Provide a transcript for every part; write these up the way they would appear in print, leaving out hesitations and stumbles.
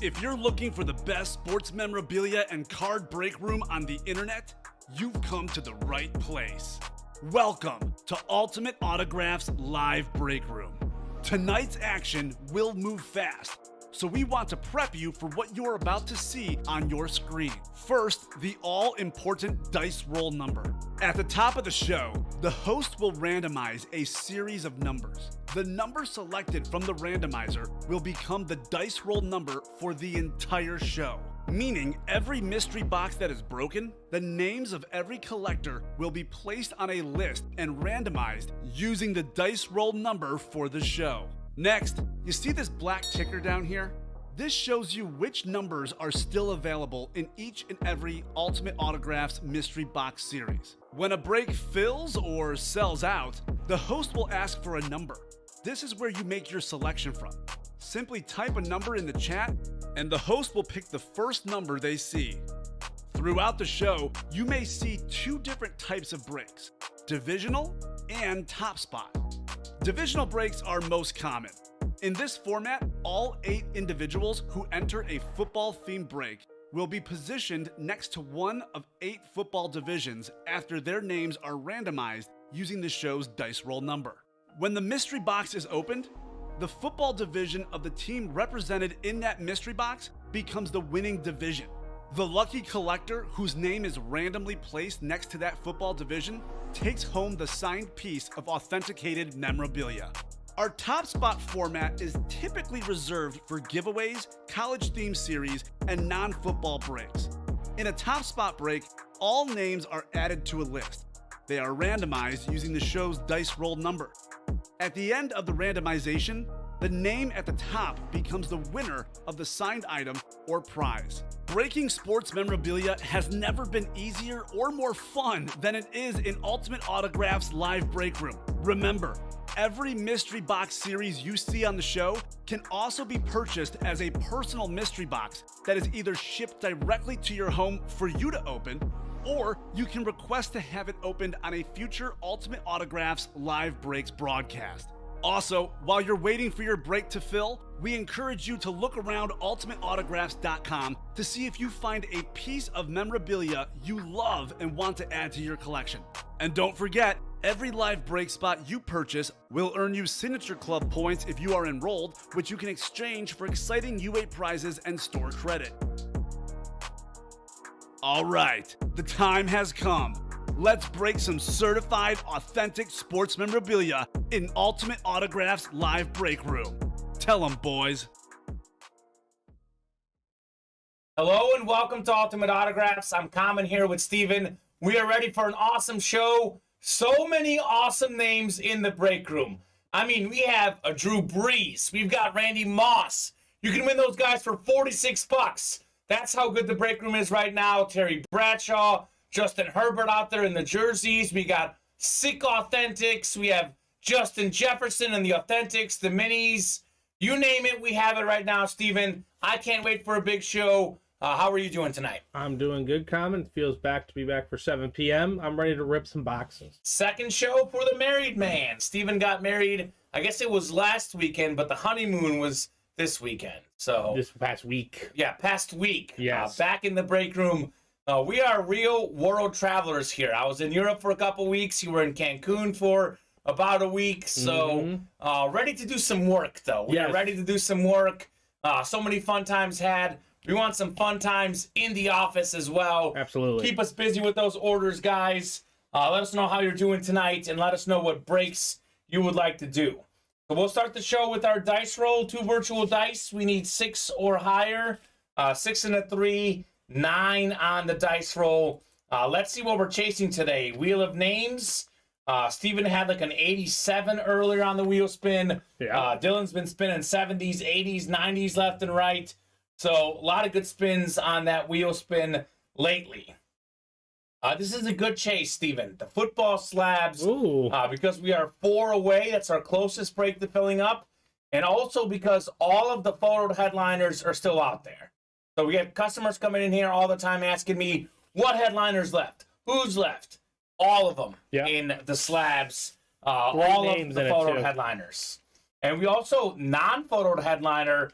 If you're looking for the best sports memorabilia and card break room on the internet, you've come to the right place. Welcome to Ultimate Autographs Live Break Room. Tonight's action will move fast, so we want to prep you for what you're about to see on your screen. First, the all-important dice roll number. At the top of the show, the host will randomize a series of numbers. The number selected from the randomizer will become the dice roll number for the entire show. Meaning every mystery box that is broken, the names of every collector will be placed on a list and randomized using the dice roll number for the show. Next, you see this black ticker down here? This shows you which numbers are still available in each and every Ultimate Autographs mystery box series. When a break fills or sells out, the host will ask for a number. This is where you make your selection from. Simply type a number in the chat, and the host will pick the first number they see. Throughout the show, you may see two different types of breaks, divisional and top spot. Divisional breaks are most common. In this format, all 8 individuals who enter a football-themed break will be positioned next to one of 8 football divisions after their names are randomized using the show's dice roll number. When the mystery box is opened, the football division of the team represented in that mystery box becomes the winning division. The lucky collector whose name is randomly placed next to that football division takes home the signed piece of authenticated memorabilia. Our top spot format is typically reserved for giveaways, college-themed series, and non-football breaks. In a top spot break, all names are added to a list. They are randomized using the show's dice roll number. At the end of the randomization, the name at the top becomes the winner of the signed item or prize. Breaking sports memorabilia has never been easier or more fun than it is in Ultimate Autographs Live Break Room. Remember, every mystery box series you see on the show can also be purchased as a personal mystery box that is either shipped directly to your home for you to open, or you can request to have it opened on a future Ultimate Autographs Live Breaks broadcast. Also, while you're waiting for your break to fill, we encourage you to look around ultimateautographs.com to see if you find a piece of memorabilia you love and want to add to your collection. And don't forget, every live break spot you purchase will earn you Signature Club points if you are enrolled, which you can exchange for exciting UA prizes and store credit. All right, the time has come. Let's break some certified, authentic sports memorabilia in Ultimate Autographs Live Break Room. Tell them, boys. Hello and welcome to Ultimate Autographs. I'm Kamen here with Steven. We are ready for an awesome show. So many awesome names in the break room. I mean, we have a Drew Brees. We've got Randy Moss. You can win those guys for $46. That's how good the break room is right now. Terry Bradshaw, Justin Herbert out there in the jerseys. We got sick authentics. We have Justin Jefferson and the authentics, the minis. You name it, we have it right now, Steven. I can't wait for a big show. How are you doing tonight? I'm doing good, Common. Feels back to be back for 7 p.m. I'm ready to rip some boxes. Second show for the married man. Steven got married, I guess it was last weekend, but the honeymoon was this weekend. So this past week. Yeah, past week. Yes. Back in the break room. We are real world travelers here. I was in Europe for a couple weeks. You were in Cancun for about a week. So ready to do some work, though. We are ready to do some work. So many fun times had. We want some fun times in the office as well. Absolutely. Keep us busy with those orders, guys. Let us know how you're doing tonight, and let us know what breaks you would like to do. So we'll start the show with our dice roll. 2 virtual dice. We need 6 or higher. 6 and a 3. 9 on the dice roll. Let's see what we're chasing today. Wheel of names. Steven had like an 87 earlier on the wheel spin. Yeah. Dylan's been spinning 70s, 80s, 90s left and right. So a lot of good spins on that wheel spin lately. This is a good chase, Steven. The football slabs. Ooh. Because we are 4 away. That's our closest break to filling up. And also because all of the photo headliners are still out there. So we have customers coming in here all the time asking me, what headliners left? Who's left? All of them in the slabs. All of the photo headliners. And we also, non-photo headliner,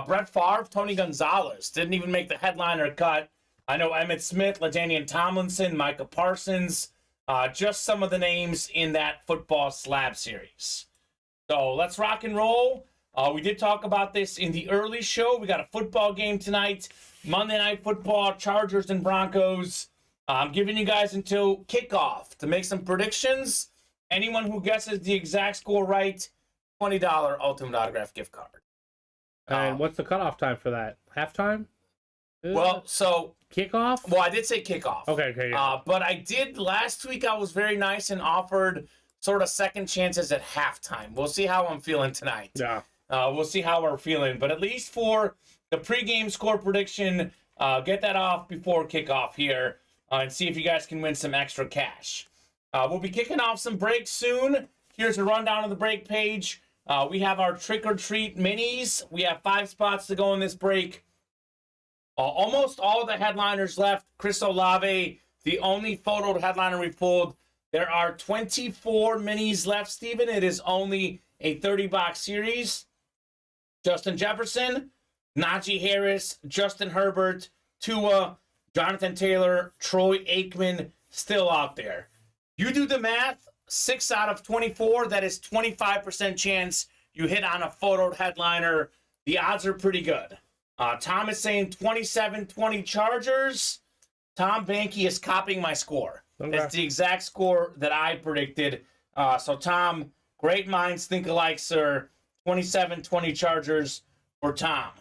Brett Favre, Tony Gonzalez. Didn't even make the headliner cut. I know Emmitt Smith, LaDainian Tomlinson, Micah Parsons. Just some of the names in that football slab series. So let's rock and roll. We did talk about this in the early show. We got a football game tonight. Monday Night Football, Chargers and Broncos. I'm giving you guys until kickoff to make some predictions. Anyone who guesses the exact score right, $20 Ultimate Autograph gift card. And what's the cutoff time for that? Halftime? Well, so... Kickoff? Well, I did say kickoff. Okay, yeah. But I did, last week I was very nice and offered sort of second chances at halftime. We'll see how I'm feeling tonight. Yeah. We'll see how we're feeling. But at least for the pregame score prediction, get that off before kickoff here and see if you guys can win some extra cash. We'll be kicking off some breaks soon. Here's a rundown of the break page. We have our Trick or Treat minis. We have 5 spots to go in this break. Almost all of the headliners left. Chris Olave, the only photo headliner we pulled. There are 24 minis left, Steven. It is only a 30-box series. Justin Jefferson, Najee Harris, Justin Herbert, Tua, Jonathan Taylor, Troy Aikman, still out there. You do the math, 6 out of 24, that is 25% chance you hit on a photo headliner. The odds are pretty good. Tom is saying 27-20 Chargers. Tom Banky is copying my score. Okay. That's the exact score that I predicted. So, Tom, great minds think alike, sir. 27-20 Chargers for Tom.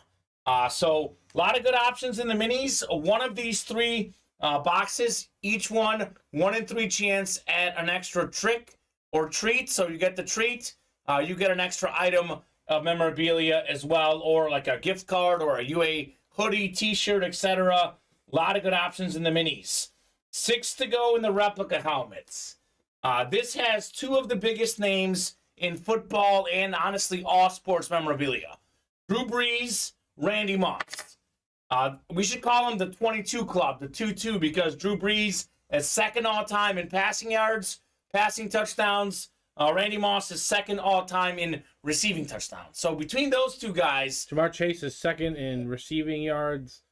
So, a lot of good options in the minis. One of these 3 boxes, each one 1 in 3 chance at an extra trick or treat. So, you get the treat. You get an extra item of memorabilia as well, or like a gift card or a UA hoodie, t-shirt, etc. A lot of good options in the minis. 6 to go in the replica helmets. This has 2 of the biggest names in football and honestly all sports memorabilia. Drew Brees, Randy Moss. We should call him the 22 club, the 2-2, because Drew Brees is second all-time in passing yards, passing touchdowns. Randy Moss is second all-time in receiving touchdowns. So between those 2 guys... Jamar Chase is second in receiving yards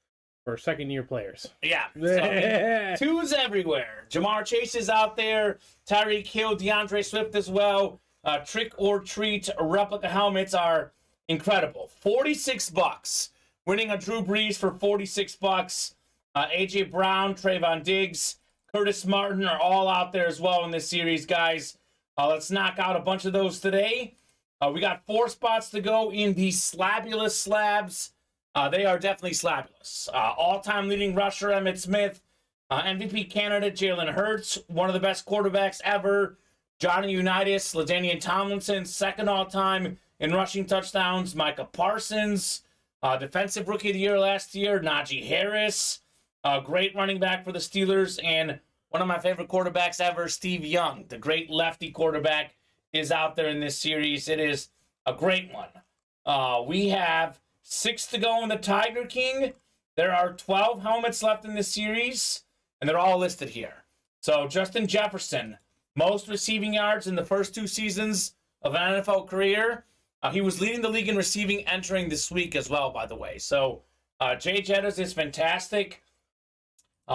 for second-year players. Yeah. So, 2s everywhere. Jamar Chase is out there. Tyreek Hill, DeAndre Swift as well. Trick or treat replica helmets are incredible. $46. Winning a Drew Brees for $46. A.J. Brown, Trayvon Diggs, Curtis Martin are all out there as well in this series, guys. Let's knock out a bunch of those today. We got 4 spots to go in the slabulous slabs. They are definitely slabulous. All-time leading rusher, Emmitt Smith. MVP candidate, Jalen Hurts. One of the best quarterbacks ever. Johnny Unitas, LaDainian Tomlinson. Second all-time in rushing touchdowns, Micah Parsons. Defensive Rookie of the Year last year, Najee Harris. Great running back for the Steelers. And one of my favorite quarterbacks ever, Steve Young, the great lefty quarterback, is out there in this series. It is a great one. We have 6 to go in the Tiger King. There are 12 helmets left in this series, and they're all listed here. So Justin Jefferson, most receiving yards in the first 2 seasons of an NFL career. He was leading the league in receiving entering this week as well, by the way. So Jay Jettas is fantastic.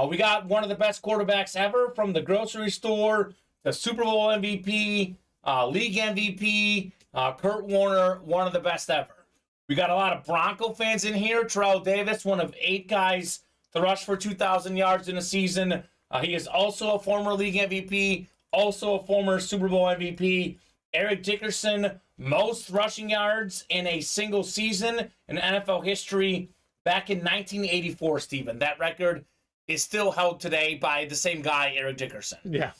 We got one of the best quarterbacks ever, from the grocery store, the Super Bowl MVP, league MVP, Kurt Warner, one of the best ever. We got a lot of Bronco fans in here. Terrell Davis, one of 8 guys to rush for 2,000 yards in a season. He is also a former league MVP, also a former Super Bowl MVP. Eric Dickerson, most rushing yards in a single season in NFL history back in 1984, Steven. That record is still held today by the same guy, Eric Dickerson. Yeah.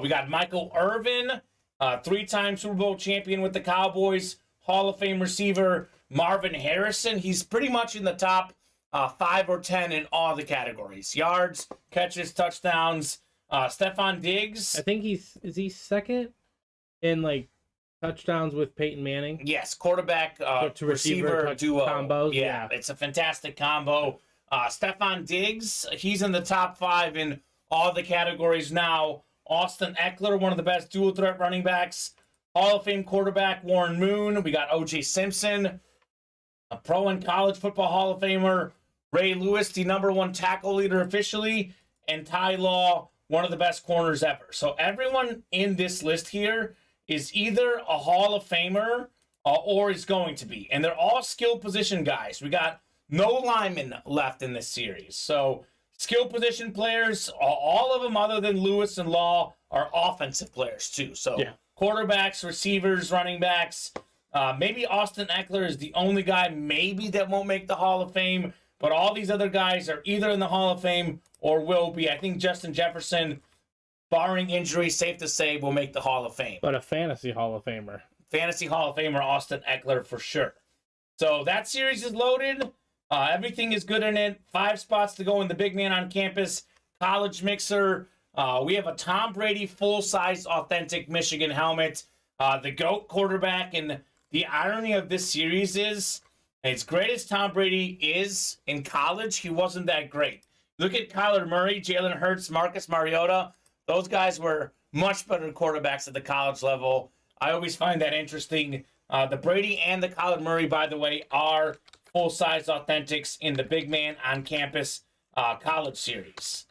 We got Michael Irvin, 3-time Super Bowl champion with the Cowboys, Hall of Fame receiver Marvin Harrison. He's pretty much in the top 5 or 10 in all the categories. Yards, catches, touchdowns. Stephon Diggs. I think is he second in like touchdowns with Peyton Manning? Yes, quarterback to receiver duo. Combos. Yeah, it's a fantastic combo. Stephon Diggs, he's in the top 5 in all the categories now. Austin Eckler, one of the best dual threat running backs. Hall of Fame quarterback Warren Moon. We got O.J. Simpson. a Pro and College Football Hall of Famer, Ray Lewis, the #1 tackle leader officially, and Ty Law, one of the best corners ever. So everyone in this list here is either a Hall of Famer or is going to be. And they're all skill position guys. We got no linemen left in this series. So skill position players, all of them other than Lewis and Law, are offensive players too. So quarterbacks, receivers, running backs. Maybe Austin Eckler is the only guy maybe that won't make the Hall of Fame. But all these other guys are either in the Hall of Fame or will be. I think Justin Jefferson, barring injury, safe to say, will make the Hall of Fame. But a fantasy Hall of Famer. Fantasy Hall of Famer Austin Eckler for sure. So that series is loaded. Everything is good in it. 5 spots to go in the Big Man on Campus College Mixer. We have a Tom Brady full-size authentic Michigan helmet. The GOAT quarterback. And the irony of this series is, as great as Tom Brady is in college, he wasn't that great. Look at Kyler Murray, Jalen Hurts, Marcus Mariota. Those guys were much better quarterbacks at the college level. I always find that interesting. The Brady and the Kyler Murray, by the way, are full-size authentics in the Big Man on Campus College Series.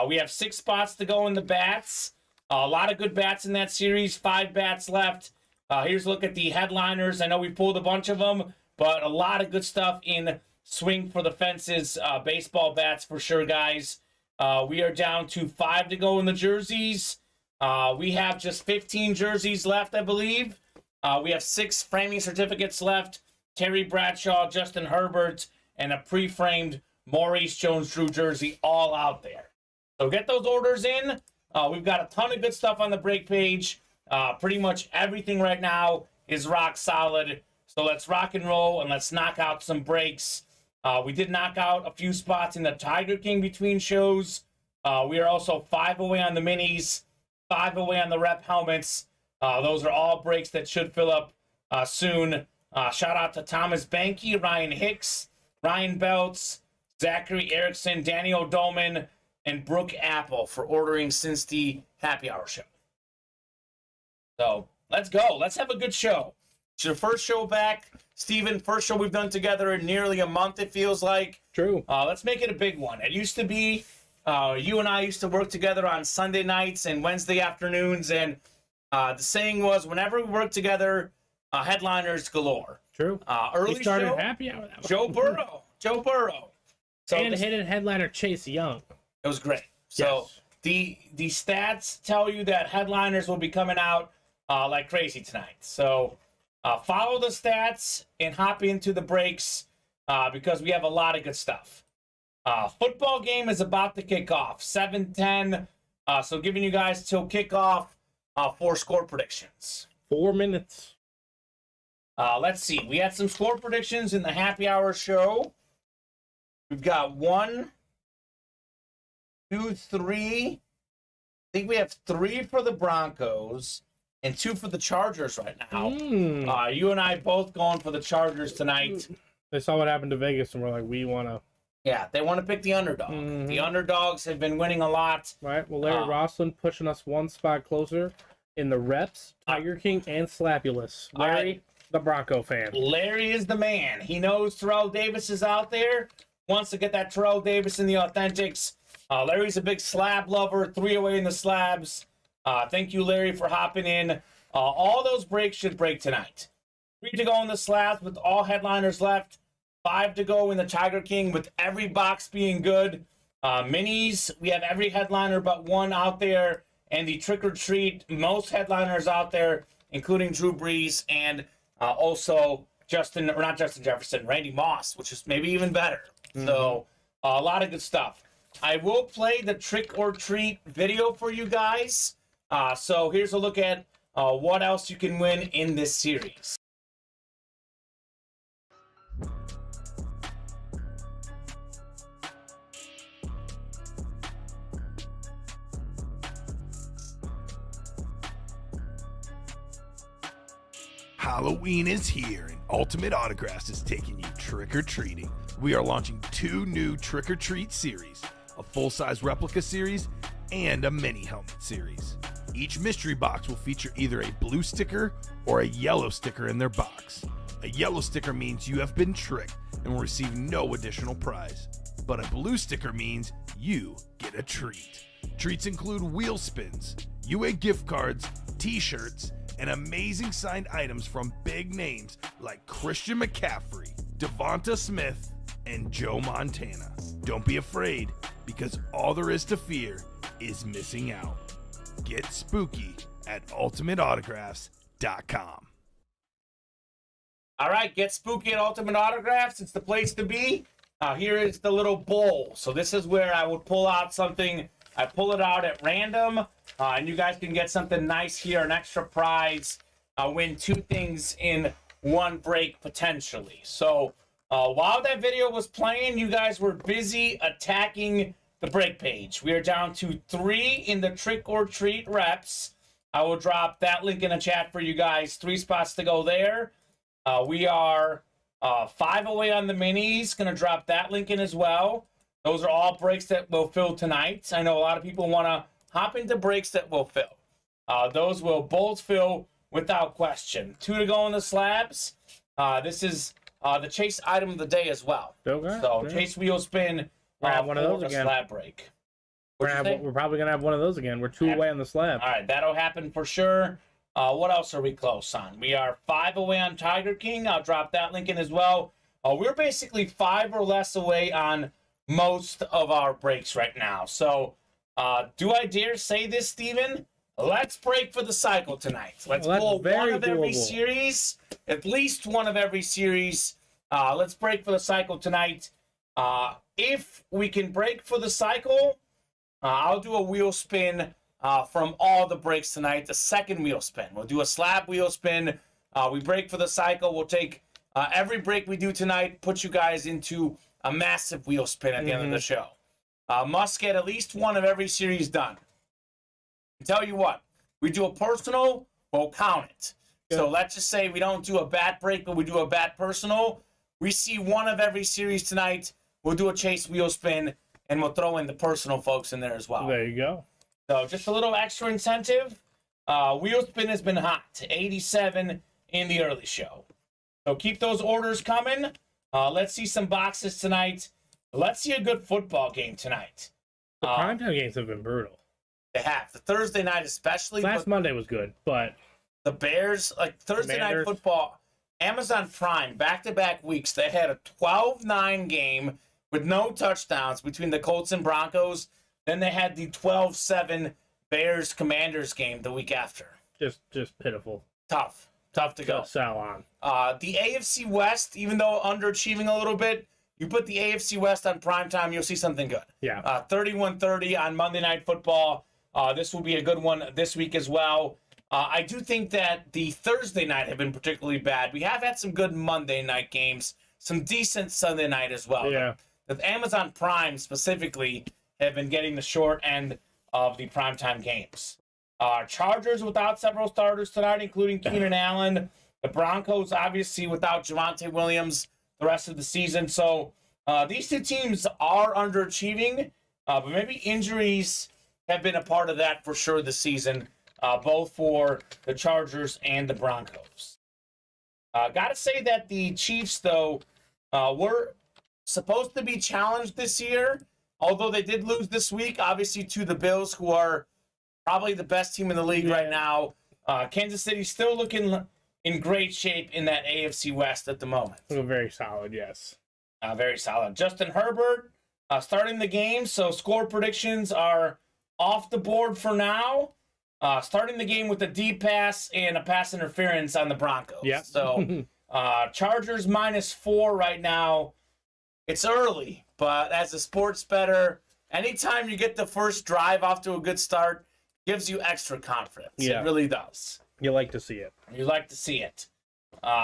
We have 6 spots to go in the bats. A lot of good bats in that series. 5 bats left. Here's a look at the headliners. I know we pulled a bunch of them, but a lot of good stuff in Swing for the Fences baseball bats for sure, guys. We are down to 5 to go in the jerseys. We have just 15 jerseys left, I believe. We have 6 framing certificates left. Terry Bradshaw, Justin Herbert, and a pre-framed Maurice Jones-Drew jersey all out there. So get those orders in. We've got a ton of good stuff on the break page. Pretty much everything right now is rock solid. So let's rock and roll and let's knock out some breaks. We did knock out a few spots in the Tiger King between shows. We are also 5 away on the minis, 5 away on the rep helmets. Those are all breaks that should fill up soon. Shout out to Thomas Banky, Ryan Hicks, Ryan Belts, Zachary Erickson, Danny O'Dolman, and Brooke Apple for ordering since the happy hour show. So let's go. Let's have a good show. It's your first show back. Steven, first show we've done together in nearly a month, it feels like. True. Let's make it a big one. It used to be, you and I used to work together on Sunday nights and Wednesday afternoons, and the saying was, whenever we work together, headliners galore. True. Early we started show, happy hour that Joe Burrow. Joe Burrow. So and hidden headliner Chase Young. It was great. So the stats tell you that headliners will be coming out like crazy tonight. So follow the stats and hop into the breaks because we have a lot of good stuff. Football game is about to kick off, 7:10. So giving you guys till kickoff for score predictions. 4 minutes. Let's see. We had some score predictions in the happy hour show. We've got 1, 2, 3. I think we have 3 for the Broncos and 2 for the Chargers right now. You and I both going for the Chargers tonight. They saw what happened to Vegas and we're like, we want to. Yeah, they want to pick the underdog. The underdogs have been winning a lot. Right. Well, Larry Rossland pushing us 1 spot closer in the reps, Tiger King, and Slapulous. Larry, the Bronco fan. Larry is the man. He knows Terrell Davis is out there. Wants to get that Terrell Davis in the authentics. Larry's a big slab lover. 3 away in the slabs. Thank you, Larry, for hopping in. All those breaks should break tonight. 3 to go in the slabs with all headliners left. 5 to go in the Tiger King with every box being good. Minis, we have every headliner but 1 out there. And the trick or treat, most headliners out there, including Drew Brees and also not Justin Jefferson, Randy Moss, which is maybe even better. So a lot of good stuff. I will play the trick or treat video for you guys. So here's a look at what else you can win in this series. Halloween is here and Ultimate Autographs is taking you trick-or-treating. We are launching 2 new trick-or-treat series, a full-size replica series and a mini helmet series. Each mystery box will feature either a blue sticker or a yellow sticker in their box. A yellow sticker means you have been tricked and will receive no additional prize. But a blue sticker means you get a treat. Treats include wheel spins, UA gift cards, t-shirts, and amazing signed items from big names like Christian McCaffrey, Devonta Smith, and Joe Montana. Don't be afraid, because all there is to fear is missing out. Get spooky at ultimateautographs.com. All right, get spooky at Ultimate Autographs. It's the place to be. Here is the little bowl. So this is where I would pull out something. I pull it out at random, and you guys can get something nice here, an extra prize. Win 2 things in 1 break potentially. So while that video was playing, you guys were busy attacking the break page. We are down to 3 in the trick or treat reps. I will drop that link in the chat for you guys. 3 spots to go there. We are 5 away on the minis. Going to drop that link in as well. Those are all breaks that will fill tonight. I know a lot of people want to hop into breaks that will fill. Those will both fill without question. 2 to go in the slabs. This is the chase item of the day as well. Okay. So chase wheel spin one of those for again. slab break. We're probably going to have one of those again. We're 2 away on the slab. All right, that'll happen for sure. What else are we close on? We are 5 away on Tiger King. I'll drop that link in as well. We're basically 5 or less away on most of our breaks right now. So, do I dare say this, Steven? Let's break for the cycle tonight. Let's pull one of every series, at least one of every series. Let's break for the cycle tonight. If we can break for the cycle, I'll do a wheel spin from all the breaks tonight, the second wheel spin. We'll do a slab wheel spin. We break for the cycle. We'll take every break we do tonight, put you guys into a massive wheel spin at the end of the show. Must get at least one of every series done. And tell you what, we do a personal, we'll count it. Yeah. So let's just say we don't do a bat break, but we do a bat personal. We see one of every series tonight. We'll do a chase wheel spin, and we'll throw in the personal folks in there as well. There you go. So just a little extra incentive. Wheel spin has been hot, 87 in the early show. So keep those orders coming. Let's see some boxes tonight. Let's see a good football game tonight. The primetime games have been brutal. They have. The Thursday night especially. Last Monday was good, but the Bears, like Thursday night football, Amazon Prime, back-to-back weeks, they had a 12-9 game with no touchdowns between the Colts and Broncos. Then they had the 12-7 Bears-Commanders game the week after. Just pitiful. Tough to go. Sell on. The AFC West, even though underachieving a little bit, you put the AFC West on primetime, you'll see something good. Yeah. 31-30 on Monday Night Football. This will be a good one this week as well. I do think that the Thursday night have been particularly bad. We have had some good Monday night games, some decent Sunday night as well. Yeah. The Amazon Prime specifically have been getting the short end of the primetime games. Chargers without several starters tonight, including Keenan Allen. The Broncos, obviously, without Javonte Williams the rest of the season. So these 2 teams are underachieving, but maybe injuries have been a part of that for sure this season, both for the Chargers and the Broncos. Got to say that the Chiefs, though, were supposed to be challenged this year, although they did lose this week, obviously, to the Bills, who are probably the best team in the league right now. Kansas City still looking in great shape in that AFC West at the moment. Very solid, yes. Very solid. Justin Herbert starting the game, so score predictions are off the board for now. Starting the game with a deep pass and a pass interference on the Broncos. Yep. So Chargers -4 right now. It's early, but as a sports bettor, anytime you get the first drive off to a good start, gives you extra confidence. Yeah. It really does. You like to see it. You like to see it.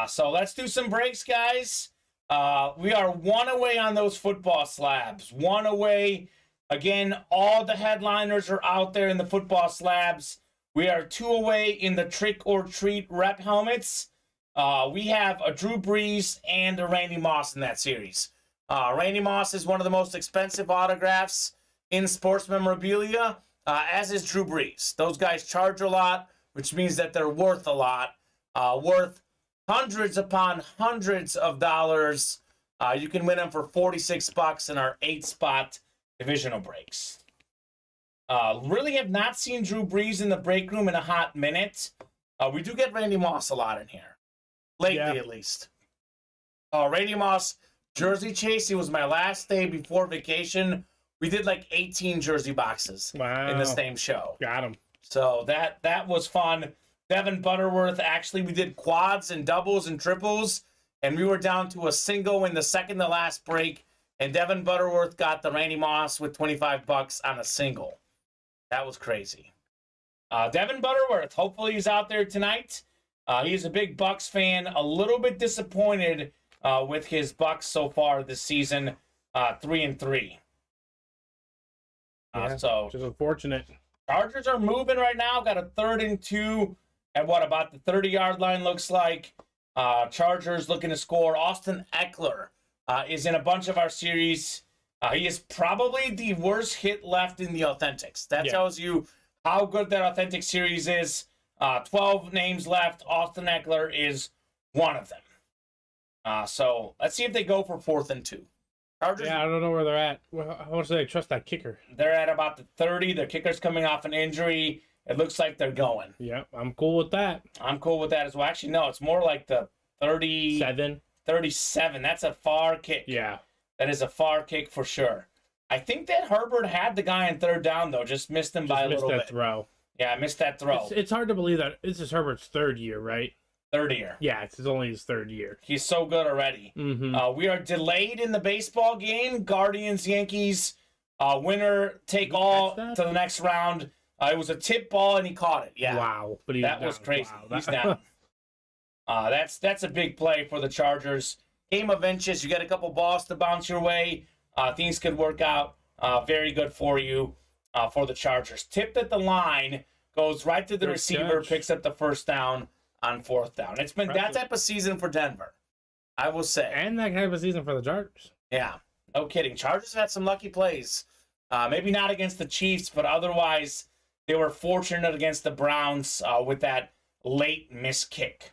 So let's do some breaks, guys. We are 1 away on those football slabs. 1 away. Again, all the headliners are out there in the football slabs. We are 2 away in the trick or treat rep helmets. We have a Drew Brees and a Randy Moss in that series. Randy Moss is one of the most expensive autographs in sports memorabilia, as is Drew Brees. Those guys charge a lot, which means that they're worth a lot, worth hundreds upon hundreds of dollars. You can win them for $46 in our 8-spot divisional breaks. Really have not seen Drew Brees in the break room in a hot minute. We do get Randy Moss a lot in here. Lately, at least. Randy Moss, jersey chase. It was my last day before vacation. We did like 18 jersey boxes in the same show. Got him. So that was fun. Devin Butterworth, actually, we did quads and doubles and triples, and we were down to a single in the second to last break, and Devin Butterworth got the Randy Moss with $25 on a single. That was crazy. Devin Butterworth, hopefully he's out there tonight. He's a big Bucks fan, a little bit disappointed with his Bucks so far this season, 3-3. So just unfortunate. Chargers are moving right now. Got a 3rd and 2 at about the 30-yard line looks like. Chargers looking to score. Austin Eckler is in a bunch of our series. He is probably the worst hit left in the Authentics. That tells you how good that Authentic series is. 12 names left. Austin Eckler is one of them. So let's see if they go for 4th and 2. Chargers, I don't know where they're at. Well, I want to say I trust that kicker. They're at about the 30. Their kicker's coming off an injury. It looks like they're going. Yeah, I'm cool with that. I'm cool with that as well. Actually, no, it's more like the 37. That's a far kick. Yeah. That is a far kick for sure. I think that Herbert had the guy in 3rd down, though. Just missed him by a little bit. Missed that throw. Yeah, I missed that throw. It's hard to believe that this is Herbert's 3rd year, right? 3rd year. Yeah, it's only his 3rd year. He's so good already. Mm-hmm. We are delayed in the baseball game. Guardians, Yankees, winner take all to the next round. It was a tip ball, and he caught it. Yeah. Wow. But that was crazy. Wow. He's down. That's a big play for the Chargers. Game of inches. You got a couple balls to bounce your way. Things could work out very good for you for the Chargers. Tipped at the line, goes right to the receiver, picks up the 1st down on 4th down. It's been that type of season for Denver, I will say. And that type of season for the Chargers. Yeah, no kidding. Chargers have had some lucky plays. Maybe not against the Chiefs, but otherwise they were fortunate against the Browns with that late missed kick.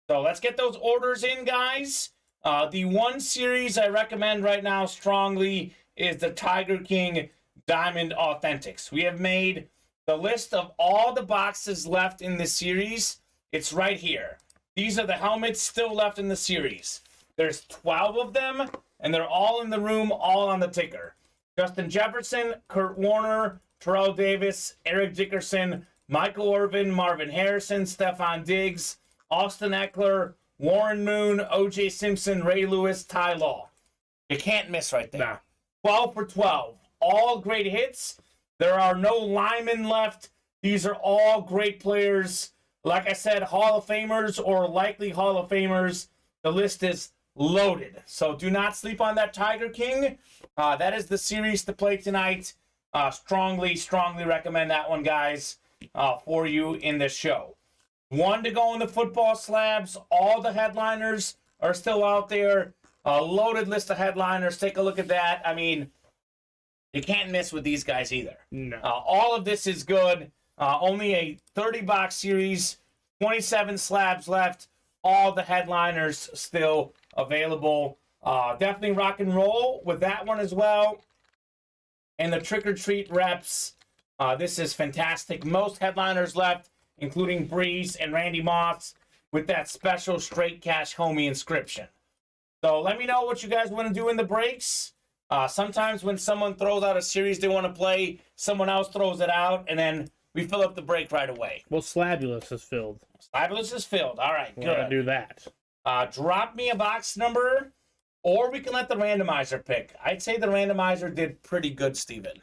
So let's get those orders in, guys. The one series I recommend right now strongly is the Tiger King Diamond Authentics. We have made the list of all the boxes left in this series. It's right here. These are the helmets still left in the series. There's 12 of them, and they're all in the room, all on the ticker. Justin Jefferson, Kurt Warner, Terrell Davis, Eric Dickerson, Michael Irvin, Marvin Harrison, Stephon Diggs, Austin Eckler, Warren Moon, O.J. Simpson, Ray Lewis, Ty Law. You can't miss right there. 12 for 12. All great hits. There are no linemen left. These are all great players. Like I said, Hall of Famers or likely Hall of Famers. The list is loaded. So do not sleep on that Tiger King. That is the series to play tonight. Strongly recommend that one, guys, for you in this show. One to go in the football slabs. All the headliners are still out there. A loaded list of headliners. Take a look at that. I mean, you can't miss with these guys either. No. All of this is good. Only a 30-box series. 27 slabs left. All the headliners still available. Definitely rock and roll with that one as well. And the Trick or Treat reps. This is fantastic. Most headliners left, including Brees and Randy Moss, with that special straight cash homie inscription. So let me know what you guys want to do in the breaks. Sometimes when someone throws out a series they want to play, someone else throws it out, and then we fill up the break right away. Well, Slabulous is filled. Slabulous is filled. All right, We're good. gonna do that. Drop me a box number, or we can let the randomizer pick. I'd say the randomizer did pretty good, Steven.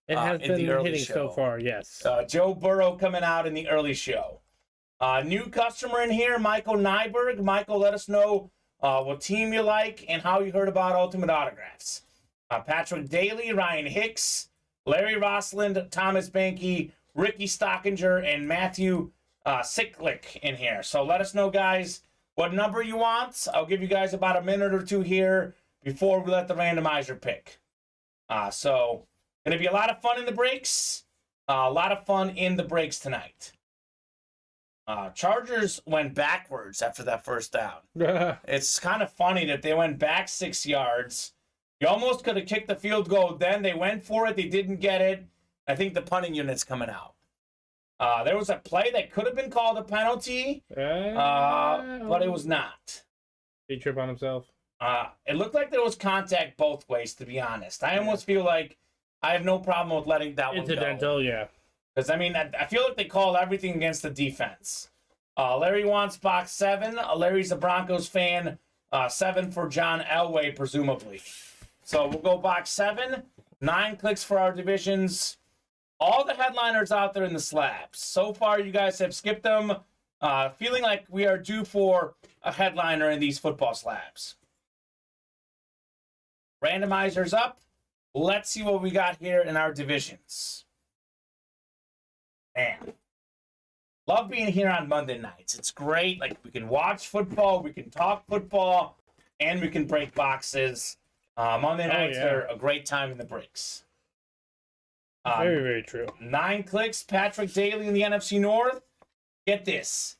It has been hitting show. so far, yes. Joe Burrow coming out in the early show. New customer in here, Michael Nyberg. Michael, let us know what team you like and how you heard about Ultimate Autographs. Patrick Daly, Ryan Hicks, Larry Rossland, Thomas Banky, Ricky Stockinger, and Matthew Sicklick in here. So let us know, guys, what number you want. I'll give you guys about a minute or two here before we let the randomizer pick. So going to be a lot of fun in the breaks. A lot of fun in the breaks tonight. Chargers went backwards after that first down. It's kind of funny that they went back 6 yards. You almost could have kicked the field goal then. They went for it. They didn't get it. I think the punting unit's coming out. There was a play that could have been called a penalty, but it was not. Did he trip on himself? It looked like there was contact both ways, to be honest. I almost feel like I have no problem with letting that one go. Incidental, yeah. Because, I mean, I feel like they called everything against the defense. Larry wants box 7. Larry's a Broncos fan. 7 for John Elway, presumably. So we'll go box 7. 9 clicks for our divisions. All the headliners out there in the slabs. So far, you guys have skipped them. Feeling like we are due for a headliner in these football slabs. Randomizers up. Let's see what we got here in our divisions. Man, love being here on Monday nights. It's great. Like, we can watch football, we can talk football, and we can break boxes. Monday nights are a great time in the breaks. Very, very true. 9 clicks. Patrick Daly in the NFC North. Get this.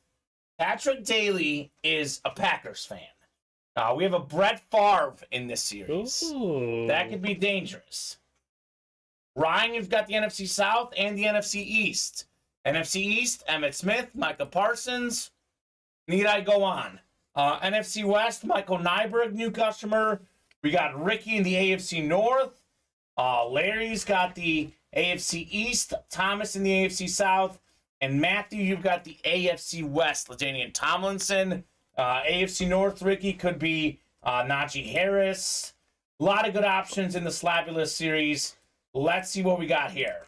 Patrick Daly is a Packers fan. We have a Brett Favre in this series. Ooh. That could be dangerous. Ryan, you've got the NFC South and the NFC East. NFC East, Emmitt Smith, Micah Parsons. Need I go on? NFC West, Michael Nyberg, new customer. We got Ricky in the AFC North. Larry's got the AFC East. Thomas in the AFC South. And Matthew, you've got the AFC West. LaDainian Tomlinson. AFC North, Ricky, could be Najee Harris. A lot of good options in the Slabulous series. Let's see what we got here.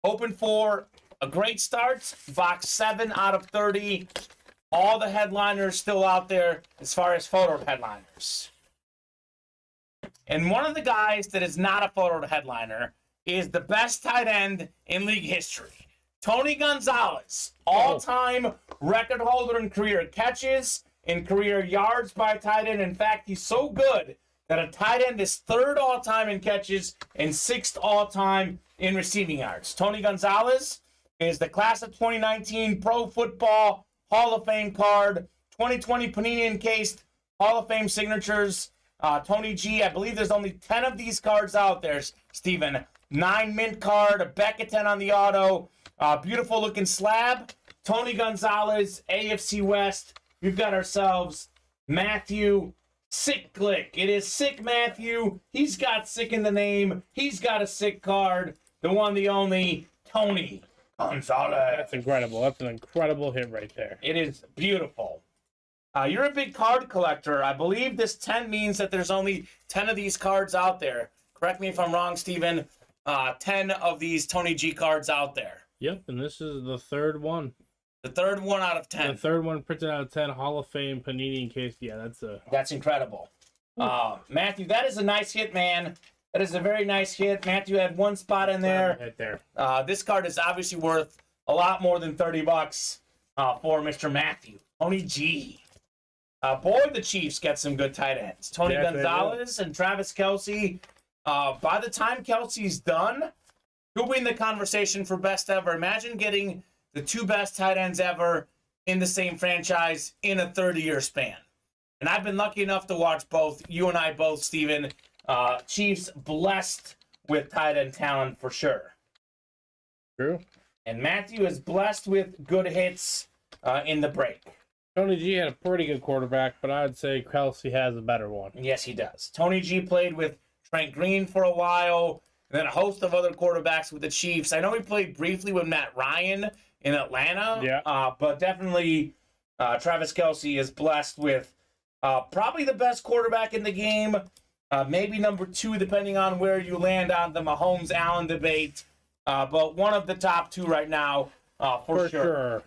Hoping for a great start. Box 7 out of 30. All the headliners still out there as far as photo headliners. And one of the guys that is not a photo headliner is the best tight end in league history. Tony Gonzalez, all-time record holder in career catches, in career yards by tight end. In fact, he's so good that a tight end is 3rd all-time in catches and 6th all-time in receiving yards. Tony Gonzalez is the class of 2019 Pro Football Hall of Fame card, 2020 Panini encased Hall of Fame signatures. Tony G, I believe there's only 10 of these cards out there, Steven. 9 mint card, a Beckett 10 on the auto. Beautiful looking slab. Tony Gonzalez, AFC West. We've got ourselves Matthew Sick Click. It is Sick Matthew. He's got Sick in the name. He's got a sick card. The one, the only, Tony Gonzalez. That's incredible. That's an incredible hit right there. It is beautiful. You're a big card collector. I believe this 10 means that there's only 10 of these cards out there. Correct me if I'm wrong, Steven. 10 of these Tony G cards out there. Yep, and this is the 3rd one. The 3rd one out of 10. The 3rd one printed out of 10, Hall of Fame, Panini in case. Yeah, that's incredible. Matthew, that is a nice hit, man. That is a very nice hit. Matthew had one spot in there. Hit there. This card is obviously worth a lot more than $30 for Mr. Matthew. Tony G. Boy, the Chiefs get some good tight ends. Tony Gonzalez and Travis Kelce. By the time Kelce's done, he'll be in the conversation for best ever. Imagine getting the 2 best tight ends ever in the same franchise in a 30-year span. And I've been lucky enough to watch both, you and I both, Steven. Chiefs blessed with tight end talent for sure. True. And Matthew is blessed with good hits in the break. Tony G had a pretty good quarterback, but I'd say Kelce has a better one. Yes, he does. Tony G played with Trent Green for a while, and then a host of other quarterbacks with the Chiefs. I know he played briefly with Matt Ryan in Atlanta, but definitely Travis Kelce is blessed with probably the best quarterback in the game, maybe number 2, depending on where you land on the Mahomes-Allen debate, but one of the top 2 right now for sure.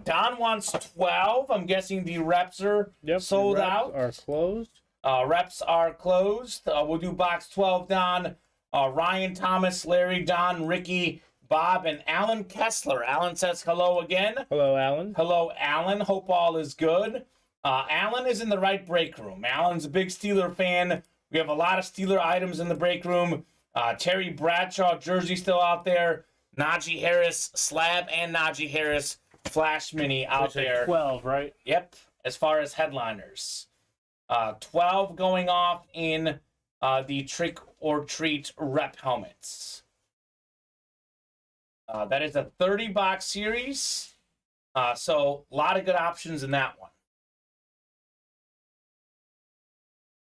Don wants 12. I'm guessing the reps are sold out. Are closed. Reps are closed. We'll do box 12, Don. Ryan, Thomas, Larry, Don, Ricky, Bob, and Alan Kessler. Alan says hello again. Hello, Alan. Hello, Alan. Hope all is good. Alan is in the right break room. Alan's a big Steeler fan. We have a lot of Steeler items in the break room. Terry Bradshaw jersey still out there. Najee Harris, slab and Najee Harris Flash Mini out There's there. 12, right? Yep, as far as headliners. 12 going off in the Trick or Treat rep helmets. That is a 30-box series. So a lot of good options in that one.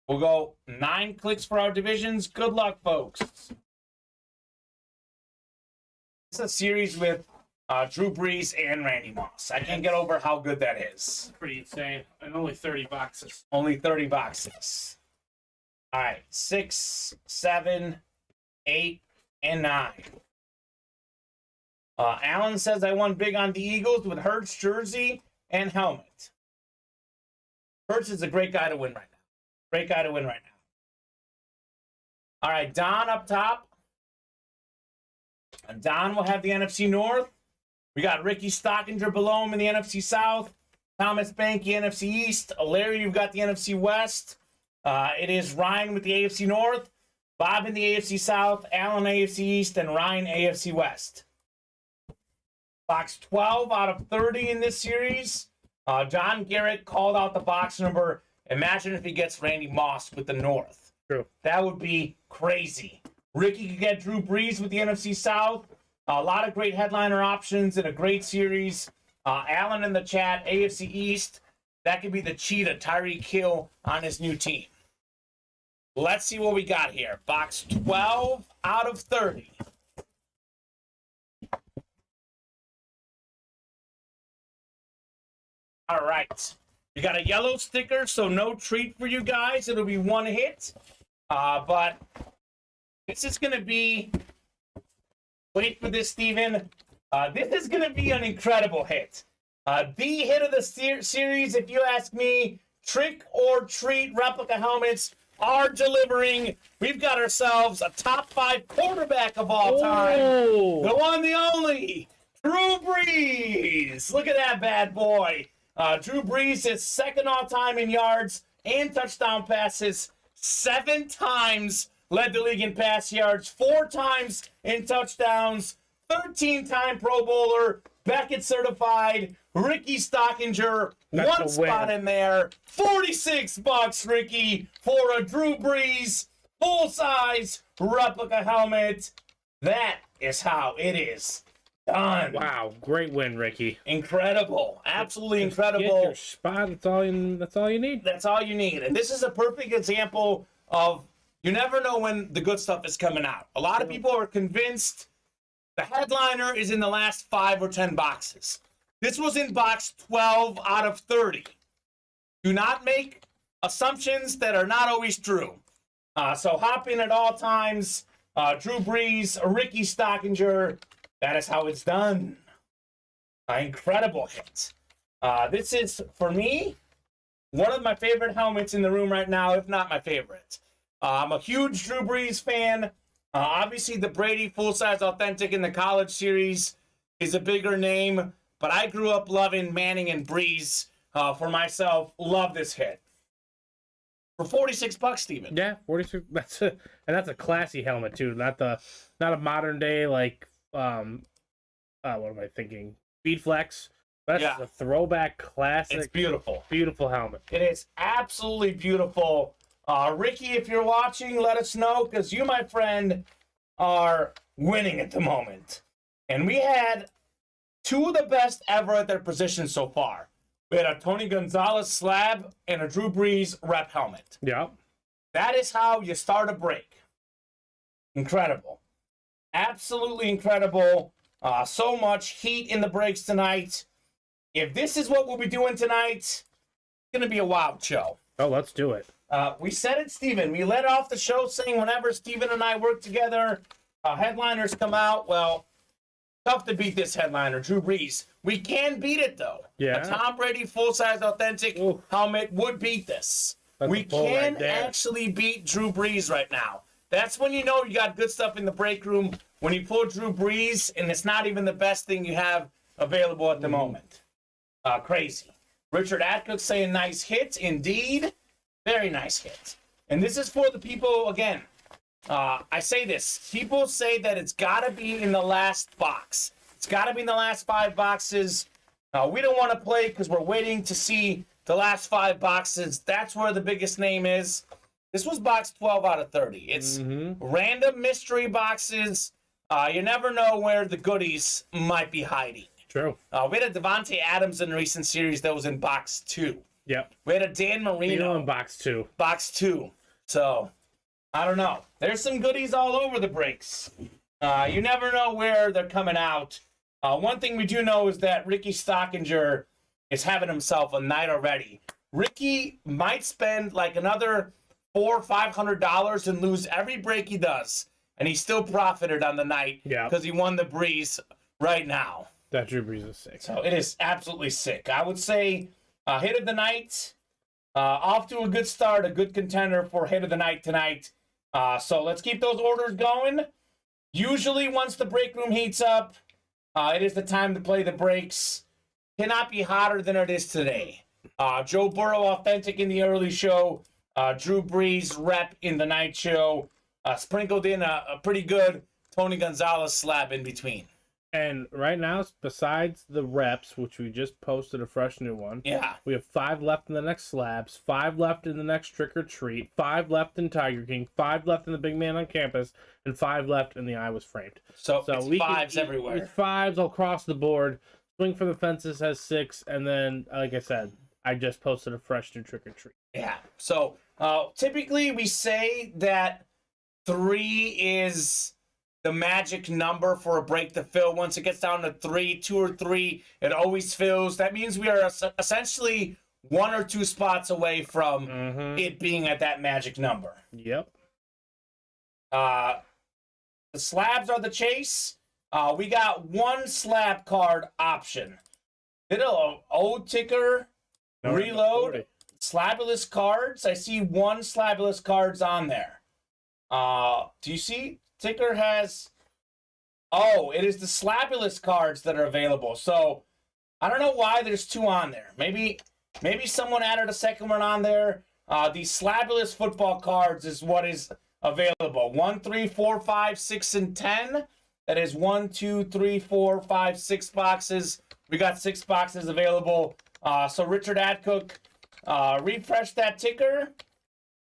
We'll go 9 clicks for our divisions. Good luck, folks. It's a series with Drew Brees and Randy Moss. I can't get over how good that is. Pretty insane. And only 30 boxes. Only 30 boxes. All right, 6, 7, 8, and 9. Alan says, I won big on the Eagles with Hurts jersey and helmet. Hurts is a great guy to win right now. Great guy to win right now. All right, Don up top. And Don will have the NFC North. We got Ricky Stockinger below him in the NFC South. Thomas Banky, NFC East. Larry, you've got the NFC West. It is Ryan with the AFC North. Bob in the AFC South. Alan, AFC East. And Ryan, AFC West. Box 12 out of 30 in this series. John Garrett called out the box number. Imagine if he gets Randy Moss with the North. True. That would be crazy. Ricky could get Drew Brees with the NFC South. A lot of great headliner options in a great series. Alan in the chat, AFC East. That could be the cheetah, Tyreek Hill, on his new team. Let's see what we got here. Box 12 out of 30. All right. We got a yellow sticker, so no treat for you guys. It'll be one hit. But this is going to be, wait for this, Steven. This is going to be an incredible hit. The hit of the series, if you ask me. Trick or Treat replica helmets are delivering. We've got ourselves a top 5 quarterback of all time. The one, the only, Drew Brees. Look at that bad boy. Drew Brees is second all-time in yards and touchdown passes. 7 times led the league in pass yards. 4 times in touchdowns. 13-time Pro Bowler. Beckett certified. Ricky Stockinger. That's One a spot win. in there. $46, Ricky, for a Drew Brees full-size replica helmet. That is how it is done. Wow, great win, Ricky. Incredible. Absolutely Get incredible. your spot. That's all you need. That's all you need. And this is a perfect example of you never know when the good stuff is coming out. A lot of people are convinced the headliner is in the last 5 or 10 boxes. This was in box 12 out of 30. Do not make assumptions that are not always true. So hop in at all times. Drew Brees, Ricky Stockinger. That is how it's done. Incredible hit. This is, for me, one of my favorite helmets in the room right now, if not my favorite. I'm a huge Drew Brees fan. Obviously, the Brady full-size authentic in the college series is a bigger name, but I grew up loving Manning and Brees for myself. Love this hit. For $46, Steven. Yeah, 46. That's a classy helmet too. Not a modern day like what am I thinking? Speed Flex. That's Yeah. a throwback classic. It's beautiful. Beautiful helmet. It is absolutely beautiful. Ricky, if you're watching, let us know, because you, my friend, are winning at the moment. And we had 2 of the best ever at their position so far. We had a Tony Gonzalez slab and a Drew Brees rep helmet. Yeah. That is how you start a break. Incredible. Absolutely incredible. So much heat in the breaks tonight. If this is what we'll be doing tonight, it's going to be a wild show. Oh, let's do it. We said it, Steven. We led off the show saying whenever Steven and I work together, headliners come out. Well, tough to beat this headliner, Drew Brees. We can beat it, though. Yeah. A Tom Brady full-size authentic Ooh. helmet would beat this. That's We a pull can right there. actually beat Drew Brees right now. That's when you know you got good stuff in the break room. When you pull Drew Brees, and it's not even the best thing you have available at the moment. Crazy. Richard Atcook saying nice hit. Indeed. Very nice hit. And this is for the people, again, I say this. People say that it's got to be in the last box. It's got to be in the last 5 boxes. We don't want to play because we're waiting to see the last 5 boxes. That's where the biggest name is. This was box 12 out of 30. It's random mystery boxes. You never know where the goodies might be hiding. True. We had a Devontae Adams in a recent series that was in box 2. Yep. We had a Dan Marino in box 2. Box 2. So, I don't know. There's some goodies all over the breaks. You never know where they're coming out. One thing we do know is that Ricky Stockinger is having himself a night already. Ricky might spend like another $400 or $500 and lose every break he does, and he still profited on the night because he won the Brees right now. That Drew Brees is sick. So it is absolutely sick. I would say hit of the night, off to a good start, a good contender for hit of the night tonight. So let's keep those orders going. Usually once the break room heats up, it is the time to play the breaks. Cannot be hotter than it is today. Joe Burrow authentic in the early show. Drew Brees rep in the night show. Sprinkled in a pretty good Tony Gonzalez slab in between. And right now, besides the reps, which we just posted a fresh new one, we have 5 left in the next slabs, 5 left in the next trick or treat, 5 left in Tiger King, 5 left in the Big Man on Campus, and 5 left in the I Was Framed. So it's 5s everywhere. It's 5s across the board. Swing for the Fences has 6, and then, like I said, I just posted a fresh new trick or treat. Yeah. So typically we say that 3 is the magic number for a break to fill. Once it gets down to 3, 2 or 3, it always fills. That means we are essentially 1 or 2 spots away from it being at that magic number. Yep. The slabs are the chase. We got 1 slab card option. Did a old ticker reload. Slabulous cards. I see 1 slabulous cards on there. Do you see? Ticker has... Oh, it is the slabulous cards that are available. So, I don't know why there's 2 on there. Maybe someone added a second one on there. These slabulous football cards is what is available. 1, 3, 4, 5, 6, and 10. That is 1, 2, 3, 4, 5, 6 boxes. We got 6 boxes available. So, Richard Adcook, refresh that ticker.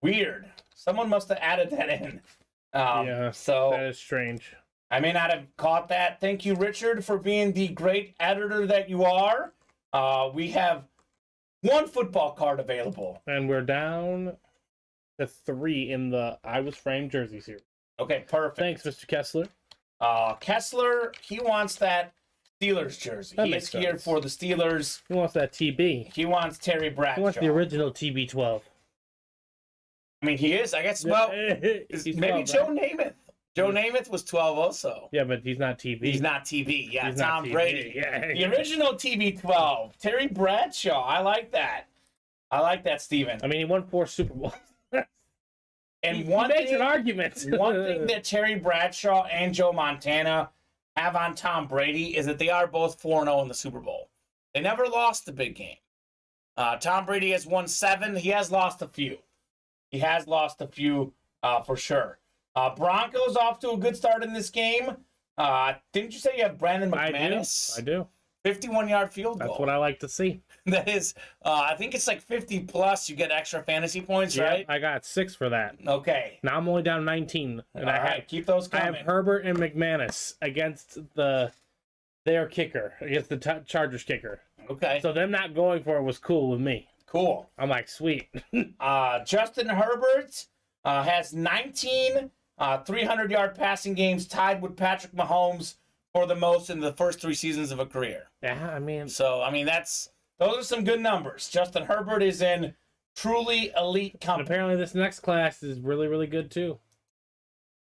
Weird. Someone must have added that in. So that is strange. I may not have caught that. Thank you, Richard, for being the great editor that you are. We have 1 football card available. And we're down to 3 in the I Was Framed jersey series. Okay, perfect. Thanks, Mr. Kessler. Kessler, he wants that Steelers jersey. He is here for the Steelers. He wants that TB. He wants Terry Bradshaw. He wants the original TB12. I mean, he is. I guess, well, maybe 12, Joe Namath. Joe Namath was 12 also. Yeah, but he's not TB. He's not TB. Yeah, he's Tom Brady. Yeah. The original TB12. Terry Bradshaw. I like that. I like that, Steven. I mean, he won 4 Super Bowls. And he one makes thing, an argument. One thing that Terry Bradshaw and Joe Montana have on Tom Brady is that they are both 4-0 in the Super Bowl. They never lost the big game. Tom Brady has won 7. He has lost a few. He has lost a few for sure. Broncos off to a good start in this game. Didn't you say you have Brandon McManus? I do. 51-yard field goal. That's what I like to see. That is, I think it's like 50 plus. You get extra fantasy points, right? I got 6 for that. Okay. Now I'm only down 19. And All right, keep those coming. I have Herbert and McManus against their kicker, against the Chargers kicker. Okay. So them not going for it was cool with me. Cool. I'm like, sweet. Justin Herbert has 19 300-yard passing games, tied with Patrick Mahomes for the most in the first 3 seasons of a career. Yeah, I mean... So, I mean, those are some good numbers. Justin Herbert is in truly elite company. And apparently this next class is really, really good, too.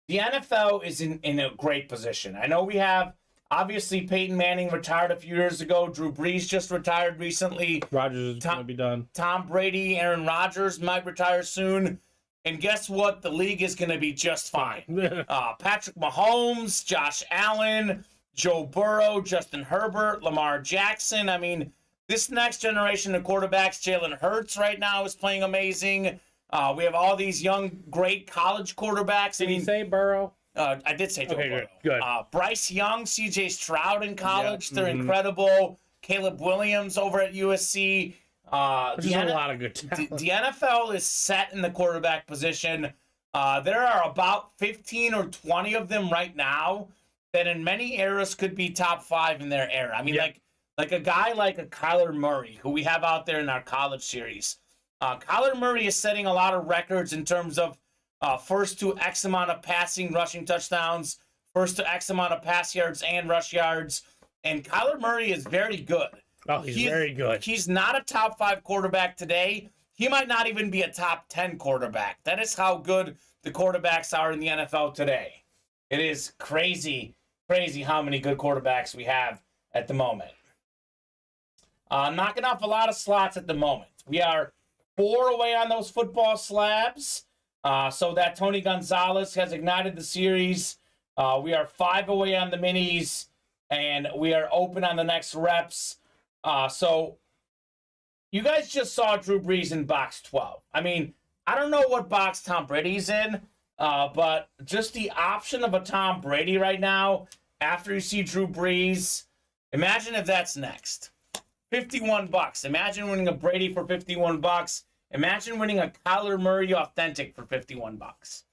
The NFL is in a great position. I know we have... Obviously, Peyton Manning retired a few years ago. Drew Brees just retired recently. Rodgers is going to be done. Tom Brady, Aaron Rodgers might retire soon. And guess what? The league is going to be just fine. Patrick Mahomes, Josh Allen, Joe Burrow, Justin Herbert, Lamar Jackson. I mean, this next generation of quarterbacks, Jalen Hurts right now is playing amazing. We have all these young, great college quarterbacks. Did you say Burrow? I did say Joe Burrow. Good. Bryce Young, CJ Stroud in college. They're incredible. Caleb Williams over at USC. There's a lot of good talent. The NFL is set in the quarterback position. There are about 15 or 20 of them right now that in many eras could be top 5 in their era. I mean, like a guy like a Kyler Murray, who we have out there in our college series. Kyler Murray is setting a lot of records in terms of first to X amount of passing, rushing touchdowns, first to X amount of pass yards and rush yards. And Kyler Murray is very good. Oh, he's very good. He's not a top 5 quarterback today. He might not even be a top 10 quarterback. That is how good the quarterbacks are in the NFL today. It is crazy how many good quarterbacks we have at the moment. Knocking off a lot of slots at the moment. We are 4 away on those football slabs. So that Tony Gonzalez has ignited the series. We are 5 away on the minis, and we are open on the next reps. So you guys just saw Drew Brees in box 12. I mean, I don't know what box Tom Brady's in, but just the option of a Tom Brady right now, after you see Drew Brees, imagine if that's next. $51. Imagine winning a Brady for $51. Imagine winning a Kyler Murray authentic for $51.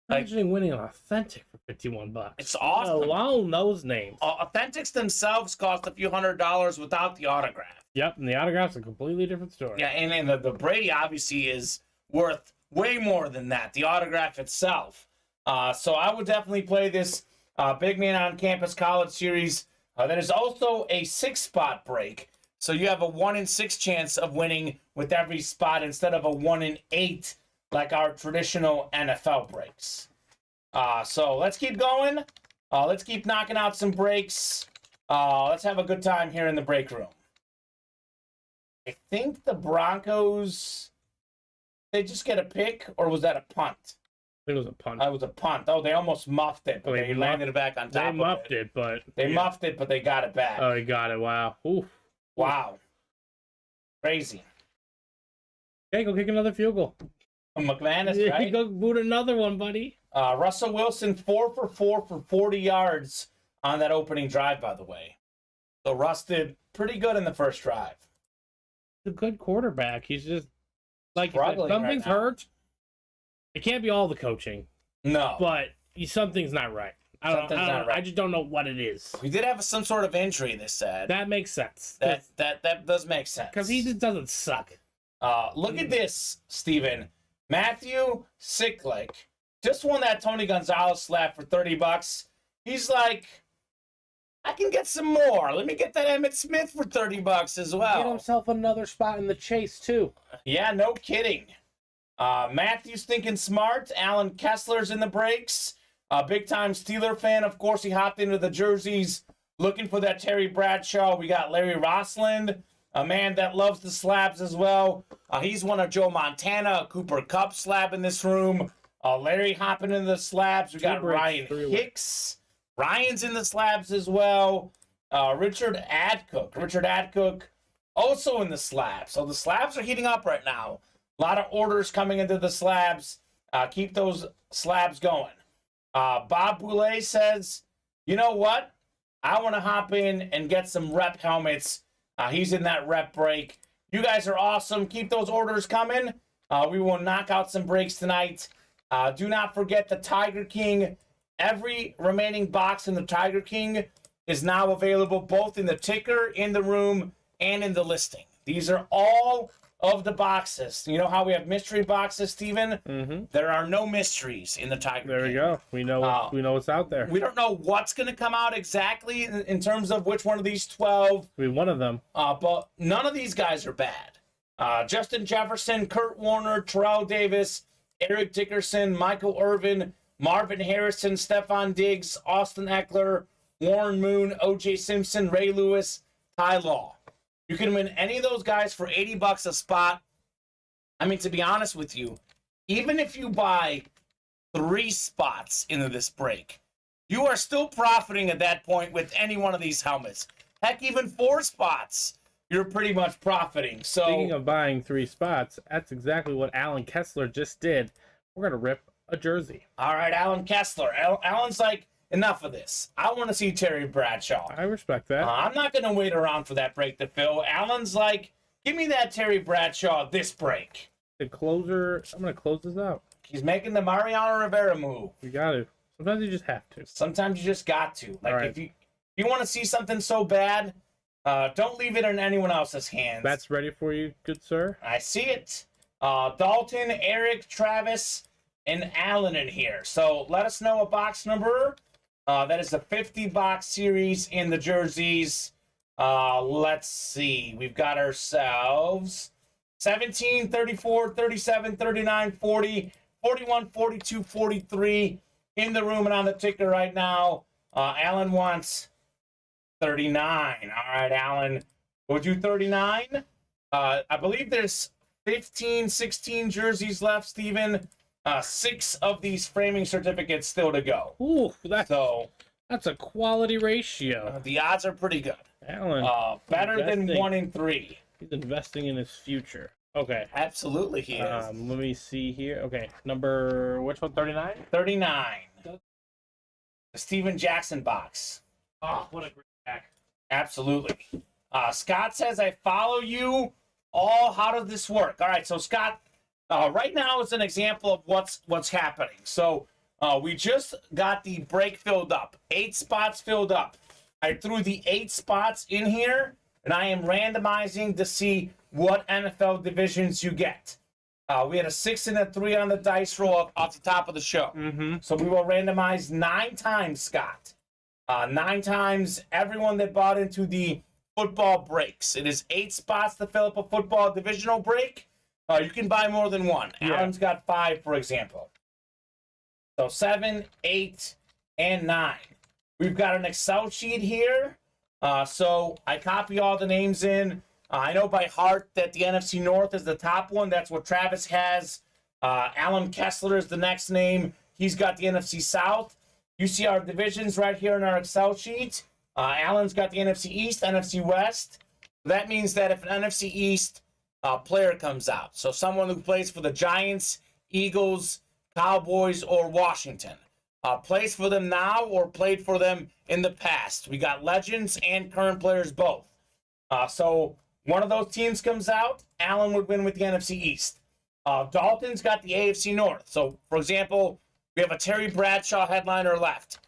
Imagine winning an authentic for $51. It's awesome. Alone those names. Authentics themselves cost a few $100s without the autograph. Yep, and the autograph's a completely different story. Yeah, and the Brady obviously is worth way more than that, the autograph itself. So I would definitely play this Big Man on Campus College series. That is also a 6-spot break. So you have a 1 in 6 chance of winning with every spot instead of a 1 in 8 like our traditional NFL breaks. So let's keep going. Let's keep knocking out some breaks. Let's have a good time here in the break room. I think the Broncos, they just get a pick, or was that a punt? I think it was a punt. It was a punt. Oh, they almost muffed it, but they landed it back on top of it. They muffed it, but... They muffed it, but they got it back. Oh, they got it. Wow. Oof. Wow. Crazy. Okay, go kick another field goal. McManus, right? Go boot another one, buddy. Russell Wilson, 4 for 4 for 40 yards on that opening drive, by the way. So Russ did pretty good in the first drive. He's a good quarterback. He's just, like, Struggling something's right now. hurt. It can't be all the coaching. No. But something's not right. I just don't know what it is. We did have some sort of injury, they said. That makes sense. That does make sense. Because he just doesn't suck. Look at this, Steven. Matthew Sicklick just won that Tony Gonzalez slap for $30. He's like, I can get some more. Let me get that Emmitt Smith for $30 as well. Get himself another spot in the chase, too. Yeah, no kidding. Matthew's thinking smart. Alan Kessler's in the breaks. Big-time Steeler fan. Of course, he hopped into the jerseys looking for that Terry Bradshaw. We got Larry Rossland, a man that loves the slabs as well. He's one of Joe Montana, a Cooper Kupp slab in this room. Larry hopping into the slabs. We got Ryan Hicks. Ryan's in the slabs as well. Richard Adcook also in the slabs. So the slabs are heating up right now. A lot of orders coming into the slabs. Keep those slabs going. Bob Boulay says, you know what? I want to hop in and get some rep helmets. He's in that rep break. You guys are awesome. Keep those orders coming. We will knock out some breaks tonight. Do not forget the Tiger King. Every remaining box in the Tiger King is now available both in the ticker, in the room, and in the listing. These are all of the boxes. You know how we have mystery boxes, Steven? Mm-hmm. There are no mysteries in the Tiger King. There we go. We know what's out there. We don't know what's going to come out exactly in terms of which one of these 12. We one of them. But none of these guys are bad. Justin Jefferson, Kurt Warner, Terrell Davis, Eric Dickerson, Michael Irvin, Marvin Harrison, Stephon Diggs, Austin Eckler, Warren Moon, O.J. Simpson, Ray Lewis, Ty Law. You can win any of those guys for $80 a spot. I mean, to be honest with you, even if you buy 3 spots into this break, you are still profiting at that point with any one of these helmets. Heck, even 4 spots, you're pretty much profiting. So, speaking of buying 3 spots, that's exactly what Alan Kessler just did. We're going to rip a jersey. All right, Alan Kessler. Alan's like, enough of this. I want to see Terry Bradshaw. I respect that. I'm not going to wait around for that break to fill. Alan's like, give me that Terry Bradshaw this break. The closer, I'm going to close this out. He's making the Mariano Rivera move. You got to. Sometimes you just have to. Sometimes you just got to. Like, if you want to see something so bad, don't leave it in anyone else's hands. That's ready for you, good sir. I see it. Dalton, Eric, Travis, and Alan in here. So let us know a box number. That is a 50-box series in the jerseys. Let's see. We've got ourselves 17, 34, 37, 39, 40, 41, 42, 43 in the room and on the ticker right now. Alan wants 39. All right, Alan. We'll do 39. I believe there's 15, 16 jerseys left, Steven. 6 of these framing certificates still to go. Ooh, that's a quality ratio. The odds are pretty good. Alan, better than 1 in 3. He's investing in his future. Okay. Absolutely, he is. Let me see here. Okay, number, which one, 39? 39. The Steven Jackson box. Oh, what a great pack. Absolutely. Scott says, I follow you. How does this work? All right, so Scott, right now is an example of what's happening. So we just got the break filled up. 8 spots filled up. I threw the 8 spots in here, and I am randomizing to see what NFL divisions you get. We had a 6 and a 3 on the dice roll off the top of the show. Mm-hmm. So we will randomize 9 times, Scott. 9 times everyone that bought into the football breaks. It is 8 spots to fill up a football divisional break. You can buy more than one. Yeah. Alan's got 5, for example. So 7, 8, and 9. We've got an Excel sheet here. So I copy all the names in. I know by heart that the NFC North is the top one. That's what Travis has. Alan Kessler is the next name. He's got the NFC South. You see our divisions right here in our Excel sheet. Alan's got the NFC East, NFC West. That means that if an NFC East player comes out, so someone who plays for the Giants, Eagles, Cowboys, or Washington, plays for them now or played for them in the past. We got legends and current players both. So one of those teams comes out, Alan would win with the NFC East. Dalton's got the AFC North. So, for example, we have a Terry Bradshaw headliner left.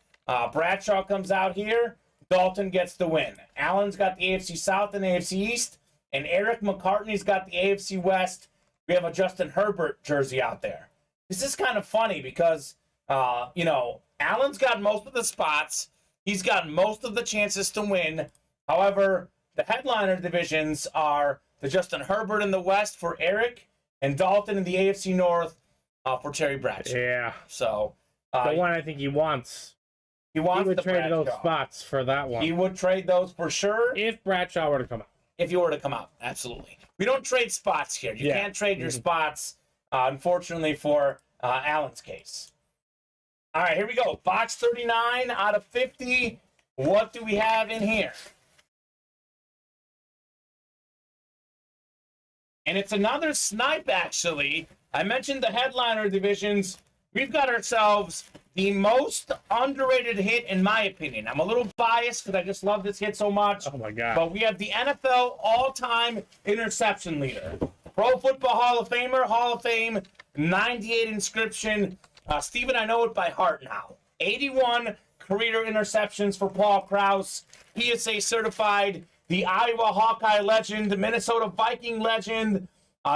Bradshaw comes out here, Dalton gets the win. Alan's got the AFC South and AFC East, and Eric McCartney's got the AFC West. We have a Justin Herbert jersey out there. This is kind of funny because, Alan's got most of the spots. He's got most of the chances to win. However, the headliner divisions are the Justin Herbert in the West for Eric and Dalton in the AFC North for Terry Bradshaw. Yeah. So the one I think he wants. He would trade those spots for that one. He would trade those for sure. If Bradshaw were to come out. If he were to come out, absolutely. We don't trade spots here. You can't trade your spots, unfortunately, for Alan's case. All right, here we go. Box 39 out of 50. What do we have in here? And it's another snipe, actually. I mentioned the headliner divisions. We've got ourselves the most underrated hit, in my opinion. I'm a little biased because I just love this hit so much. Oh, my God. But we have the NFL all-time interception leader. Pro Football Hall of Famer, Hall of Fame, 98 inscription. Steven, I know it by heart now. 81 career interceptions for Paul Krause. PSA certified. The Iowa Hawkeye legend, the Minnesota Viking legend,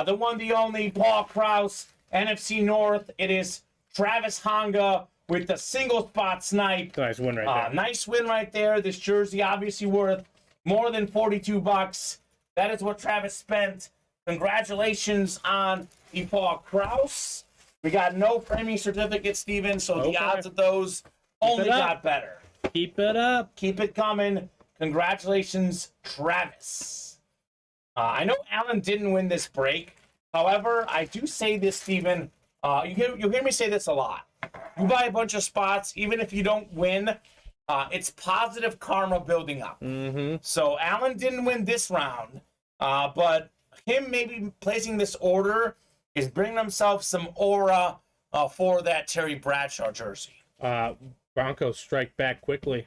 the one, the only Paul Krause, NFC North. It is Travis Honga with the single spot snipe. Nice win right there. Nice win right there. This jersey obviously worth more than $42. That is what Travis spent. Congratulations on the Paul Krause. We got no framing certificate, Steven, so the odds of those only got better. Keep it up. Keep it coming. Congratulations, Travis. I know Alan didn't win this break. However, I do say this, Steven. You'll hear me say this a lot. You buy a bunch of spots, even if you don't win, it's positive karma building up. Mm-hmm. So Alan didn't win this round, but him maybe placing this order is bringing himself some aura for that Terry Bradshaw jersey. Broncos strike back quickly.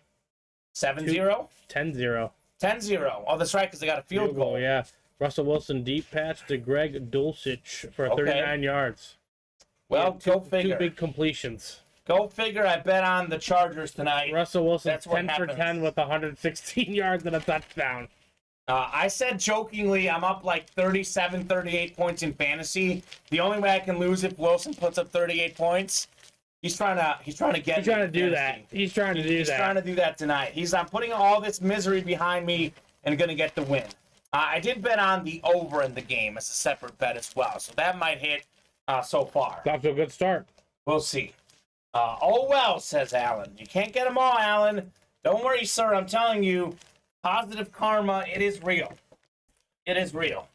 7-0? 10-0. 10-0. Oh, that's right, because they got a field goal. Yeah. Russell Wilson deep patch to Greg Dulcich for 39 yards. Well, go figure. 2 big completions. Go figure. I bet on the Chargers tonight. Russell Wilson 10 for 10 with 116 yards and a touchdown. I said jokingly I'm up like 37, 38 points in fantasy. The only way I can lose if Wilson puts up 38 points. He's trying to do that. He's trying to do that tonight. I'm putting all this misery behind me and going to get the win. I did bet on the over in the game as a separate bet as well, so that might hit so far. Off to a good start. We'll see. Oh well, says Alan. You can't get them all, Alan. Don't worry, sir. I'm telling you, positive karma, it is real. It is real.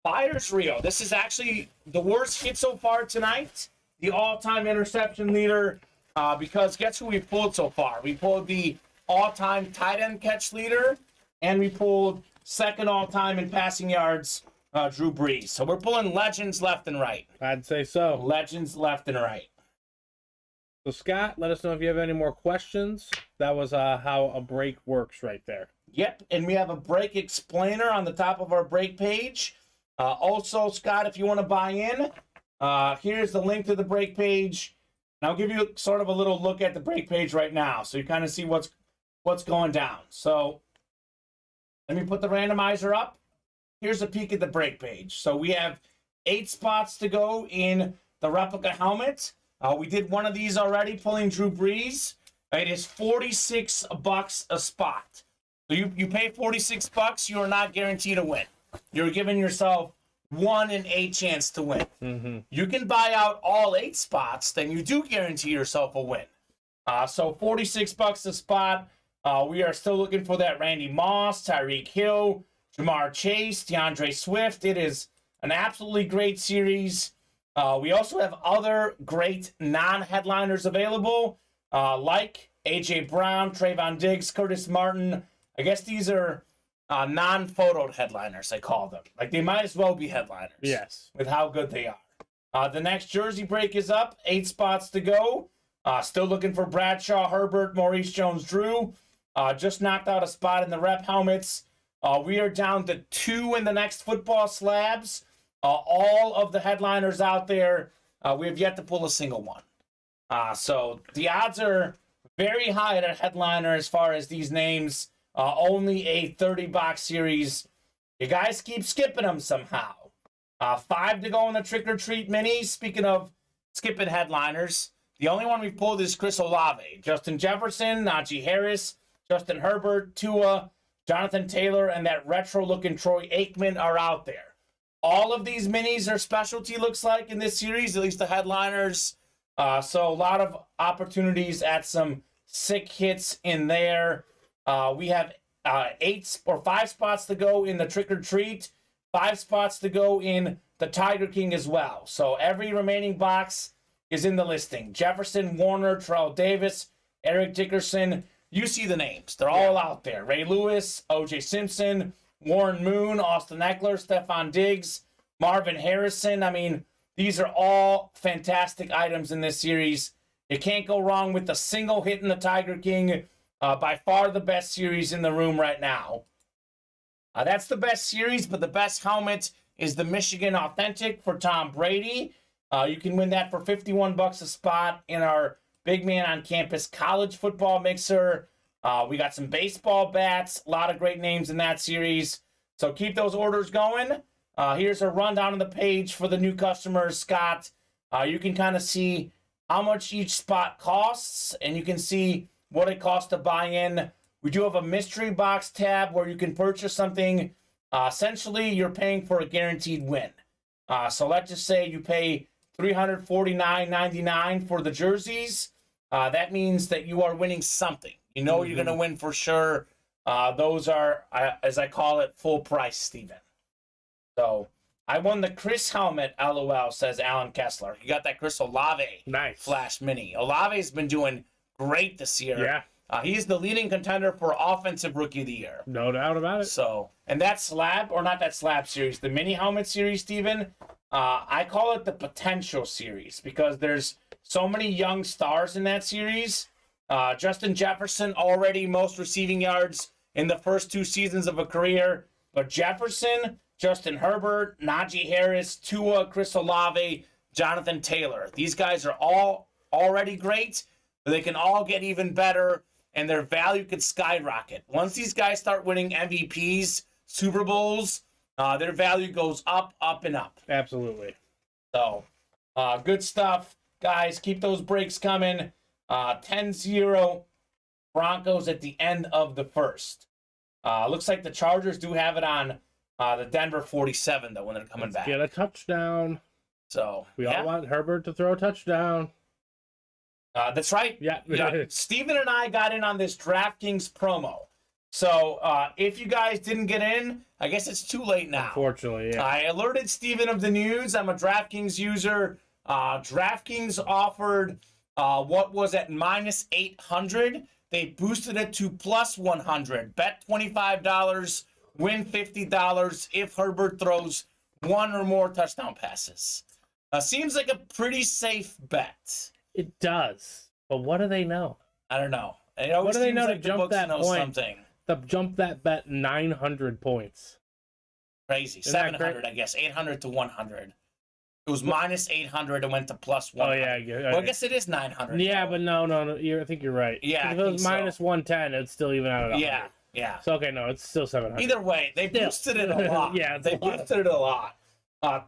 Fire's real. This is actually the worst hit so far tonight. The all-time interception leader, because guess who we pulled so far? We pulled the all-time tight end catch leader, and we pulled second all-time in passing yards, Drew Brees. So we're pulling legends left and right. I'd say so. Legends left and right. So, Scott, let us know if you have any more questions. That was how a break works right there. Yep, and we have a break explainer on the top of our break page. Also, Scott, if you want to buy in, here's the link to the break page. And I'll give you sort of a little look at the break page right now, so you kind of see what's going down. So let me put the randomizer up. Here's a peek at the break page. So we have 8 spots to go in the replica helmet. We did one of these already, pulling Drew Brees. It is $46 a spot. So you pay $46, you are not guaranteed to win. You're giving yourself 1 in 8 chance to win. Mm-hmm. You can buy out all 8 spots, then you do guarantee yourself a win. So $46 a spot. We are still looking for that Randy Moss, Tyreek Hill, Jamar Chase, DeAndre Swift. It is an absolutely great series. We also have other great non-headliners available, like A.J. Brown, Trayvon Diggs, Curtis Martin. I guess these are non-photoed headliners, I call them. Like, they might as well be headliners. Yes. With how good they are. The next jersey break is up. 8 spots to go. Still looking for Bradshaw, Herbert, Maurice Jones-Drew. Just knocked out a spot in the rep helmets. We are down to 2 in the next football slabs. All of the headliners out there, we have yet to pull a single one. So the odds are very high at a headliner as far as these names. Only a 30-box series. You guys keep skipping them somehow. 5 to go in the trick-or-treat mini. Speaking of skipping headliners, the only one we've pulled is Chris Olave. Justin Jefferson, Najee Harris, Justin Herbert, Tua, Jonathan Taylor, and that retro-looking Troy Aikman are out there. All of these minis are specialty, looks like, in this series, at least the headliners. So a lot of opportunities at some sick hits in there. We have 5 spots to go in the trick-or-treat, 5 spots to go in the Tiger King as well. So every remaining box is in the listing. Jefferson, Warner, Terrell Davis, Eric Dickerson. You see the names. They're all out there. Ray Lewis, O.J. Simpson, Warren Moon, Austin Eckler, Stephon Diggs, Marvin Harrison. I mean, these are all fantastic items in this series. You can't go wrong with a single hit in the Tiger King. By far the best series in the room right now. That's the best series, but the best helmet is the Michigan Authentic for Tom Brady. You can win that for $51 a spot in our Big Man on Campus college football mixer. We got some baseball bats, a lot of great names in that series. So keep those orders going. Here's a rundown of the page for the new customers, Scott. You can kind of see how much each spot costs, and you can see what it costs to buy in. We do have a mystery box tab where you can purchase something. Essentially, you're paying for a guaranteed win. So let's just say you pay $349.99 for the jerseys. That means that you are winning something. You know you're going to win for sure. Those are, as I call it, full price, Steven. So I won the Chris helmet, LOL, says Alan Kessler. You got that Chris Olave Flash Mini. Olave's been doing great this year. Yeah. He's the leading contender for Offensive Rookie of the Year. No doubt about it. So, and that slab, or not that slab series, the mini helmet series, Steven, I call it the potential series because there's So many young stars in that series. Justin Jefferson already most receiving yards in the first 2 seasons of a career. But Jefferson, Justin Herbert, Najee Harris, Tua, Chris Olave, Jonathan Taylor. These guys are all already great, but they can all get even better, and their value could skyrocket. Once these guys start winning MVPs, Super Bowls, their value goes up, up, and up. Absolutely. So, good stuff. Guys, keep those breaks coming. 10-0 Broncos at the end of the first. Looks like the Chargers do have it on the Denver 47, though, when they're coming back. Get a touchdown. So, we all want Herbert to throw a touchdown. That's right. Yeah. Steven and I got in on this DraftKings promo. So, if you guys didn't get in, I guess it's too late now. Unfortunately, yeah. I alerted Steven of the news. I'm a DraftKings user. DraftKings offered what was at minus 800. They boosted it to plus 100. Bet $25, win $50 if Herbert throws 1 or more touchdown passes. Seems like a pretty safe bet. It does. But what do they know? I don't know. What do they know like to jump that point? Something. To jump that bet 900 points. Crazy. 700, I guess. 800 to 100. It was minus 800 and went to plus 100. Oh, yeah. Well, I guess it is 900. Yeah, but no. I think you're right. Yeah, if it was minus 110, it'd still even out at 100. Yeah. So, okay, no, it's still 700. Either way, they boosted it a lot. Yeah, they boosted it a lot.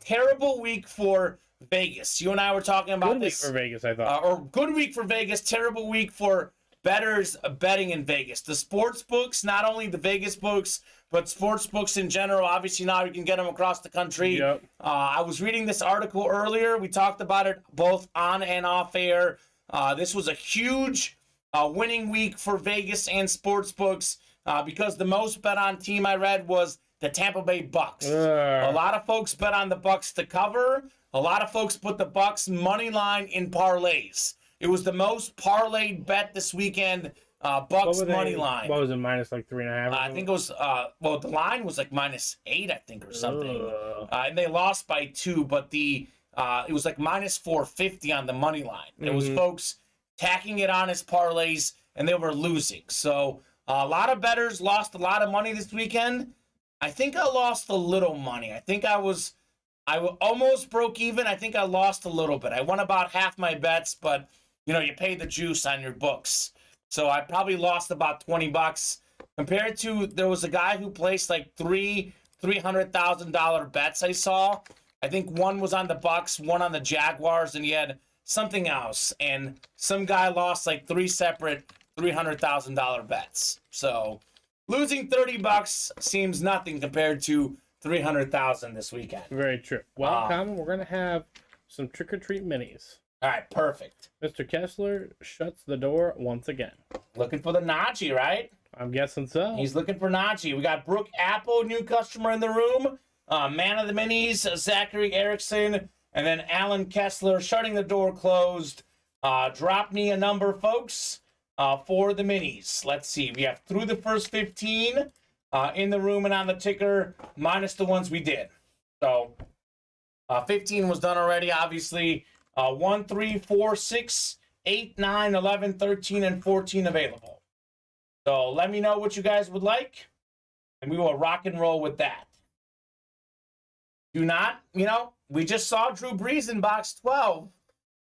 Terrible week for Vegas. You and I were talking about this. Good week for Vegas, I thought. Or good week for Vegas, terrible week for bettors betting in Vegas. The sports books, not only the Vegas books, but sports books in general. Obviously, now you can get them across the country. Yep. I was reading this article earlier. We talked about it both on and off air. This was a huge winning week for Vegas and sports books because the most bet on team I read was the Tampa Bay Bucks. A lot of folks bet on the Bucks to cover. A lot of folks put the Bucks money line in parlays. It was the most parlayed bet this weekend. Bucks money line. What was it, minus like 3.5? I think it was. The line was like minus 8, I think, or something. And they lost by 2, but it was like minus 450 on the money line. There was folks tacking it on as parlays, and they were losing. So a lot of bettors lost a lot of money this weekend. I think I lost a little money. I think I almost broke even. I think I lost a little bit. I won about half my bets, but you pay the juice on your books. So I probably lost about $20 compared to there was a guy who placed like $300,000 bets I saw. I think one was on the Bucks, one on the Jaguars, and he had something else. And some guy lost like 3 separate $300,000 bets. So losing $30 seems nothing compared to $300,000 this weekend. Very true. Well, Kamen, we're gonna have some trick-or-treat minis. All right, perfect. Mr. Kessler shuts the door once again. Looking for the Najee, right? I'm guessing so. He's looking for Najee. We got Brooke Apple, new customer in the room. Man of the Minis, Zachary Erickson, and then Alan Kessler shutting the door closed. Drop me a number, folks, for the minis. Let's see. We have through the first 15 in the room and on the ticker, minus the ones we did. So 15 was done already, obviously. 1, 3, 4, 6, 8, 9, 11, 13, and 14 available. So let me know what you guys would like, and we will rock and roll with that. Do not, we just saw Drew Brees in box 12.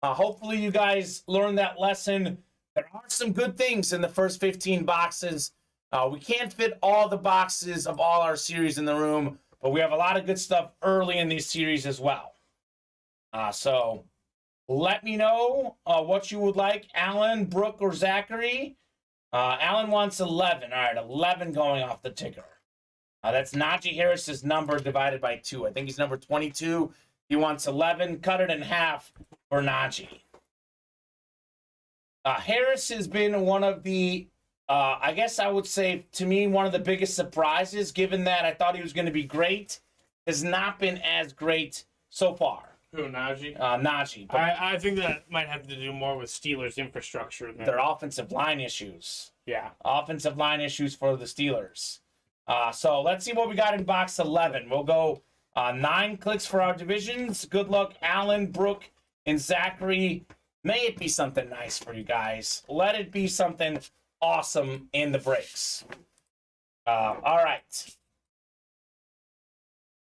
Hopefully you guys learned that lesson. There are some good things in the first 15 boxes. We can't fit all the boxes of all our series in the room, but we have a lot of good stuff early in these series as well. So let me know what you would like, Alan, Brooke, or Zachary. Alan wants 11. All right, 11 going off the ticker. That's Najee Harris's number divided by 2. I think he's number 22. He wants 11. Cut it in half for Najee. Harris has been one of the, I guess I would say, to me, one of the biggest surprises, given that I thought he was going to be great. Has not been as great so far. Who, Najee? Najee. I think that might have to do more with Steelers' infrastructure. Their offensive line issues. Yeah. Offensive line issues for the Steelers. So let's see what we got in box 11. We'll go 9 clicks for our divisions. Good luck, Alan, Brooke, and Zachary May it be something nice for you guys. Let it be something awesome in the breaks. All right.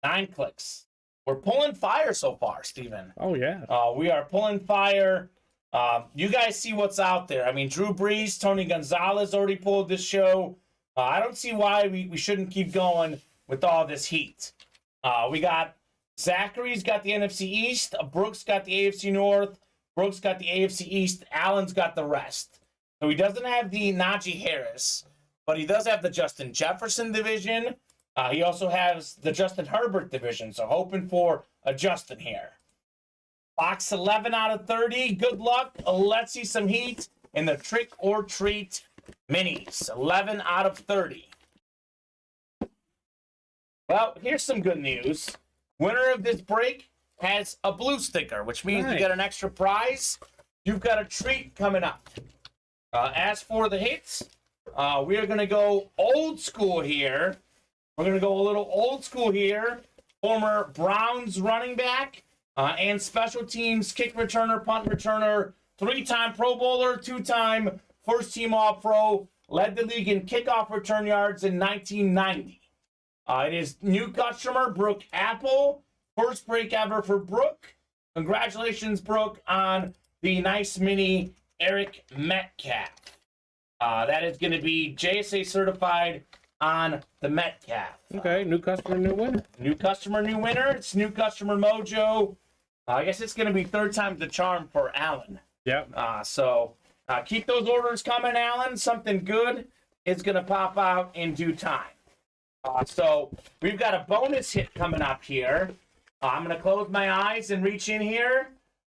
9 clicks. We're pulling fire so far, Steven. Oh, yeah. We are pulling fire. You guys see what's out there. I mean, Drew Brees, Tony Gonzalez already pulled this show. I don't see why we shouldn't keep going with all this heat. We got Zachary's got the NFC East. Brooks got the AFC North. Brooks got the AFC East. Allen's got the rest. So he doesn't have the Najee Harris, but he does have the Justin Jefferson division. He also has the Justin Herbert division. So hoping for a Justin here. Box 11 out of 30. Good luck. Let's see some heat in the Trick or Treat minis. 11 out of 30. Well, here's some good news. Winner of this break has a blue sticker, which means you get an extra prize. You've got a treat coming up. As for the hits, we are going to go old school here. We're going to go a little old school here. Former Browns running back and special teams kick returner, punt returner, 3-time Pro Bowler, 2-time first-team All-Pro, led the league in kickoff return yards in 1990. It is new customer, Brooke Apple. First break ever for Brooke. Congratulations, Brooke, on the nice mini Eric Metcalf. That is going to be JSA certified on the Metcalf. Okay, new customer, new winner. New customer, new winner. It's new customer mojo. I guess it's going to be 3rd time's the charm for Alan. Yep. So keep those orders coming, Alan. Something good is going to pop out in due time. So we've got a bonus hit coming up here. I'm going to close my eyes and reach in here.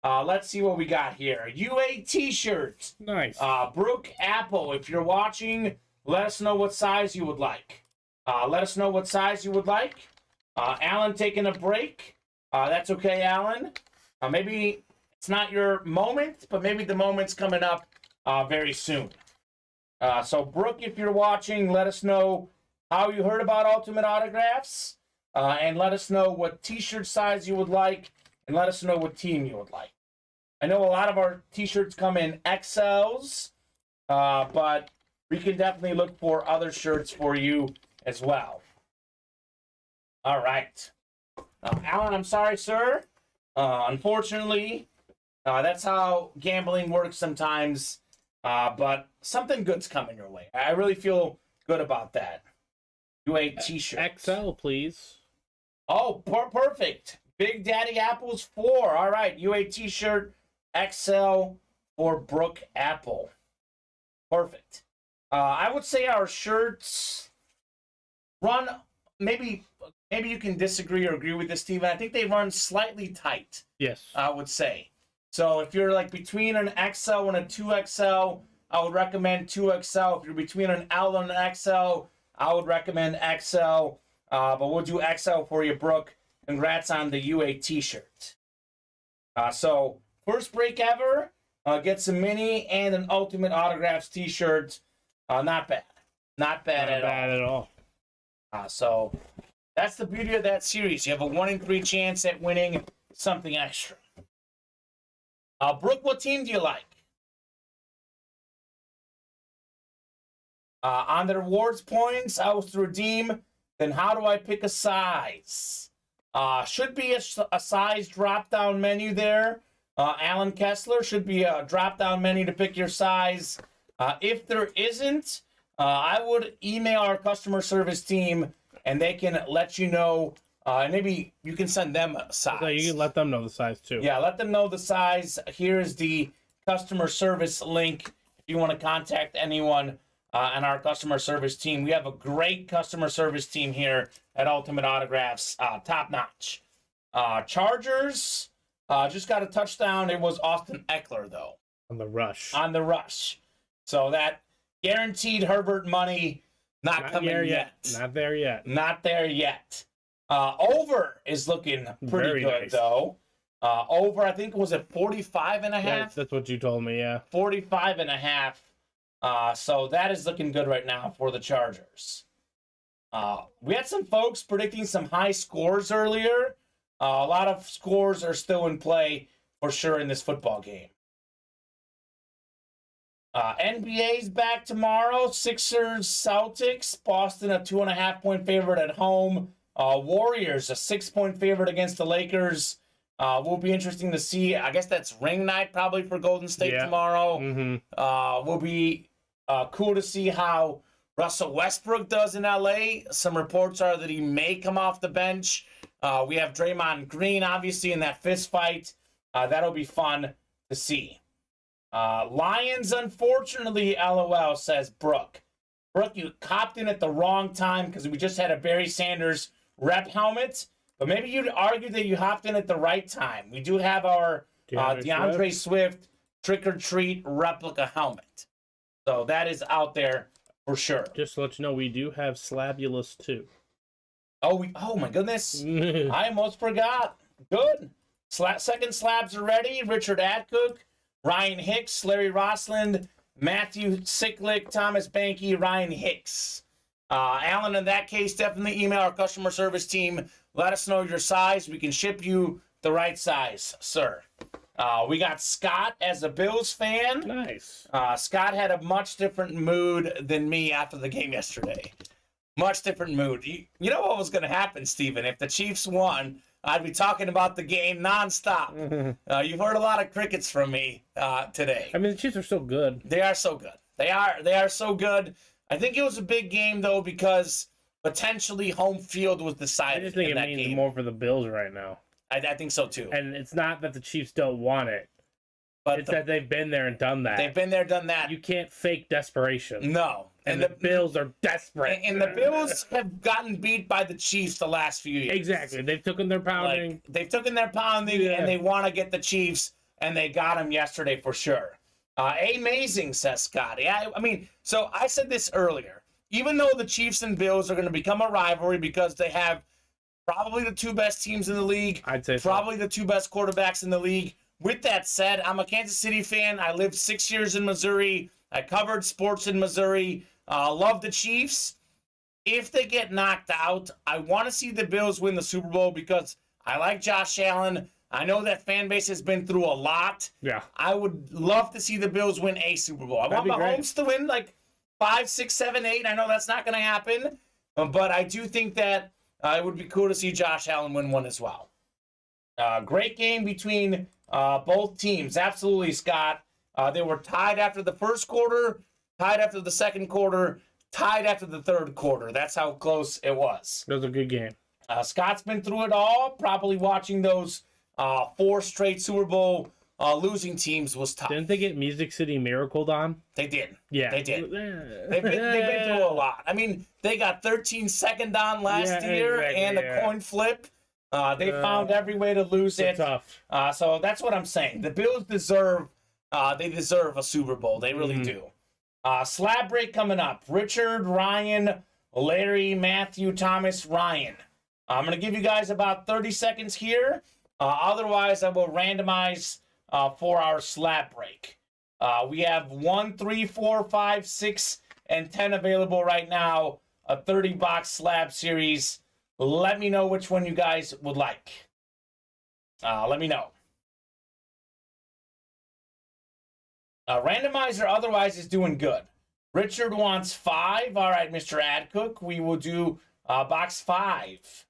Let's see what we got here. UA t-shirts. Nice. Brooke Apple, if you're watching, let us know what size you would like. Let us know what size you would like. Alan taking a break. That's okay, Alan. Maybe it's not your moment, but maybe the moment's coming up very soon. So, Brooke, if you're watching, let us know how you heard about Ultimate Autographs, and let us know what t-shirt size you would like, and let us know what team you would like. I know a lot of our t-shirts come in XLs, but we can definitely look for other shirts for you as well. All right. Alan, I'm sorry, sir. Unfortunately, that's how gambling works sometimes, but something good's coming your way. I really feel good about that. UA t-shirt. XL, please. Oh, perfect. Big Daddy Apples 4. All right, UA t-shirt XL for Brooke Apple. Perfect. I would say our shirts run, maybe you can disagree or agree with this, Steven. I think they run slightly tight. Yes. I would say. So if you're like between an XL and a 2XL, I would recommend 2XL. If you're between an L and an XL, I would recommend XL. But we'll do XL for you, Brooke. Congrats on the UA t-shirt. So first break ever. Get some mini and an Ultimate Autographs t-shirt. Not bad. Not bad at all. So that's the beauty of that series. You have a 1 in 3 chance at winning something extra. Brooke, what team do you like? On the rewards points, I was to redeem. Then how do I pick a size? Should be a size drop-down menu there. Alan Kessler, should be a drop-down menu to pick your size. If there isn't, I would email our customer service team, and they can let you know. Maybe you can send them a size. So you can let them know the size, too. Yeah, let them know the size. Here's the customer service link if you want to contact anyone on our customer service team. We have a great customer service team here at Ultimate Autographs, top-notch. Chargers just got a touchdown. It was Austin Eckler, though. On the rush. So that guaranteed Herbert money not coming yet. Not there yet. Not there yet. Over is looking pretty Very good, nice. though. Over, I think, was it 45 and a half? Yeah, that's what you told me, yeah. 45 and a half. So that is looking good right now for the Chargers. We had some folks predicting some high scores earlier. A lot of scores are still in play for sure in this football game. NBA's back tomorrow. Sixers, Celtics. Boston a 2.5-point favorite at home. Warriors a 6-point favorite against the Lakers. Will be interesting to see. I guess that's ring night probably for Golden State tomorrow. Will be cool to see how Russell Westbrook does in LA. Some reports are that he may come off the bench. We have Draymond Green obviously in that fist fight. That'll be fun to see. Lions, unfortunately, LOL, says Brooke. Brooke, you copped in at the wrong time because we just had a Barry Sanders rep helmet. But maybe you'd argue that you hopped in at the right time. We do have our DeAndre Swift trick-or-treat replica helmet. So that is out there for sure. Just to let you know, we do have Slabulous too. Oh my goodness. I almost forgot. Good. Second slabs are ready. Richard Adcook, Ryan Hicks, Larry Rossland, Matthew Sicklick, Thomas Banky, Ryan Hicks. Alan, in that case, definitely email our customer service team. Let us know your size. We can ship you the right size, sir. We got Scott as a Bills fan. Nice. Scott had a much different mood than me after the game yesterday. Much different mood. You know what was going to happen, Steven? If the Chiefs won, I'd be talking about the game nonstop. You've heard a lot of crickets from me today. I mean, the Chiefs are so good. They are so good. They are so good. I think it was a big game, though, because potentially home field was decided. I just think it means game. more for the Bills right now. I think so, too. And it's not that the Chiefs don't want it, but it's that they've been there and done that. They've been there, done that. You can't fake desperation. No. And the Bills are desperate. And the Bills have gotten beat by the Chiefs the last few years. Exactly. They've taken their pounding. And they want to get the Chiefs, and they got them yesterday for sure. Amazing, says Scott. Yeah, I mean, so I said this earlier. Even though the Chiefs and Bills are going to become a rivalry because they have probably the two best teams in the league. I'd say probably the two best quarterbacks in the league. With that said, I'm a Kansas City fan. I lived 6 years in Missouri. I covered sports in Missouri. Love the Chiefs. If they get knocked out, I want to see the Bills win the Super Bowl because I like Josh Allen. I know that fan base has been through a lot. Yeah. I would love to see the Bills win a Super Bowl. I want Mahomes to win like 5, 6, 7, 8. I know that's not going to happen, but I do think that it would be cool to see Josh Allen win one as well. Great game between both teams. Absolutely, Scott. They were tied after the first quarter, tied after the second quarter, tied after the third quarter. That's how close it was. It was a good game. Scott's been through it all. Probably watching those 4 straight Super Bowl losing teams was tough. Didn't they get Music City Miracled on? They did. Yeah. They did. They've been through a lot. I mean, they got 13-second on last year and a coin flip. They found every way to lose it. Tough. So that's what I'm saying. The Bills deserve a Super Bowl. They really do. Slab break coming up. Richard, Ryan, Larry, Matthew, Thomas, Ryan. I'm going to give you guys about 30 seconds here. Otherwise, I will randomize for our slab break. We have 1, 3, 4, 5, 6, and 10 available right now. A 30-box slab series. Let me know which one you guys would like. Let me know. Randomizer otherwise is doing good. Richard wants 5. All right, Mr. Adcook, we will do box 5.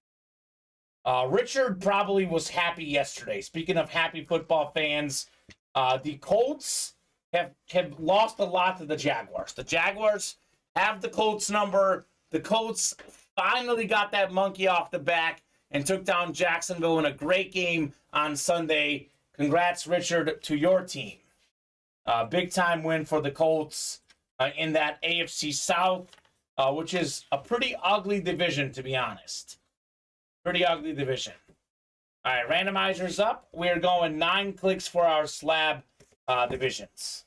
Richard probably was happy yesterday. Speaking of happy football fans, the Colts have lost a lot to the Jaguars. The Jaguars have the Colts number. The Colts finally got that monkey off the back and took down Jacksonville in a great game on Sunday. Congrats, Richard, to your team. Big-time win for the Colts in that AFC South, which is a pretty ugly division, to be honest. Pretty ugly division. All right, randomizer's up. We're going 9 clicks for our slab divisions.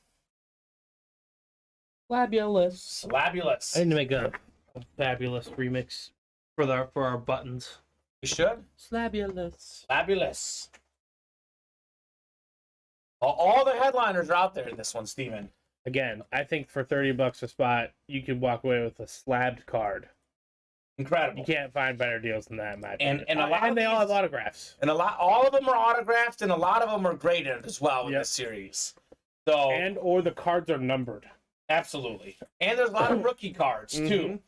Slabulous. Slabulous. I need to make a fabulous remix for our buttons. You should. Slabulous. Slabulous. All the headliners are out there in this one, Steven. Again, I think for $30 a spot, you could walk away with a slabbed card. Incredible. You can't find better deals than that, in my opinion. And they all have autographs. And all of them are autographed, and a lot of them are graded as well in this series. So or the cards are numbered. Absolutely. And there's a lot of rookie cards, too.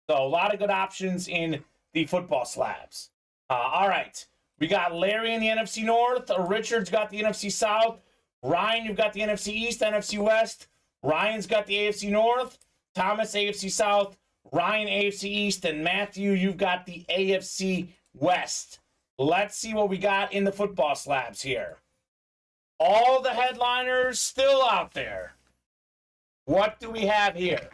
So a lot of good options in the football slabs. All right. We got Larry in the NFC North. Richard's got the NFC South. Ryan, you've got the NFC East, NFC West. Ryan's got the AFC North. Thomas, AFC South. Ryan, AFC East. And Matthew, you've got the AFC West. Let's see what we got in the football slabs here. All the headliners still out there. What do we have here?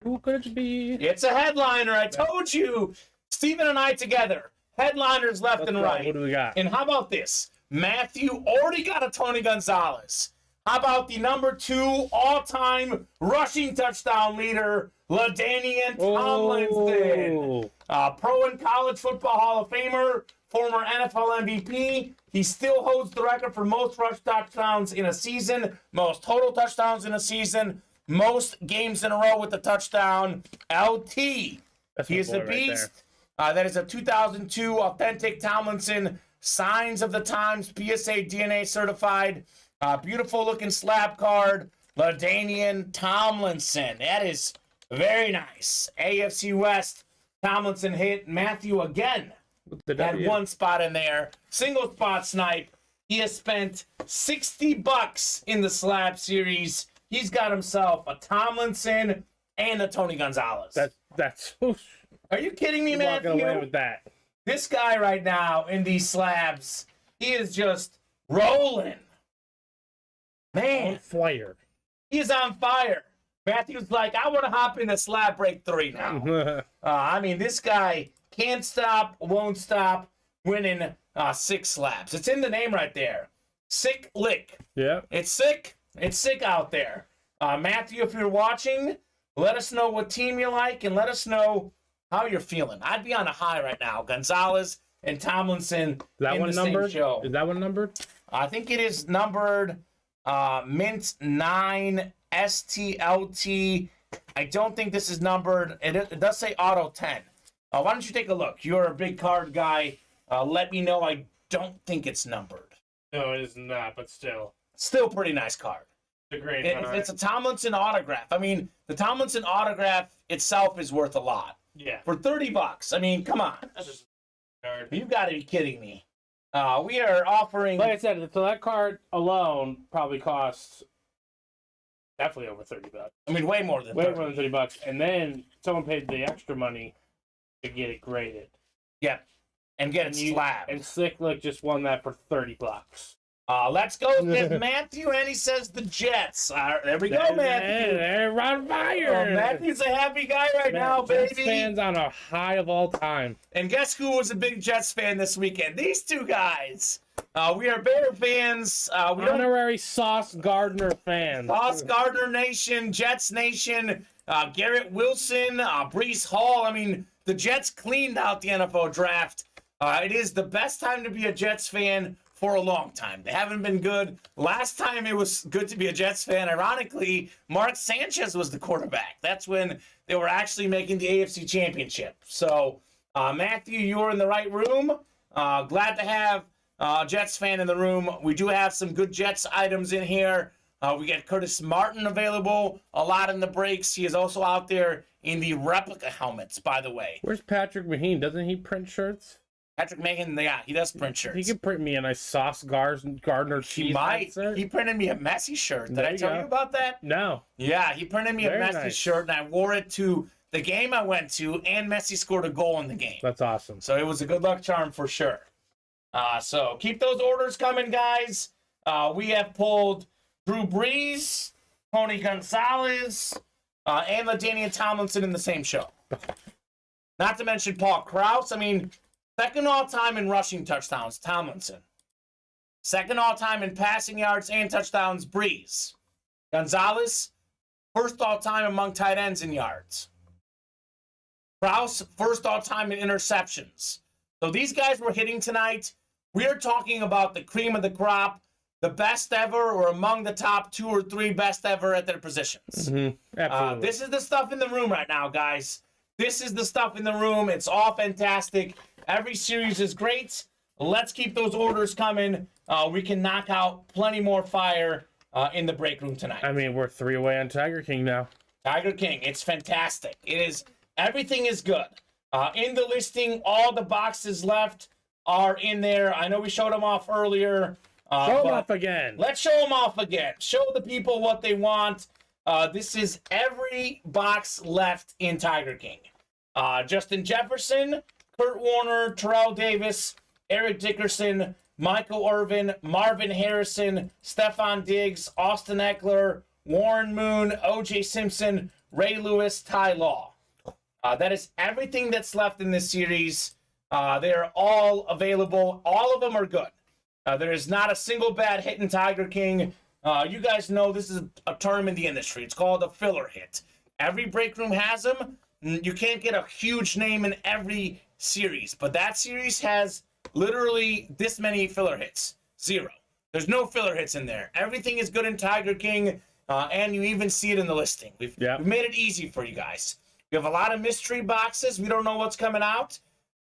Who could it be? It's a headliner. I told you. Steven and I together. Headliners left and right. What do we got? And how about this? Matthew already got a Tony Gonzalez. How about the number 2 all-time rushing touchdown leader, LaDainian Tomlinson? Pro and college football Hall of Famer, former NFL MVP. He still holds the record for most rush touchdowns in a season, most total touchdowns in a season, most games in a row with the touchdown. LT. He is the beast. Right, that is a 2002 authentic Tomlinson, Signs of the Times, PSA DNA certified. Beautiful looking slab card. LaDainian Tomlinson. That is very nice. AFC West. Tomlinson hit Matthew again. Had one spot in there. Single spot snipe. He has spent $60 in the slab series. He's got himself a Tomlinson and a Tony Gonzalez. That's. Are you kidding me, Matthew? Walking away with that. This guy right now in these slabs, he is just rolling. Man, on fire. He is on fire. Matthew's like, I want to hop into slab break 3 now. I mean, this guy can't stop, won't stop, winning 6 slabs. It's in the name right there. Sick lick. Yeah. It's sick. It's sick out there. Matthew, if you're watching, let us know what team you like and let us know how you're feeling. I'd be on a high right now. Gonzalez and Tomlinson in the same show. Is that one numbered? I think it is numbered Mint 9 STLT. I don't think this is numbered. It does say Auto 10. Why don't you take a look? You're a big card guy. Let me know. I don't think it's numbered. No, it is not, but still. Still pretty nice card. It's a great It's a Tomlinson autograph. I mean, the Tomlinson autograph itself is worth a lot. Yeah. For $30. I mean, come on. That's just a card. You've got to be kidding me. We are offering... Like I said, so that card alone probably costs definitely over $30. I mean, way more than $30. And then someone paid the extra money to get it graded. Yep. And get it slabbed. And Slick Lick just won that for $30. Let's go with Matthew, and he says the Jets. There we go, Matthew. They're on fire. Matthew's a happy guy right now, Jets baby. Fans on a high of all time. And guess who was a big Jets fan this weekend? These two guys. We are Bear fans. Honorary Sauce Gardner fans. Sauce Gardner Nation, Jets Nation, Garrett Wilson, Brees Hall. I mean, the Jets cleaned out the NFL draft. It is the best time to be a Jets fan for a long time. They haven't been good. Last time it was good to be a Jets fan, ironically, Mark Sanchez was the quarterback. That's when they were actually making the AFC Championship. So, Matthew, you were in the right room. Glad to have a Jets fan in the room. We do have some good Jets items in here. We got Curtis Martin available a lot in the breaks. He is also out there in the replica helmets, by the way. Where's Patrick Maheen? Doesn't he print shirts? Patrick Maheen, yeah, he does print shirts. He could print me a nice Sauce Gardner cheese. He might. He printed me a Messi shirt. Did I tell you about that? No. Yeah, he printed me a Messi shirt, and I wore it to the game I went to, and Messi scored a goal in the game. That's awesome. So it was a good luck charm for sure. So keep those orders coming, guys. We have pulled Drew Brees, Tony Gonzalez, and LaDainian Tomlinson in the same show. Not to mention Paul Krause. I mean, second all-time in rushing touchdowns, Tomlinson. Second all-time in passing yards and touchdowns, Brees. Gonzalez, first all-time among tight ends in yards. Krause, first all-time in interceptions. So these guys were hitting tonight. We are talking about the cream of the crop, the best ever, or among the top 2 or 3 best ever at their positions. Mm-hmm. Absolutely. This is the stuff in the room right now, guys. This is the stuff in the room. It's all fantastic. Every series is great. Let's keep those orders coming. We can knock out plenty more fire in the break room tonight. I mean, we're 3 away on Tiger King now. Tiger King, it's fantastic. Everything is good. In the listing, all the boxes left are in there. I know we showed them off earlier. Show them off again. Let's show them off again. Show the people what they want. This is every box left in Tiger King. Justin Jefferson, Kurt Warner, Terrell Davis, Eric Dickerson, Michael Irvin, Marvin Harrison, Stephon Diggs, Austin Eckler, Warren Moon, O.J. Simpson, Ray Lewis, Ty Law. That is everything that's left in this series. They're all available. All of them are good. There is not a single bad hit in Tiger King. You guys know this is a term in the industry. It's called a filler hit. Every break room has them. You can't get a huge name in every series, but that series has literally this many filler hits. 0. There's no filler hits in there. Everything is good in Tiger King, and you even see it in the listing. We've made it easy for you guys. We have a lot of mystery boxes. We don't know what's coming out.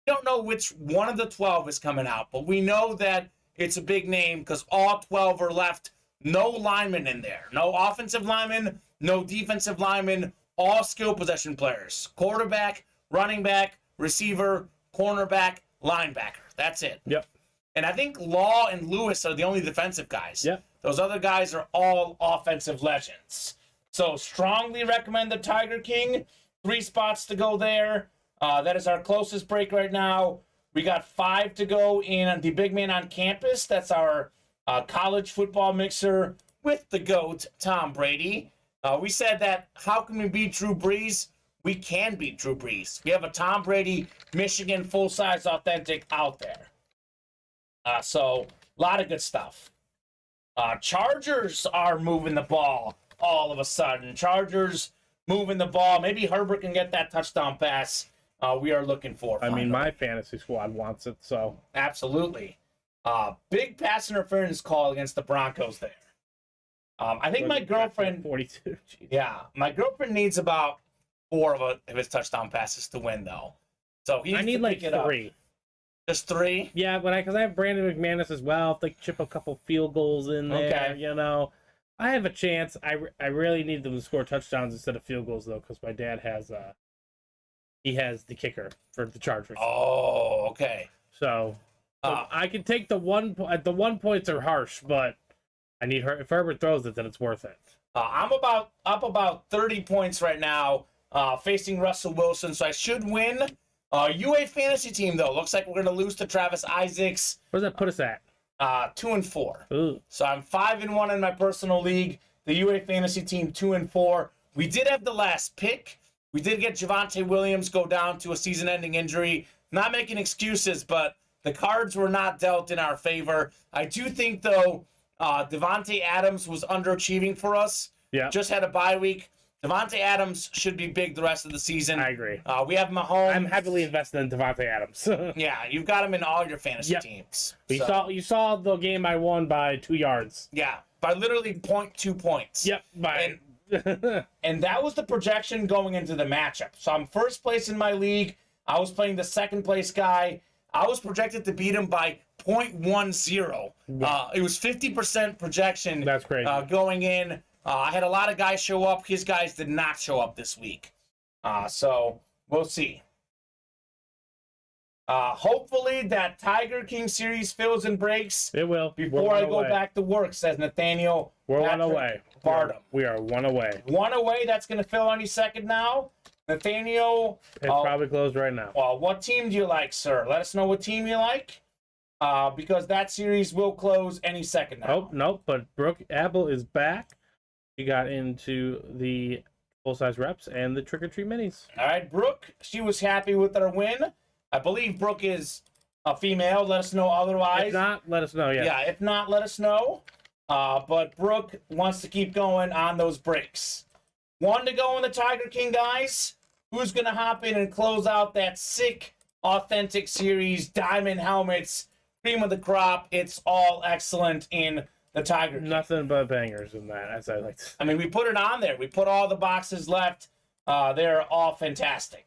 We don't know which one of the 12 is coming out, but we know that it's a big name because all 12 are left. No linemen in there. No offensive linemen, no defensive linemen, all skill possession players. Quarterback, running back, receiver, cornerback, linebacker. That's it. Yep. And I think Law and Lewis are the only defensive guys. Yep. Those other guys are all offensive legends. So strongly recommend the Tiger King. 3 spots to go there. That is our closest break right now. We got 5 to go in the Big Man on Campus. That's our college football mixer with the GOAT, Tom Brady. We said that how can we beat Drew Brees? We can beat Drew Brees. We have a Tom Brady, Michigan, full-size authentic out there. So, a lot of good stuff. Chargers are moving the ball all of a sudden. Chargers moving the ball. Maybe Herbert can get that touchdown pass we are looking for. I mean, my fantasy squad wants it, so. Absolutely. Big pass interference call against the Broncos there. I think my girlfriend... 42. Geez. Yeah, my girlfriend needs about 4 of his touchdown passes to win, though. So he needs I need to like pick it 3. Up. Just 3? Yeah, but because I have Brandon McManus as well. If they chip a couple field goals in there, you know, I have a chance. I really need them to score touchdowns instead of field goals though, because my dad has he has the kicker for the Chargers. Oh, okay. So I can take the 1 point. The 1 points are harsh, but I need her. If Herbert throws it, then it's worth it. I'm up about 30 points right now, facing Russell Wilson, so I should win. UA fantasy team though looks like we're gonna lose to Travis Isaacs. Where does that put us at? 2-4. Ooh. So I'm 5-1 in my personal league. The UA fantasy team 2-4. We did have the last pick. We did get Javonte Williams go down to a season-ending injury. Not making excuses, but the cards were not dealt in our favor. I do think though, Devontae Adams was underachieving for us. Yeah. Just had a bye week. Devontae Adams should be big the rest of the season. I agree. We have Mahomes. I'm heavily invested in Devontae Adams. Yeah, you've got him in all your fantasy teams. You saw the game I won by 2 yards. Yeah, by literally 0.2 points. Yep. And that was the projection going into the matchup. So I'm first place in my league. I was playing the second place guy. I was projected to beat him by 0.10. It was 50% projection. That's crazy. Going in. I had a lot of guys show up. His guys did not show up this week. So we'll see. Hopefully that Tiger King series fills and breaks. It will. Before I go back to work, says Nathaniel. We're Patrick 1 away. Bardem. We are 1 away. 1 away. That's going to fill any second now. Nathaniel. It's probably closed right now. Well, what team do you like, sir? Let us know what team you like. Because that series will close any second now. Oh, nope. But Brooke Abel is back. She got into the full-size reps and the trick-or-treat minis. All right, Brooke. She was happy with her win. I believe Brooke is a female. Let us know otherwise. If not, let us know, Yeah, if not, let us know. But Brooke wants to keep going on those breaks. 1 to go in the Tiger King, guys. Who's going to hop in and close out that sick, authentic series, diamond helmets, cream of the crop? It's all excellent in the Tiger King. Nothing but bangers in that, as I like to say. I mean, we put it on there. We put all the boxes left. They're all fantastic.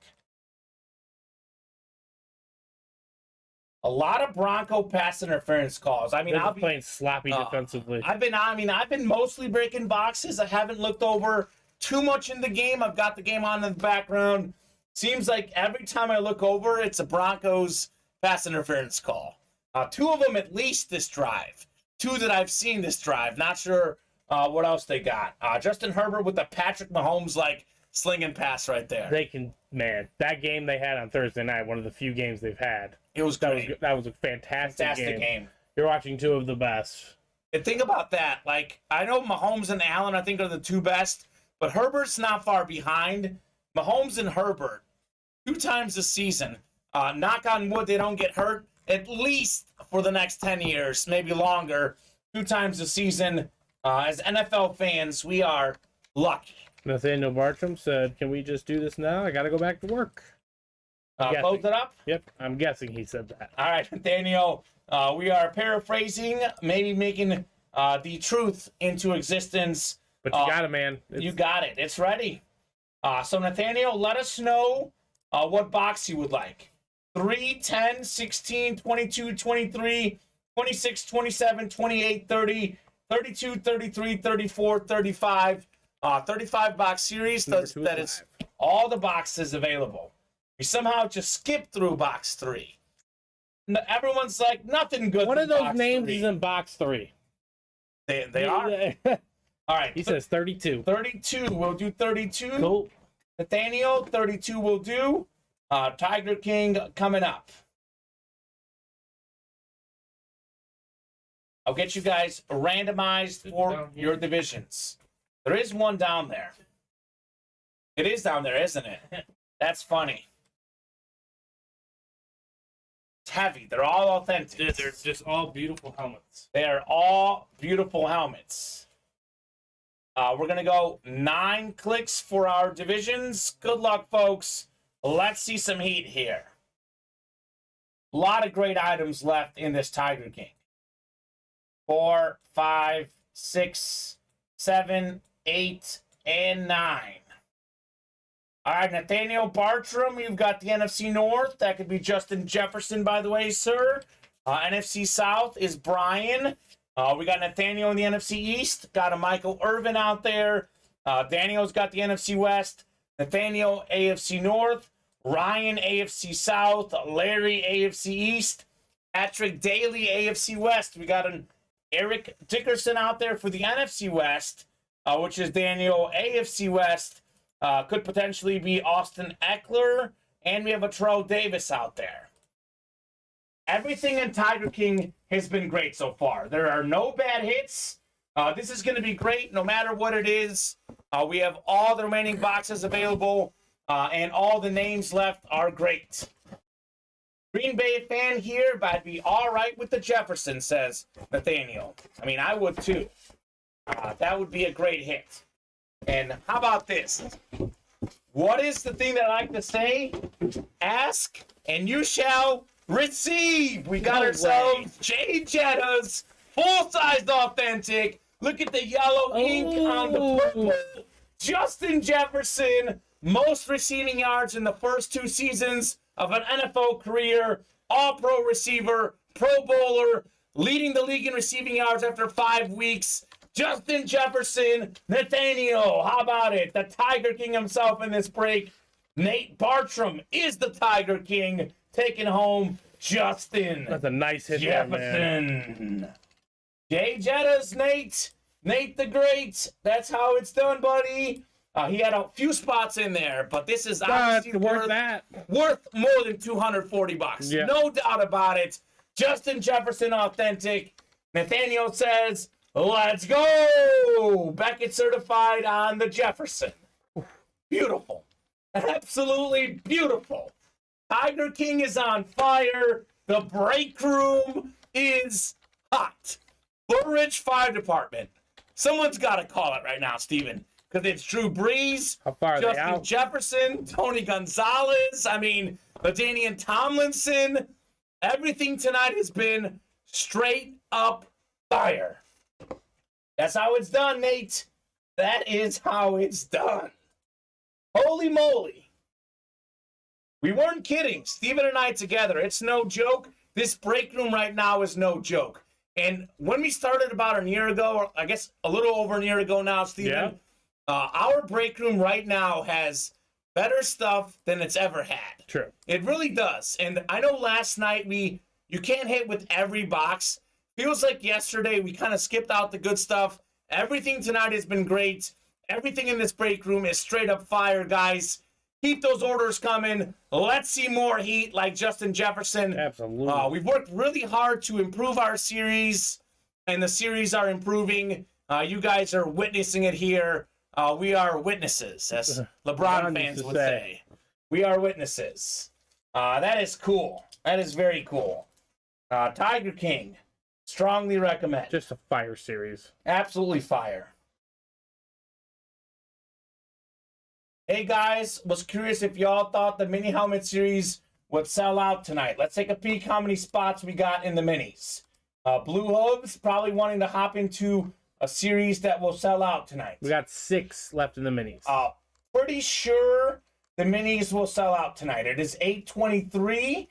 A lot of Bronco pass interference calls. I mean, They're playing sloppy defensively. I've been mostly breaking boxes. I haven't looked over too much in the game. I've got the game on in the background. Seems like every time I look over, it's a Broncos pass interference call. 2 of them at least this drive. 2 that I've seen this drive. Not sure what else they got. Justin Herbert with the Patrick Mahomes like slinging pass right there. They can, man. That game they had on Thursday night, one of the few games they've had. It was great. That was a fantastic game. You're watching 2 of the best. And think about that. Like, I know Mahomes and Allen, I think, are the 2 best, but Herbert's not far behind. Mahomes and Herbert, 2 times a season. Knock on wood, they don't get hurt. At least for the next 10 years, maybe longer. 2 times a season. As NFL fans, we are lucky. Nathaniel Bartram said, "Can we just do this now? I got to go back to work." Close it up? Yep, I'm guessing he said that. All right, Nathaniel, we are paraphrasing, maybe making the truth into existence. But you got it, man. You got it. It's ready. So, Nathaniel, let us know what box you would like. 3, 10, 16, 22, 23, 26, 27, 28, 30, 32, 33, 34, 35. 35 box series. That is all the boxes available. We somehow just skipped through box 3. Everyone's like, nothing good. One of those box names 3. is in box 3. They are. All right. He says 32. 32. We'll do 32. Cool. Nathaniel, 32 will do. Tiger King coming up. I'll get you guys randomized for your divisions. There is one down there. It is down there, isn't it? That's funny. It's heavy. They're all authentic. They're just all beautiful helmets. They are all beautiful helmets. We're going to go 9 clicks for our divisions. Good luck, folks. Let's see some heat here. A lot of great items left in this Tiger King. 4, 5, 6, 7, 8, and 9. All right, Nathaniel Bartram, you've got the NFC North. That could be Justin Jefferson, by the way, sir. NFC South is Brian. We got Nathaniel in the NFC East. Got a Michael Irvin out there. Daniel's got the NFC West. Nathaniel, AFC North. Ryan, AFC South. Larry, AFC East. Patrick Daly, AFC West. We got an Eric Dickerson out there for the NFC West, which is Daniel, AFC West. Could potentially be Austin Eckler. And we have a Terrell Davis out there. Everything in Tiger King has been great so far. There are no bad hits. This is going to be great no matter what it is. We have all the remaining boxes available, and all the names left are great. Green Bay fan here, but I'd be all right with the Jefferson, says Nathaniel. I mean, I would too. That would be a great hit. And how about this? What is the thing that I like to say? Ask, and you shall receive. We got ourselves Jay Jetta's full-sized authentic. Look at the yellow ink on the purple. Justin Jefferson, most receiving yards in the first 2 seasons of an NFL career, all-pro receiver, pro bowler, leading the league in receiving yards after 5 weeks. Justin Jefferson, Nathaniel, how about it? The Tiger King himself in this break. Nate Bartram is the Tiger King, taking home Justin. That's a nice hit Jefferson. there, man. Jay Jetta's Nate. Nate the Great. That's how it's done, buddy. He had a few spots in there, but this is obviously worth more than $240. Yeah. No doubt about it. Justin Jefferson authentic. Nathaniel says, let's go. Beckett certified on the Jefferson. Beautiful. Absolutely beautiful. Tiger King is on fire. The break room is hot. Blue Ridge Fire Department. Someone's got to call it right now, Steven. Because it's Drew Brees, Justin Jefferson, Tony Gonzalez. I mean, LaDainian Tomlinson. Everything tonight has been straight up fire. That's how it's done, Nate. That is how it's done. Holy moly. We weren't kidding. Steven and I together. It's no joke. this break room right now is no joke. And when we started about a year ago, or I guess a little over a year ago now, Steven, our break room right now has better stuff than it's ever had. True. It really does. And I know last night you can't hit with every box. Feels like yesterday we kind of skipped out the good stuff. Everything tonight has been great. Everything in this break room is straight up fire, guys. Keep those orders coming. Let's see more heat like Justin Jefferson. Absolutely. We've worked really hard to improve our series, and the series are improving. You guys are witnessing it here. We are witnesses, as LeBron fans would say. We are witnesses. That is cool. That is very cool. Tiger King, strongly recommend. Just a fire series. Absolutely fire. Hey guys, was curious if y'all thought the mini helmet series would sell out tonight. Let's take a peek how many spots we got in the minis. Blue Hooves probably wanting to hop into a series that will sell out tonight. We got 6 left in the minis. Pretty sure the minis will sell out tonight. It is 8:23.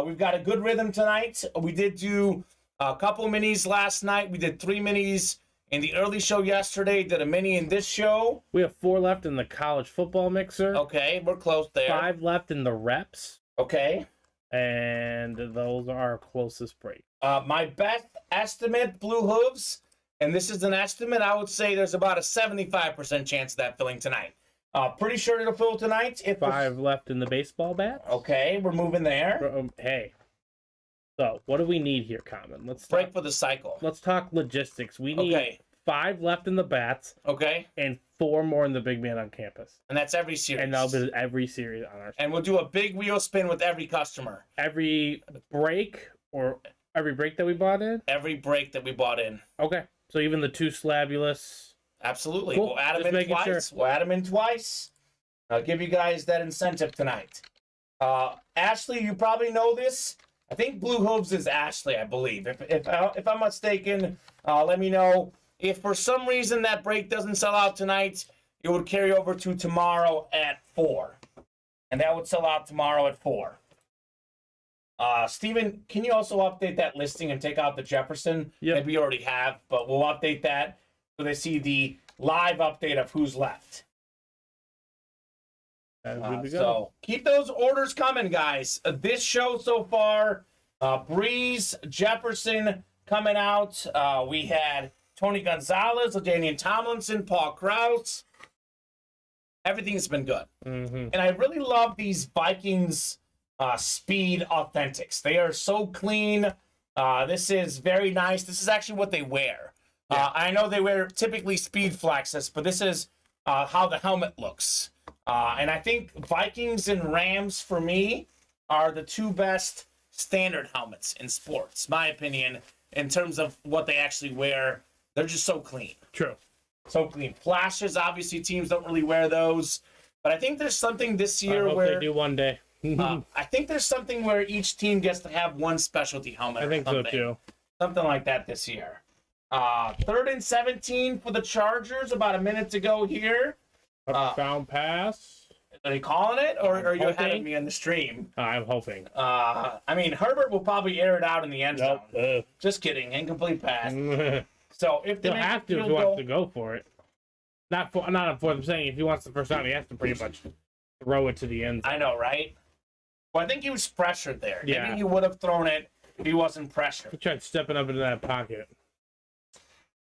We've got a good rhythm tonight. We did do a couple minis last night. We did 3 minis in the early show yesterday, did a mini in this show. We have 4 left in the college football mixer. Okay, we're close there. 5 left in the reps. Okay. And those are our closest break. My best estimate, Blue Hooves, and this is an estimate, I would say there's about a 75% chance of that filling tonight. Pretty sure it'll fill tonight. 5 left in the baseball bats. Okay, we're moving there. Hey. So, what do we need here, Kamen? Let's break for the cycle. Let's talk logistics. We need 5 left in the bats. Okay. And 4 more in the big man on campus. And that's every series. And that'll be every series on our. And we'll do a big wheel spin with every customer. Every break that we bought in? Every break that we bought in. Okay. So even the 2 slabulous. Absolutely. Cool. We'll add them in twice. Sure. We'll add them in twice. I'll give you guys that incentive tonight. Ashley, you probably know this. I think Blue Hooves is Ashley, I believe. If I'm mistaken, let me know. If for some reason that break doesn't sell out tonight, it would carry over to tomorrow at 4. And that would sell out tomorrow at 4. Steven, can you also update that listing and take out the Jefferson? Yep. That we already have, but we'll update that so they see the live update of who's left. So keep those orders coming, guys. This show so far, Brees, Jefferson coming out. We had Tony Gonzalez, LaDainian Tomlinson, Paul Krause. Everything's been good. Mm-hmm. And I really love these Vikings Speed Authentics. They are so clean. This is very nice. This is actually what they wear. Yeah. I know they wear typically Speed Flexes, but this is how the helmet looks. And I think Vikings and Rams, for me, are the 2 best standard helmets in sports, my opinion, in terms of what they actually wear. They're just so clean. True. So clean. Flashes, obviously, teams don't really wear those. But I think there's something this year where... they do one day. I think there's something where each team gets to have one specialty helmet. I think so, too. Something like that this year. 3rd and 17 for the Chargers, about a minute to go here. Touchdown pass. Are they calling it, or are you ahead of me on the stream? I'm hoping. I mean, Herbert will probably air it out in the end zone. Nope. Just kidding. Incomplete pass. So if he'll have to if he wants to go for it. Not for I'm saying if he wants the first down, he has to pretty much throw it to the end zone. I know, right? Well, I think he was pressured there. Yeah. Maybe he would have thrown it if he wasn't pressured. He tried stepping up into that pocket.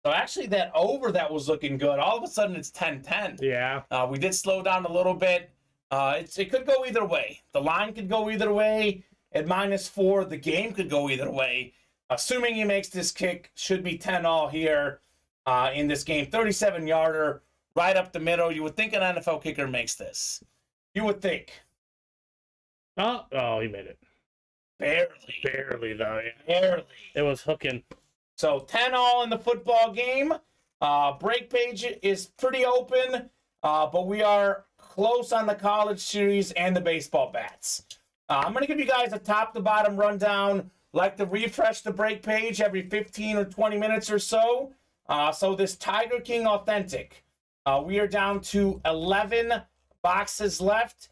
So actually that over that was looking good. All of a sudden it's 10-10. Yeah. We did slow down a little bit. It could go either way. The line could go either way. At -4, the game could go either way. Assuming he makes this kick, should be 10-all here in this game. 37-yarder, right up the middle. You would think an NFL kicker makes this. You would think. Oh, he made it. Barely, though. Yeah. Barely. It was hooking. So 10-all in the football game. Break page is pretty open, but we are close on the college series and the baseball bats. I'm going to give you guys a top-to-bottom rundown. Like to refresh the break page every 15 or 20 minutes or so. So this Tiger King Authentic, we are down to 11 boxes left.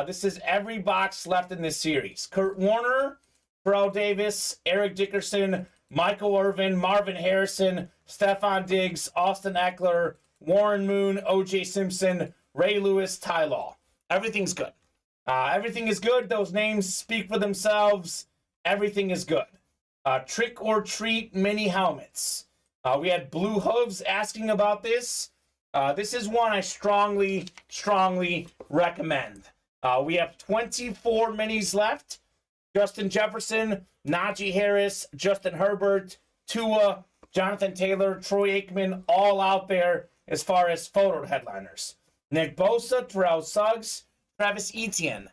This is every box left in this series. Kurt Warner, Terrell Davis, Eric Dickerson, Michael Irvin, Marvin Harrison, Stephon Diggs, Austin Eckler, Warren Moon, O.J. Simpson, Ray Lewis, Ty Law. Everything's good. Everything is good. Those names speak for themselves. Everything is good. Trick or treat mini helmets. We had Blue Hooves asking about this. This is one I strongly recommend. We have 24 minis left. Justin Jefferson, Najee Harris, Justin Herbert, Tua, Jonathan Taylor, Troy Aikman, all out there as far as photo headliners. Nick Bosa, Terrell Suggs, Travis Etienne.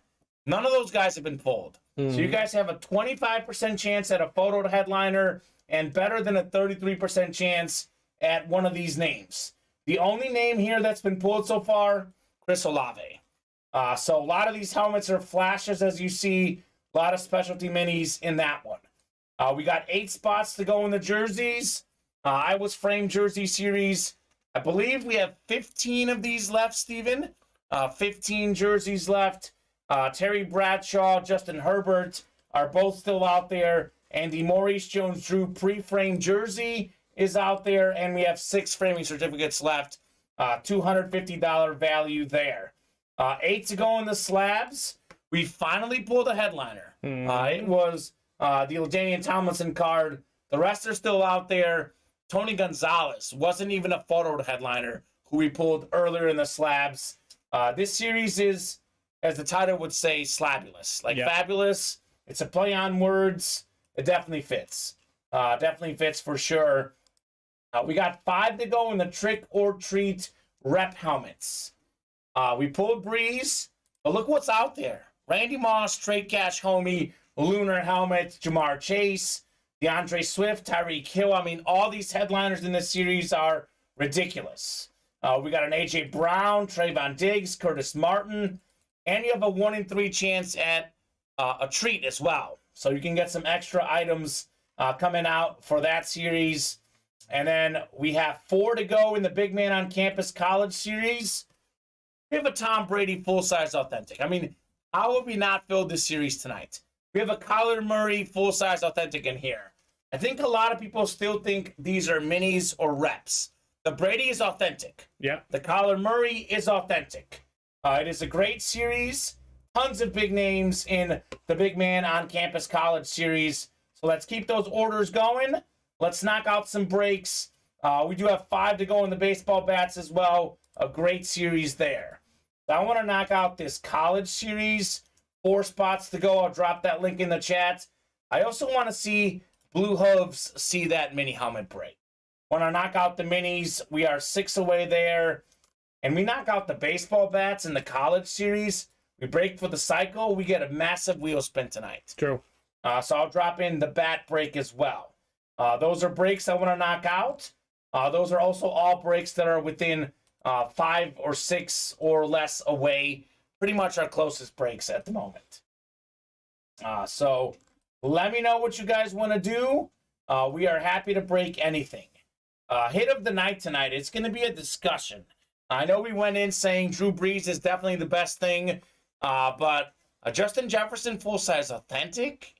None of those guys have been pulled. So you guys have a 25% chance at a photo headliner and better than a 33% chance at one of these names. The only name here that's been pulled so far, Chris Olave. So a lot of these helmets are flashes, as you see. A lot of specialty minis in that one. We got 8 spots to go in the jerseys. I was framed jersey series. I believe we have 15 of these left, Steven. 15 jerseys left. Terry Bradshaw, Justin Herbert are both still out there. And the Maurice Jones-Drew pre-framed jersey is out there. And we have 6 framing certificates left. $250 value there. 8 to go in the slabs. We finally pulled a headliner. It was the LaDainian Tomlinson card. The rest are still out there. Tony Gonzalez wasn't even a photo headliner who we pulled earlier in the slabs. This series is, as the title would say, slabulous. Fabulous. It's a play on words. It definitely fits. Definitely fits for sure. We got 5 to go in the trick or treat rep helmets. We pulled Brees, but look what's out there. Randy Moss, Trade Cash Homie, Lunar Helmet, Jamar Chase, DeAndre Swift, Tyreek Hill. I mean, all these headliners in this series are ridiculous. We got an A.J. Brown, Trayvon Diggs, Curtis Martin, and you have a 1 in 3 chance at a treat as well. So you can get some extra items coming out for that series. And then we have 4 to go in the Big Man on Campus College series. We have a Tom Brady full-size authentic. I mean, how have we not filled this series tonight? We have a Kyler Murray full-size authentic in here. I think a lot of people still think these are minis or reps. The Brady is authentic. Yep. The Kyler Murray is authentic. It is a great series. Tons of big names in the Big Man on Campus College series. So let's keep those orders going. Let's knock out some breaks. We do have 5 to go in the baseball bats as well. A great series there. So I want to knock out this college series. 4 spots to go. I'll drop that link in the chat. I also want to see Blue Hooves see that mini helmet break. Want to knock out the minis. We are 6 away there. And we knock out the baseball bats in the college series. We break for the cycle. We get a massive wheel spin tonight. True. So I'll drop in the bat break as well. Those are breaks I want to knock out. Those are also all breaks that are within 5 or 6 or less away. Pretty much our closest breaks at the moment. So let me know what you guys want to do. We are happy to break anything. Hit of the night tonight. It's going to be a discussion. I know we went in saying Drew Brees is definitely the best thing. But a Justin Jefferson full-size authentic.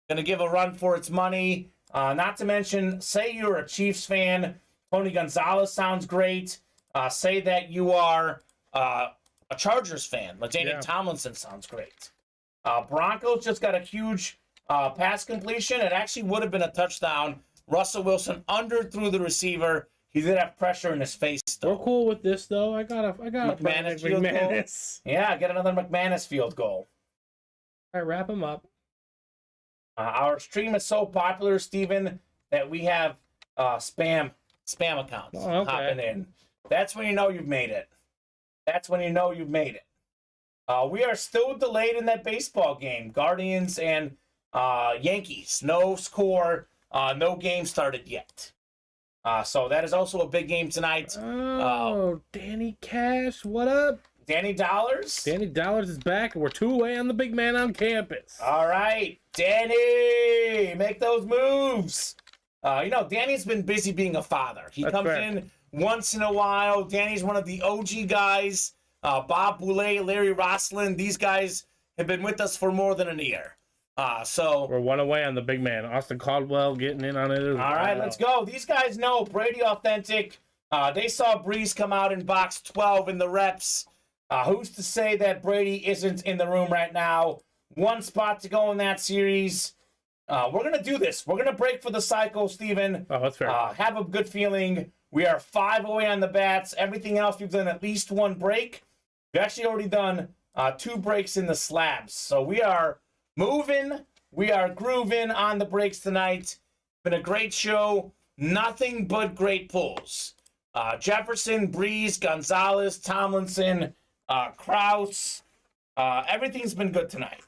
Going to give a run for its money. Not to mention, say you're a Chiefs fan. Tony Gonzalez sounds great. Say that you are a Chargers fan. LaDainian Tomlinson sounds great. Broncos just got a huge pass completion. It actually would have been a touchdown. Russell Wilson underthrew the receiver. He did have pressure in his face, though. We're cool with this, though. I got McManus field goal. Yeah, get another McManus field goal. All right, wrap him up. Our stream is so popular, Steven, that we have spam accounts hopping in. That's when you know you've made it. That's when you know you've made it. We are still delayed in that baseball game. Guardians and Yankees. No score. No game started yet. So that is also a big game tonight. Danny Cash, what up? Danny Dollars? Danny Dollars is back, and we're 2 away on the Big Man on Campus. All right, Danny, make those moves. Danny's been busy being a father. He comes in once in a while. Danny's one of the OG guys. Bob Boulay, Larry Rosslin, these guys have been with us for more than a year. So we're one away on the big man. Austin Caldwell getting in on it as well. All right, let's go. These guys know Brady Authentic. They saw Brees come out in box 12 in the reps. Who's to say that Brady isn't in the room right now? One spot to go in that series. We're going to do this. We're going to break for the cycle, Steven. Oh, that's fair. Have a good feeling. We are 5 away on the bats. Everything else, we've done at least 1 break. We've actually already done 2 breaks in the slabs. So we are moving. We are grooving on the breaks tonight. Been a great show. Nothing but great pulls. Jefferson, Brees, Gonzalez, Tomlinson, Kraus. Everything's been good tonight.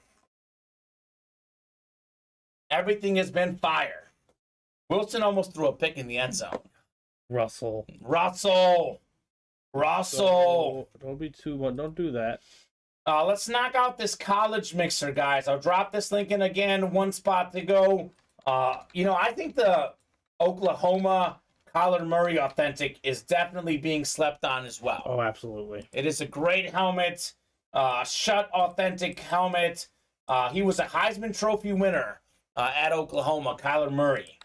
Everything has been fire. Wilson almost threw a pick in the end zone. Russell. Don't be too much. Don't do that. Let's knock out this college mixer, guys. I'll drop this link in again. 1 spot to go. I think the Oklahoma Kyler Murray Authentic is definitely being slept on as well. Oh, absolutely. It is a great helmet. Shut Authentic helmet. He was a Heisman Trophy winner at Oklahoma, Kyler Murray.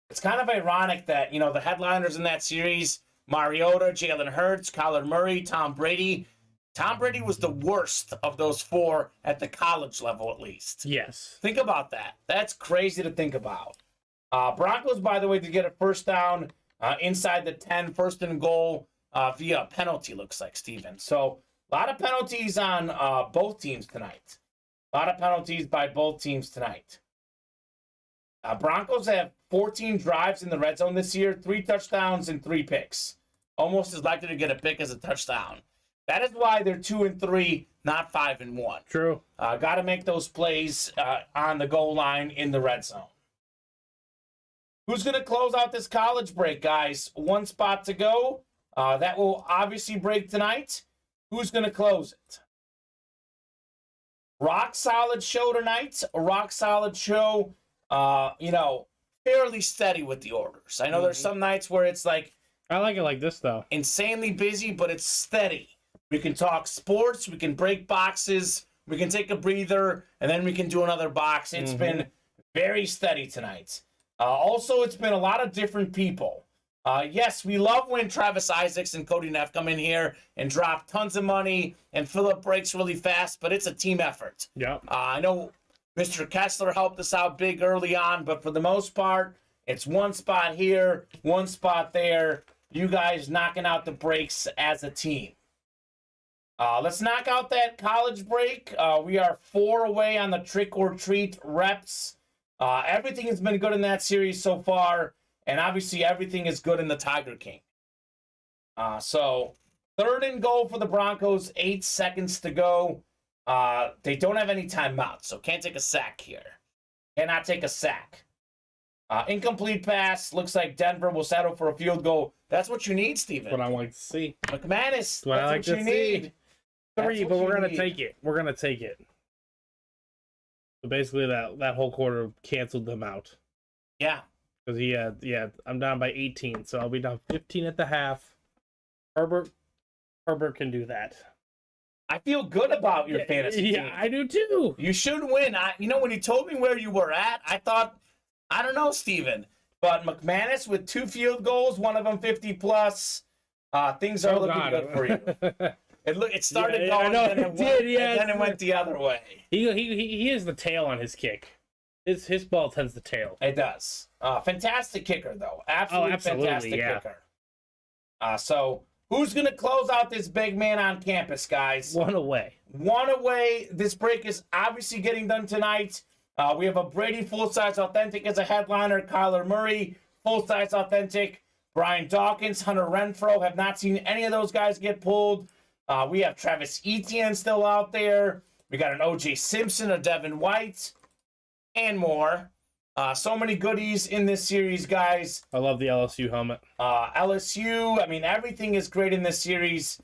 It's kind of ironic that, the headliners in that series, Mariota, Jalen Hurts, Kyler Murray, Tom Brady. Tom Brady was the worst of those 4 at the college level, at least. Yes. Think about that. That's crazy to think about. Broncos, by the way, to get a first down inside the 10, first and goal via a penalty, looks like, Steven. So a lot of penalties on both teams tonight. A lot of penalties by both teams tonight. Broncos have 14 drives in the red zone this year, 3 touchdowns and 3 picks. Almost as likely to get a pick as a touchdown. That is why they're 2-3, not 5-1. True. Got to make those plays on the goal line in the red zone. Who's going to close out this college break, guys? 1 spot to go. That will obviously break tonight. Who's going to close it? Rock solid show tonight. A rock solid show. Fairly steady with the orders. I know there's some nights where it's like... I like it like this, though. Insanely busy, but it's steady. We can talk sports. We can break boxes. We can take a breather, and then we can do another box. It's been very steady tonight. Also, it's been a lot of different people. Yes, we love when Travis Isaacs and Cody Neff come in here and drop tons of money and fill up breaks really fast, but it's a team effort. Yeah. I know Mr. Kessler helped us out big early on, but for the most part, it's 1 spot here, 1 spot there. You guys knocking out the breaks as a team. Let's knock out that college break. We are 4 away on the trick or treat reps. Everything has been good in that series so far, and obviously everything is good in the Tiger King. So 3rd and goal for the Broncos, 8 seconds to go. They don't have any timeouts, so can't take a sack here. Cannot take a sack. Incomplete pass. Looks like Denver will settle for a field goal. That's what you need, Steven. What I like to see. McManus. That's what I like to see. 3, but we're going to take it. We're going to take it. So basically, that whole quarter canceled them out. Yeah. Because I'm down by 18, so I'll be down 15 at the half. Herbert can do that. I feel good about your fantasy team. Yeah, I do too. You should win. When you told me where you were at, I thought, I don't know, Steven. But McManus with 2 field goals, one of them 50+. Things are looking good for you. It started going, and then it went the other way. He has the tail on his kick. His ball tends to tail. It does. Fantastic kicker, though. Absolutely fantastic kicker. So who's going to close out this big man on campus, guys? 1 away. 1 away. This break is obviously getting done tonight. We have a Brady full-size authentic as a headliner. Kyler Murray, full-size authentic. Brian Dawkins, Hunter Renfrow. Have not seen any of those guys get pulled. We have Travis Etienne still out there. We got an O.J. Simpson, a Devin White, and more. So many goodies in this series, guys. I love the LSU helmet. LSU, everything is great in this series.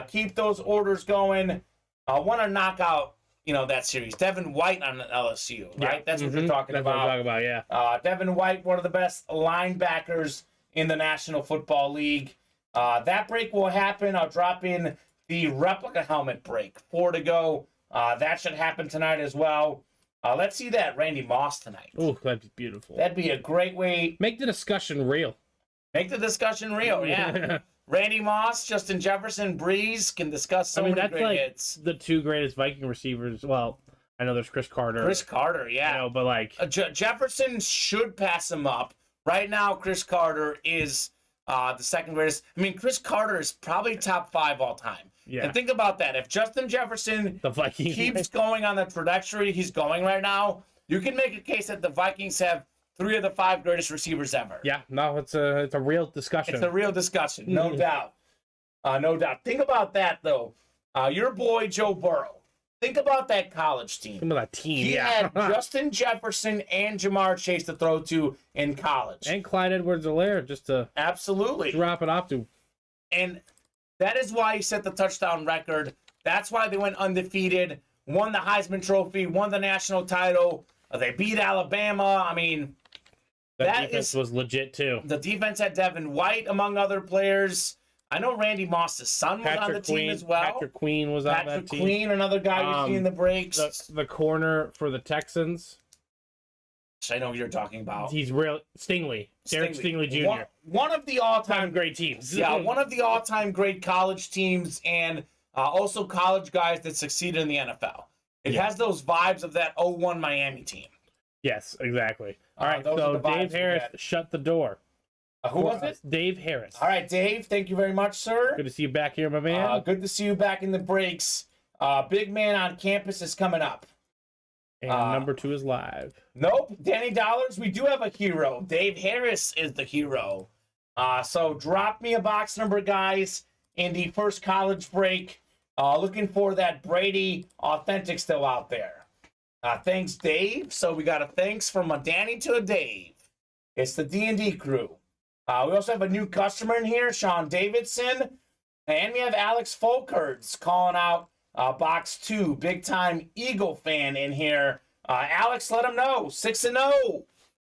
Keep those orders going. I want to knock out, that series. Devin White on LSU, right? Yeah. That's what you're talking That's about. what I'm talking about, yeah. Devin White, one of the best linebackers in the National Football League. That break will happen. I'll drop in the replica helmet break. 4 to go. That should happen tonight as well. Let's see that Randy Moss tonight. Oh, that'd be beautiful. That'd be a great way. Make the discussion real. Make the discussion real, yeah. Randy Moss, Justin Jefferson, Brees can discuss so many that's great like hits. The two greatest Viking receivers. Well, I know there's Chris Carter. Chris Carter, yeah. You know, but like Jefferson should pass him up. Right now, Chris Carter is the second greatest. I mean, Chris Carter is probably top 5 all time. Yeah. And think about that. If Justin Jefferson the Vikings keeps going on the trajectory he's going right now, you can make a case that the Vikings have 3 of the 5 greatest receivers ever. Yeah, no, it's a real discussion. It's a real discussion, no doubt. No doubt. Think about that, though. Your boy, Joe Burrow. Think about that college team. Think about that team, He had Justin Jefferson and Jamar Chase to throw to in college. And Clyde Edwards-Helaire just to absolutely drop it off to. And that is why he set the touchdown record. That's why they went undefeated, won the Heisman Trophy, won the national title. They beat Alabama. I mean, that defense was legit, too. The defense had Devin White, among other players. I know Randy Moss's son was on the team as well. Patrick Queen was on that team. Patrick Queen, another guy you see in the breaks. The corner for the Texans. I know who you're talking about. He's real. Stingley. Derek Stingley Jr. One of the all-time great teams. Yeah, one of the all-time great college teams, and also college guys that succeeded in the NFL. It has those vibes of that 01 Miami team. Yes, exactly. All right, those so are the vibes Dave Harris shut the door. Who was it? Dave Harris. All right, Dave, thank you very much, sir. Good to see you back here, my man. Good to see you back in the breaks. Big man on campus is coming up. And number 2 is live. Nope, Danny Dollars, we do have a hero. Dave Harris is the hero. So drop me a box number, guys, in the first college break. Looking for that Brady Authentic still out there. Thanks, Dave. So we got a thanks from a Danny to a Dave. It's the D&D crew. We also have a new customer in here, Sean Davidson. And we have Alex Folkerts calling out box 2, big-time Eagle fan in here. Alex, let him know, 6-0.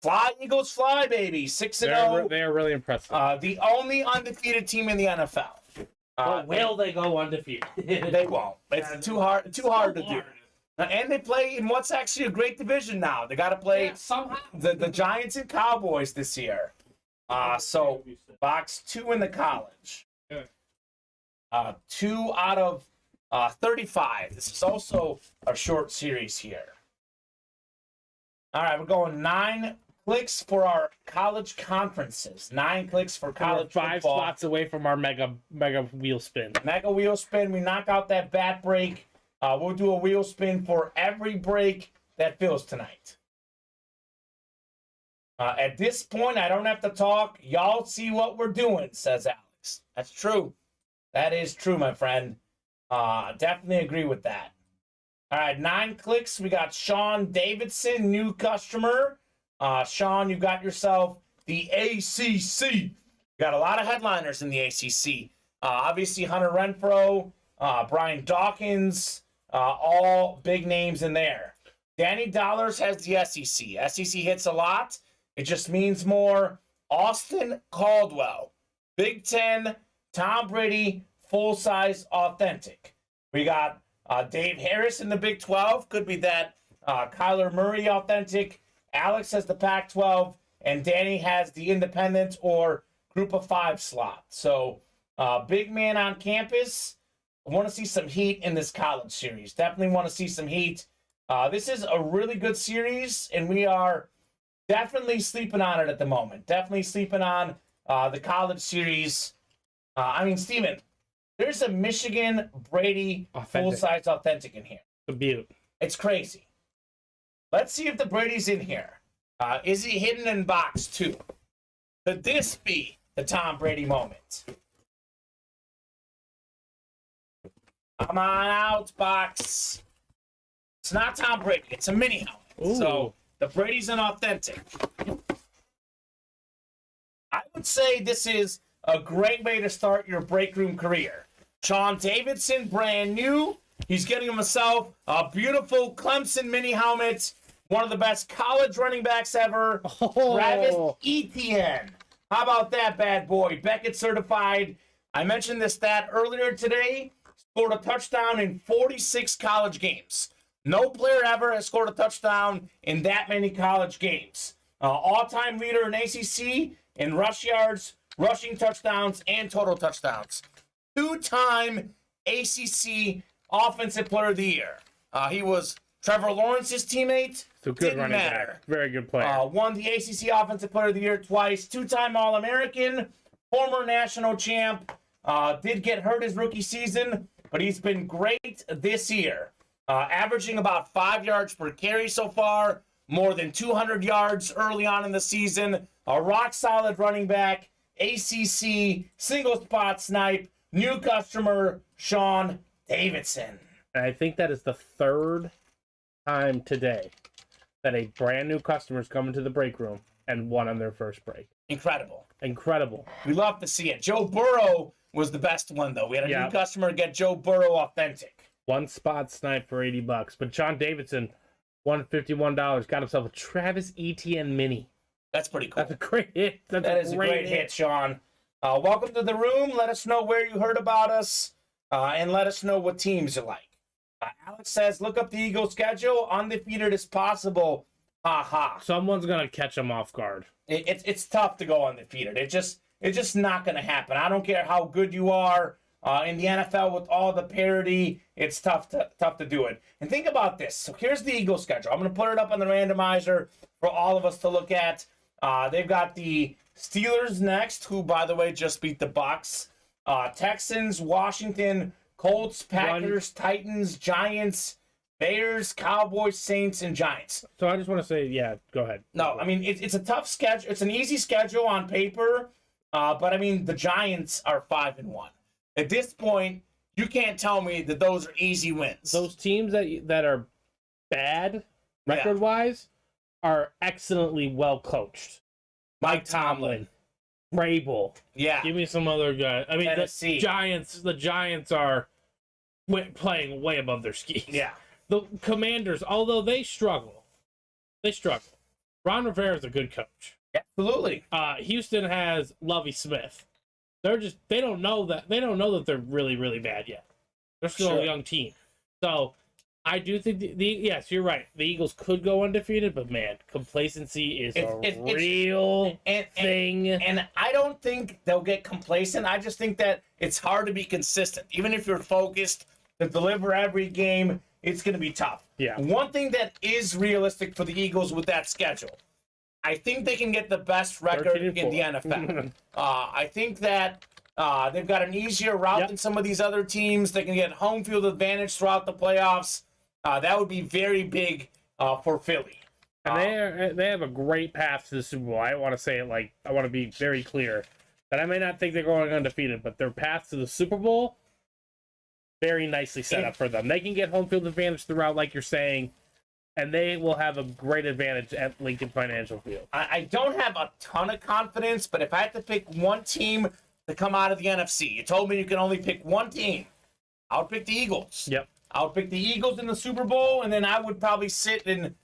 Fly, Eagles, fly, baby, 6-0. They are really impressive. The only undefeated team in the NFL. Will they go undefeated? They won't. It's too hard to do. And they play in what's actually a great division now. They got to play the Giants and Cowboys this year. So box 2 in the college. 2 out of 35. This is also a short series here. All right, we're going 9 clicks for our college conferences. 9 clicks for college football. 5 slots away from our mega wheel spin. Mega wheel spin. We knock out that bat break. We'll do a wheel spin for every break that fills tonight. At this point, I don't have to talk. Y'all see what we're doing, says Alex. That's true. That is true, my friend. Definitely agree with that. All right, 9 clicks. We got Sean Davidson, new customer. Sean, you got yourself the ACC. You got a lot of headliners in the ACC. Obviously, Hunter Renfrow, Brian Dawkins, all big names in there. Danny Dollars has the SEC. SEC hits a lot. It just means more. Austin Caldwell, Big Ten, Tom Brady, full-size authentic. We got Dave Harris in the Big 12. Could be that Kyler Murray authentic. Alex has the Pac-12. And Danny has the independent or group of 5 slot. So big man on campus. I want to see some heat in this college series. Definitely want to see some heat. This is a really good series, and we are definitely sleeping on it at the moment. Definitely sleeping on the college series. Steven, there's a Michigan Brady full-size authentic in here. A beaut. It's crazy. Let's see if the Brady's in here. Is he hidden in box 2? Could this be the Tom Brady moment? Come on out, box. It's not Tom Brady. It's a mini helmet. Ooh. So the Brady's an authentic. I would say this is a great way to start your break room career. Sean Davidson, brand new. He's getting himself a beautiful Clemson mini helmet. One of the best college running backs ever. Travis Etienne. How about that bad boy? Beckett certified. I mentioned this stat earlier today. Scored a touchdown in 46 college games. No player ever has scored a touchdown in that many college games. All-time leader in ACC in rush yards, rushing touchdowns, and total touchdowns. 2-time ACC Offensive Player of the Year. He was Trevor Lawrence's teammate. So good running back. Very good player. Won the ACC Offensive Player of the Year twice. 2-time All-American. Former national champ. Did get hurt his rookie season, but he's been great this year. Averaging about 5 yards per carry so far. More than 200 yards early on in the season. A rock-solid running back. ACC single-spot snipe. New customer, Sean Davidson. And I think that is the third time today that a brand new customer is coming to the break room and won on their first break. Incredible. We love to see it. Joe Burrow was the best one, though. We had a new customer get Joe Burrow authentic. One spot snipe for $80. But Sean Davidson, $151, got himself a Travis Etienne mini. That's pretty cool. That's a great hit. That is a great hit, Sean. Welcome to the room. Let us know where you heard about us, and let us know what teams you like. Alex says, look up the Eagles' schedule. Undefeated as possible. Ha ha. Someone's going to catch them off guard. It's tough to go undefeated. It's just not going to happen. I don't care how good you are in the NFL with all the parity. It's tough to do it. And think about this. So here's the Eagles' schedule. I'm going to put it up on the randomizer for all of us to look at. They've got the Steelers next, who, by the way, just beat the Bucs. Texans, Washington, Colts, Packers, Titans, Giants, Bears, Cowboys, Saints, and Giants. So I just want to say, go ahead. No, I mean, it's a tough schedule. It's an easy schedule on paper, but, I mean, the Giants are 5-1. At this point, you can't tell me that those are easy wins. Those teams that are bad, record-wise, are excellently well-coached. Mike Tomlin, Vrabel. Yeah. Give me some other guy. I mean, Tennessee. The Giants are playing way above their skis. Yeah. The Commanders, although they struggle. Ron Rivera is a good coach. Absolutely. Houston has Lovie Smith. They don't know that they're really, really bad yet. They're still a young team. So I do think yes, you're right. The Eagles could go undefeated, but man, complacency is a real thing. And I don't think they'll get complacent. I just think that it's hard to be consistent. Even if you're focused to deliver every game, it's going to be tough. Yeah. One thing that is realistic for the Eagles with that schedule, I think they can get the best record in the NFL. I think that they've got an easier route than some of these other teams. They can get home field advantage throughout the playoffs. That would be very big for Philly. And they have a great path to the Super Bowl. I want to say it I want to be very clear that I may not think they're going undefeated, but their path to the Super Bowl, very nicely set up for them. They can get home field advantage throughout, like you're saying, and they will have a great advantage at Lincoln Financial Field. I don't have a ton of confidence, but if I had to pick one team to come out of the NFC, you told me you can only pick one team, I would pick the Eagles. Yep. I would pick the Eagles in the Super Bowl, and then I would probably sit and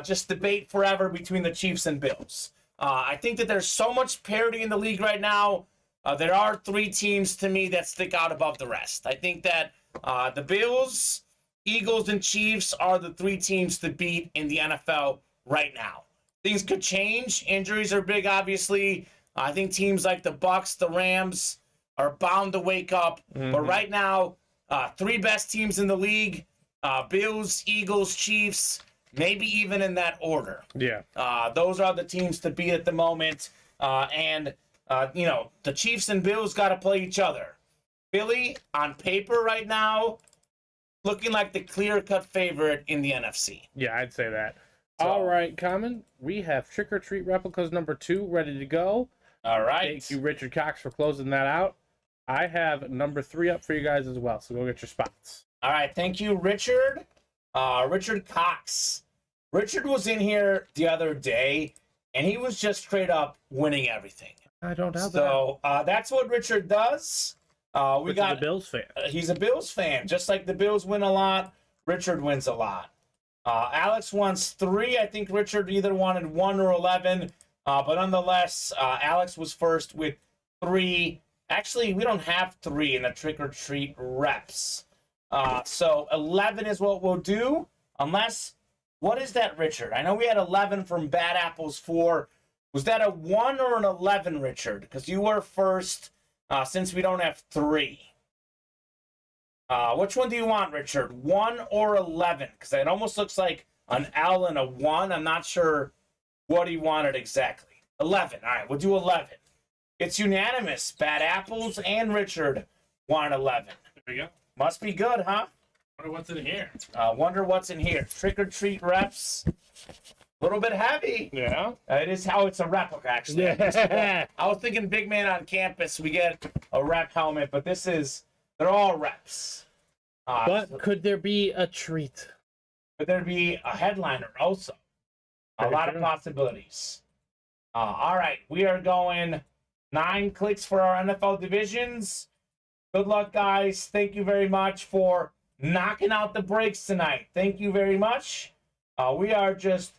just debate forever between the Chiefs and Bills. I think that there's so much parity in the league right now. There are three teams to me that stick out above the rest. I think that the Bills, Eagles, and Chiefs are the three teams to beat in the NFL right now. Things could change. Injuries are big, obviously. I think teams like the Bucs, the Rams are bound to wake up. Mm-hmm. But right now, three best teams in the league, Bills, Eagles, Chiefs, maybe even in that order. Yeah. Those are the teams to beat at the moment. And the Chiefs and Bills got to play each other. Philly, on paper right now, looking like the clear-cut favorite in the NFC. Yeah, I'd say that. So, all right, Kamen, we have Trick or Treat Replicas number 2 ready to go. All right. Thank you, Richard Cox, for closing that out. I have number 3 up for you guys as well, so go get your spots. All right, thank you, Richard. Richard Cox. Richard was in here the other day, and he was just straight up winning everything. I don't doubt that. So that's what Richard does. We got a Bills fan. He's a Bills fan. Just like the Bills win a lot, Richard wins a lot. Alex wants 3. I think Richard either wanted 1 or 11. But nonetheless, Alex was first with 3. Actually, we don't have 3 in the trick-or-treat reps. So 11 is what we'll do. Unless, what is that, Richard? I know we had 11 from Bad Apples 4. Was that a 1 or an 11, Richard? Because you were first, since we don't have 3. Which one do you want, Richard? 1 or 11? Because it almost looks like an L and a 1. I'm not sure what he wanted exactly. 11. All right, we'll do 11. It's unanimous. Bad Apples and Richard want 11. There we go. Must be good, huh? Wonder what's in here. Wonder what's in here. Trick or treat reps. A little bit heavy. Yeah. It is how it's a replica, actually. Yeah. I was thinking big man on campus, we get a rep helmet, but they're all reps. But could there be a treat? Could there be a headliner also? A lot of possibilities. All right, we are going 9 clicks for our NFL divisions. Good luck, guys. Thank you very much for knocking out the breaks tonight. Thank you very much. We are just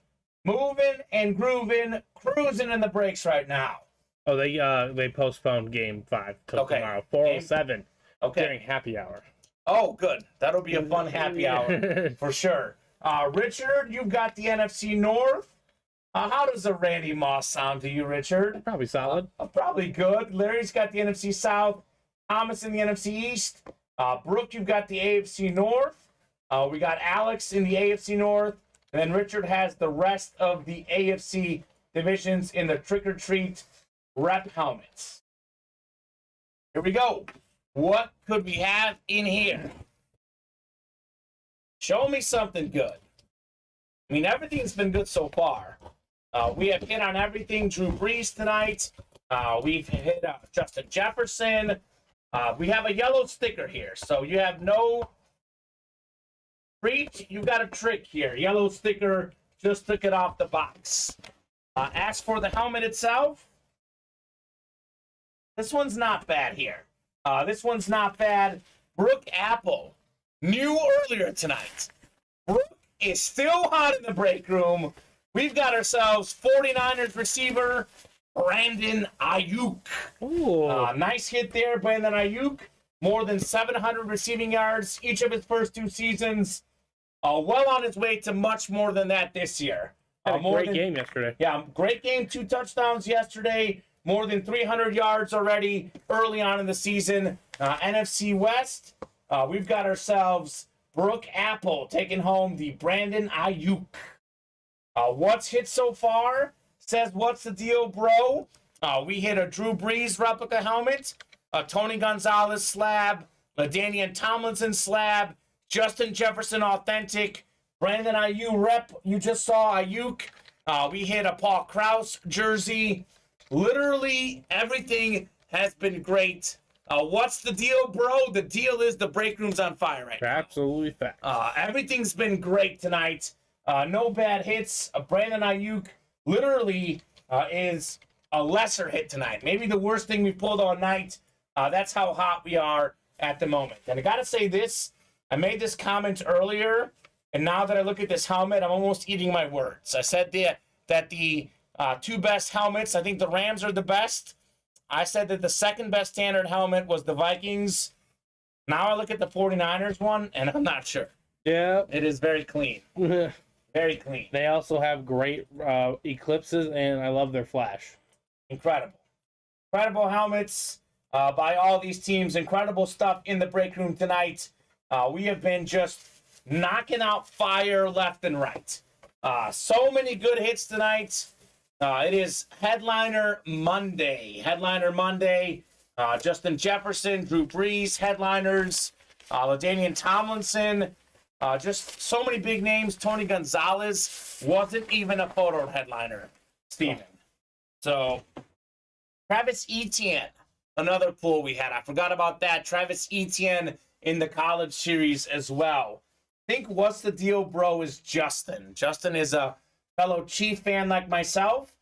moving and grooving, cruising in the breaks right now. Oh, they postponed game 5 till tomorrow. 4:07. Okay. During happy hour. Oh, good. That'll be a fun happy hour for sure. Richard, you've got the NFC North. How does a Randy Moss sound to you, Richard? Probably solid. Probably good. Larry's got the NFC South. Thomas in the NFC East. Brooke, you've got the AFC North. We got Alex in the AFC North. And then Richard has the rest of the AFC divisions in the trick-or-treat rep helmets. Here we go. What could we have in here? Show me something good. I mean, everything's been good so far. We have hit on everything. Drew Brees tonight. We've hit Justin Jefferson. We have a yellow sticker here. So you have no treat. You've got a trick here. Yellow sticker. Just took it off the box. As for the helmet itself, this one's not bad here. This one's not bad. Brooke Apple, new earlier tonight. Brooke is still hot in the break room. We've got ourselves 49ers receiver, Brandon Ayuk. Nice hit there, Brandon Ayuk. More than 700 receiving yards each of his first 2 seasons. Well on his way to much more than that this year. Had a great game yesterday. Yeah, great game. 2 touchdowns yesterday. More than 300 yards already early on in the season. NFC West, we've got ourselves Brooke Apple taking home the Brandon Ayuk. What's hit so far? Says, what's the deal, bro? We hit a Drew Brees replica helmet, a Tony Gonzalez slab, a Daniel Tomlinson slab, Justin Jefferson authentic, Brandon Ayuk rep. You just saw Ayuk. We hit a Paul Krause jersey. Literally everything has been great. What's the deal, bro? The deal is the break room's on fire right now. Absolutely fact. Everything's been great tonight. No bad hits. Brandon Ayuk literally is a lesser hit tonight. Maybe the worst thing we pulled all night. That's how hot we are at the moment. And I got to say this. I made this comment earlier, and now that I look at this helmet, I'm almost eating my words. I said that the 2 best helmets, I think the Rams are the best. I said that the second best standard helmet was the Vikings. Now I look at the 49ers one, and I'm not sure. Yeah. It is very clean. Very clean. They also have great eclipses, and I love their flash. Incredible. Incredible helmets by all these teams. Incredible stuff in the break room tonight. We have been just knocking out fire left and right. So many good hits tonight. It is Headliner Monday. Headliner Monday. Justin Jefferson, Drew Brees, headliners. LaDainian Tomlinson. Just so many big names. Tony Gonzalez wasn't even a photo headliner, Steven. So, Travis Etienne, another pool we had. I forgot about that. Travis Etienne in the college series as well. I think what's the deal, bro, is Justin. Justin is a fellow Chief fan like myself,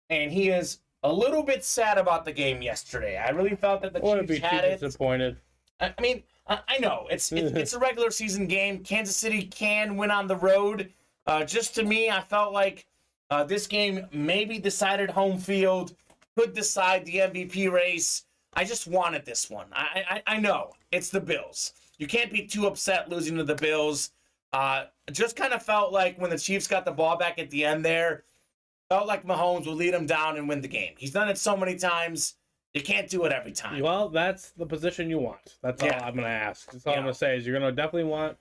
and he is a little bit sad about the game yesterday. I really felt that the Chiefs had it. Disappointed. I mean, I know it's a regular season game. Kansas City can win on the road. Just to me, I felt like this game maybe decided home field, could decide the MVP race. I just wanted this one. I know it's the Bills. You can't be too upset losing to the Bills. Just kind of felt like when the Chiefs got the ball back at the end there, felt like Mahomes would lead them down and win the game. He's done it so many times. You can't do it every time. Well, that's the position you want. That's all I'm going to ask. That's all I'm going to say is you're going to definitely want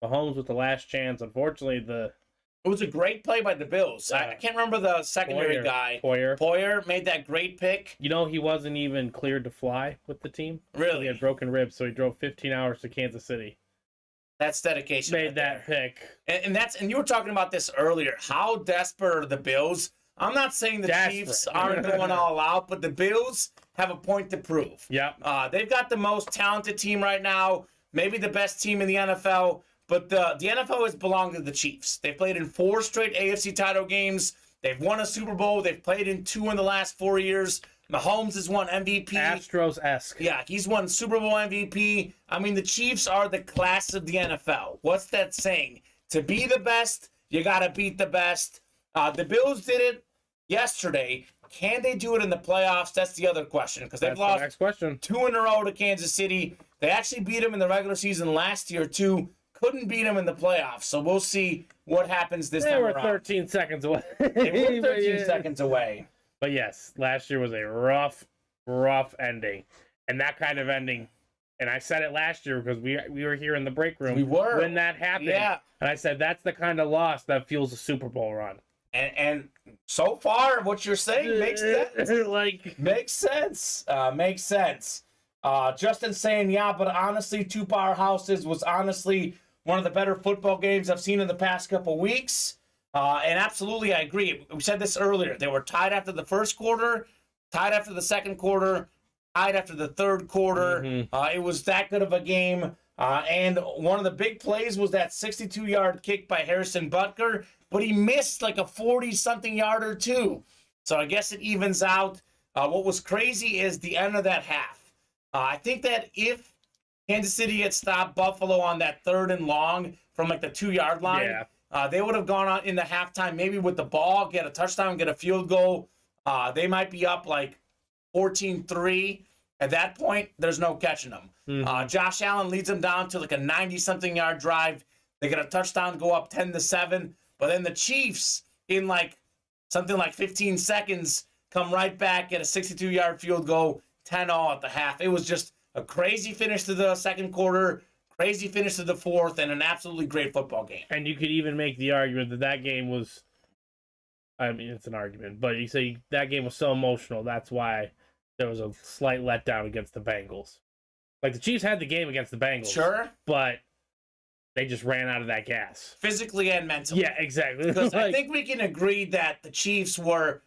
Mahomes with the last chance. Unfortunately, it was a great play by the Bills. I can't remember the secondary guy. Poyer made that great pick. You know, he wasn't even cleared to fly with the team. Really? He had broken ribs, so he drove 15 hours to Kansas City. That's dedication. Made that pick. And you were talking about this earlier. How desperate are the Bills? I'm not saying the Chiefs aren't going all out, but the Bills have a point to prove. Yep. They've got the most talented team right now, maybe the best team in the NFL, but the NFL has belonged to the Chiefs. They've played in 4 straight AFC title games. They've won a Super Bowl. They've played in 2 in the last 4 years. Mahomes has won MVP. Astros-esque. Yeah, he's won Super Bowl MVP. I mean, the Chiefs are the class of the NFL. What's that saying? To be the best, you got to beat the best. The Bills did it yesterday. Can they do it in the playoffs? That's the other question, because they've lost 2 in a row to Kansas City. They actually beat them in the regular season last year, too. Couldn't beat them in the playoffs, so we'll see what happens this time around. They were 13 seconds away. They were 13 seconds away. But yes, last year was a rough ending. And that kind of ending, and I said it last year because we were here in the break room when that happened. Yeah. And I said, that's the kind of loss that fuels a Super Bowl run. And so far, what you're saying makes sense. Makes sense. Justin saying, yeah, but honestly, 2 powerhouses was honestly one of the better football games I've seen in the past couple weeks. And absolutely, I agree. We said this earlier. They were tied after the first quarter, tied after the second quarter, tied after the third quarter. Mm-hmm. It was that good of a game. And one of the big plays was that 62-yard kick by Harrison Butker, but he missed like a 40-something yarder too. So I guess it evens out. What was crazy is the end of that half. I think that if Kansas City had stopped Buffalo on that 3rd and long from like the 2-yard line, they would have gone on in the halftime, maybe with the ball, get a touchdown, get a field goal. They might be up like 14-3. At that point, there's no catching them. Mm-hmm. Josh Allen leads them down to like a 90-something yard drive. They get a touchdown, go up 10-7. But then the Chiefs, in like something like 15 seconds, come right back, get a 62-yard field goal, 10-all at the half. It was just a crazy finish to the second quarter, crazy finish to the fourth, and an absolutely great football game. And you could even make the argument that game was, I mean, it's an argument, but you say that game was so emotional, that's why there was a slight letdown against the Bengals. Like, the Chiefs had the game against the Bengals. Sure. But they just ran out of that gas. Physically and mentally. Yeah, exactly. Because I think we can agree that the Chiefs were,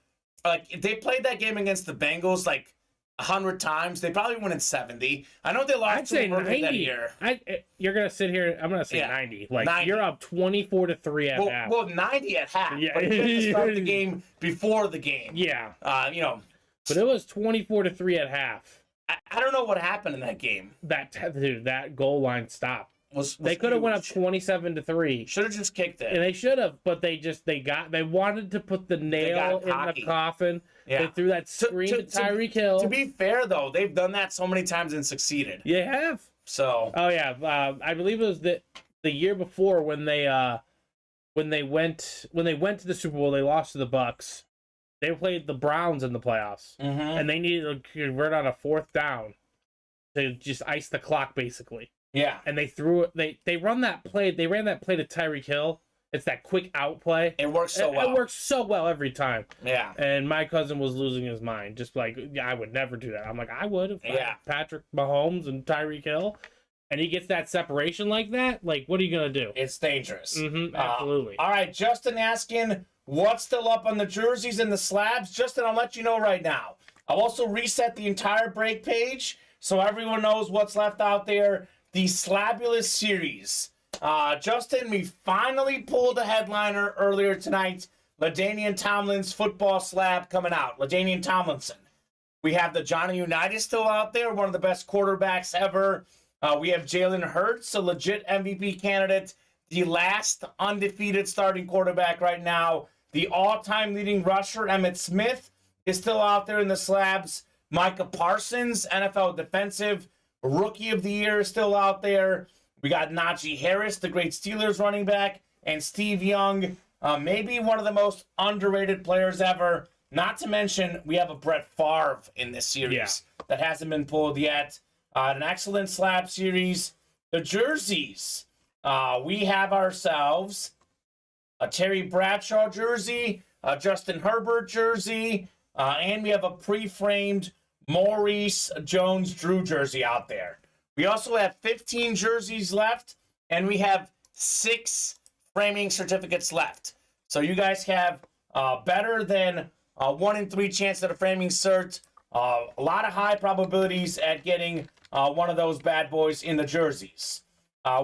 like, if they played that game against the Bengals, like, 100 times, they probably win in 70. I know they lost I'd say 90 that year. You're gonna sit here. I'm gonna say 90. Like 90. You're up 24-3 at half. Well, 90 at half. Yeah. But you have to start the game before the game. Yeah. But it was 24-3 at half. I don't know what happened in that game. That goal line stop. They could have went up 27-3. Should have just kicked it. And they should have, but they wanted to put the nail in the coffin. Yeah. They threw that screen to Tyreek Hill. To be fair, though, they've done that so many times and succeeded. You have. So. Oh yeah, I believe it was the year before when they went to the Super Bowl. They lost to the Bucks. They played the Browns in the playoffs, and they needed to convert on a 4th down to just ice the clock, basically. Yeah. And they threw it. They ran that play to Tyreek Hill. It's that quick out play. It works so well. It works so well every time. Yeah. And my cousin was losing his mind. Just like, I would never do that. I'm like, I would if I had Patrick Mahomes and Tyreek Hill. And he gets that separation like that. Like, what are you going to do? It's dangerous. Absolutely. All right, Justin asking, what's still up on the jerseys and the slabs? Justin, I'll let you know right now. I'll also reset the entire break page so everyone knows what's left out there. The Slabulous series. Justin, we finally pulled a headliner earlier tonight. LaDainian Tomlin's football slab coming out. LaDainian Tomlinson. We have the Johnny Unitas still out there, one of the best quarterbacks ever. We have Jalen Hurts, a legit MVP candidate. The last undefeated starting quarterback right now. The all-time leading rusher, Emmitt Smith, is still out there in the slabs. Micah Parsons, NFL defensive Rookie of the Year, is still out there. We got Najee Harris, the great Steelers running back, and Steve Young, maybe one of the most underrated players ever. Not to mention, we have a Brett Favre in this series that hasn't been pulled yet. An excellent slab series. The jerseys. We have ourselves a Terry Bradshaw jersey, a Justin Herbert jersey, and we have a pre-framed Maurice Jones-Drew jersey out there. We also have 15 jerseys left, and we have 6 framing certificates left. So you guys have better than 1 in 3 chance at a framing cert. A lot of high probabilities at getting one of those bad boys in the jerseys.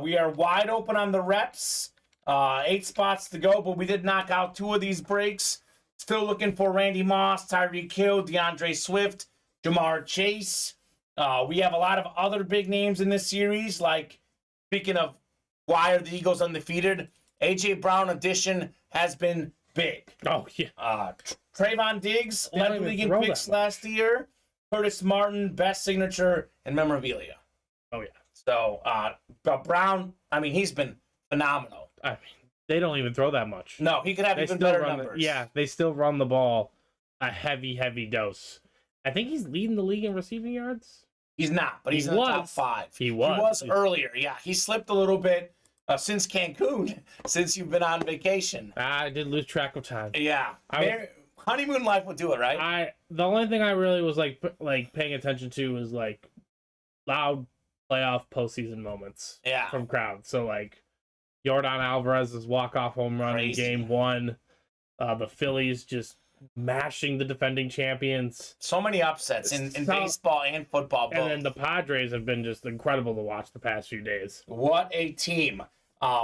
We are wide open on the reps. 8 spots to go, but we did knock out 2 of these breaks. Still looking for Randy Moss, Tyreek Hill, DeAndre Swift, Jamar Chase. We have a lot of other big names in this series, like, speaking of why are the Eagles undefeated, A.J. Brown addition has been big. Oh, yeah. Trayvon Diggs led the league in picks last year. Curtis Martin, best signature, and memorabilia. Oh, yeah. So, but Brown, I mean, he's been phenomenal. I mean, they don't even throw that much. No, he could have even better numbers. They still run the ball a heavy, heavy dose. I think he's leading the league in receiving yards. He's not, but he's in the top 5. He was earlier. Yeah, he slipped a little bit since Cancun, since you've been on vacation. I did lose track of time. Yeah, honeymoon life would do it, right? The only thing I really was like paying attention to was like loud playoff postseason moments. Yeah, from crowds. So like Yordan Alvarez's walk-off home run in Game 1. The Phillies just mashing the defending champions. So many upsets in baseball and football both. And then the Padres have been just incredible to watch the past few days. What a team.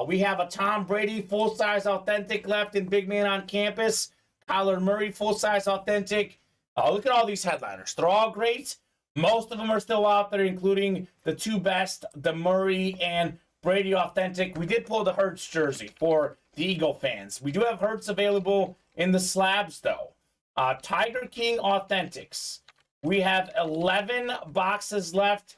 We have a Tom Brady full-size authentic left in Big Man on Campus. Kyler Murray full-size authentic. Look at all these headliners. They're all great. Most of them are still out there, including the 2 best, the Murray and Brady authentic. We did pull the Hurts jersey for the Eagle fans. We do have Hurts available in the slabs, though. Tiger King authentics. We have 11 boxes left.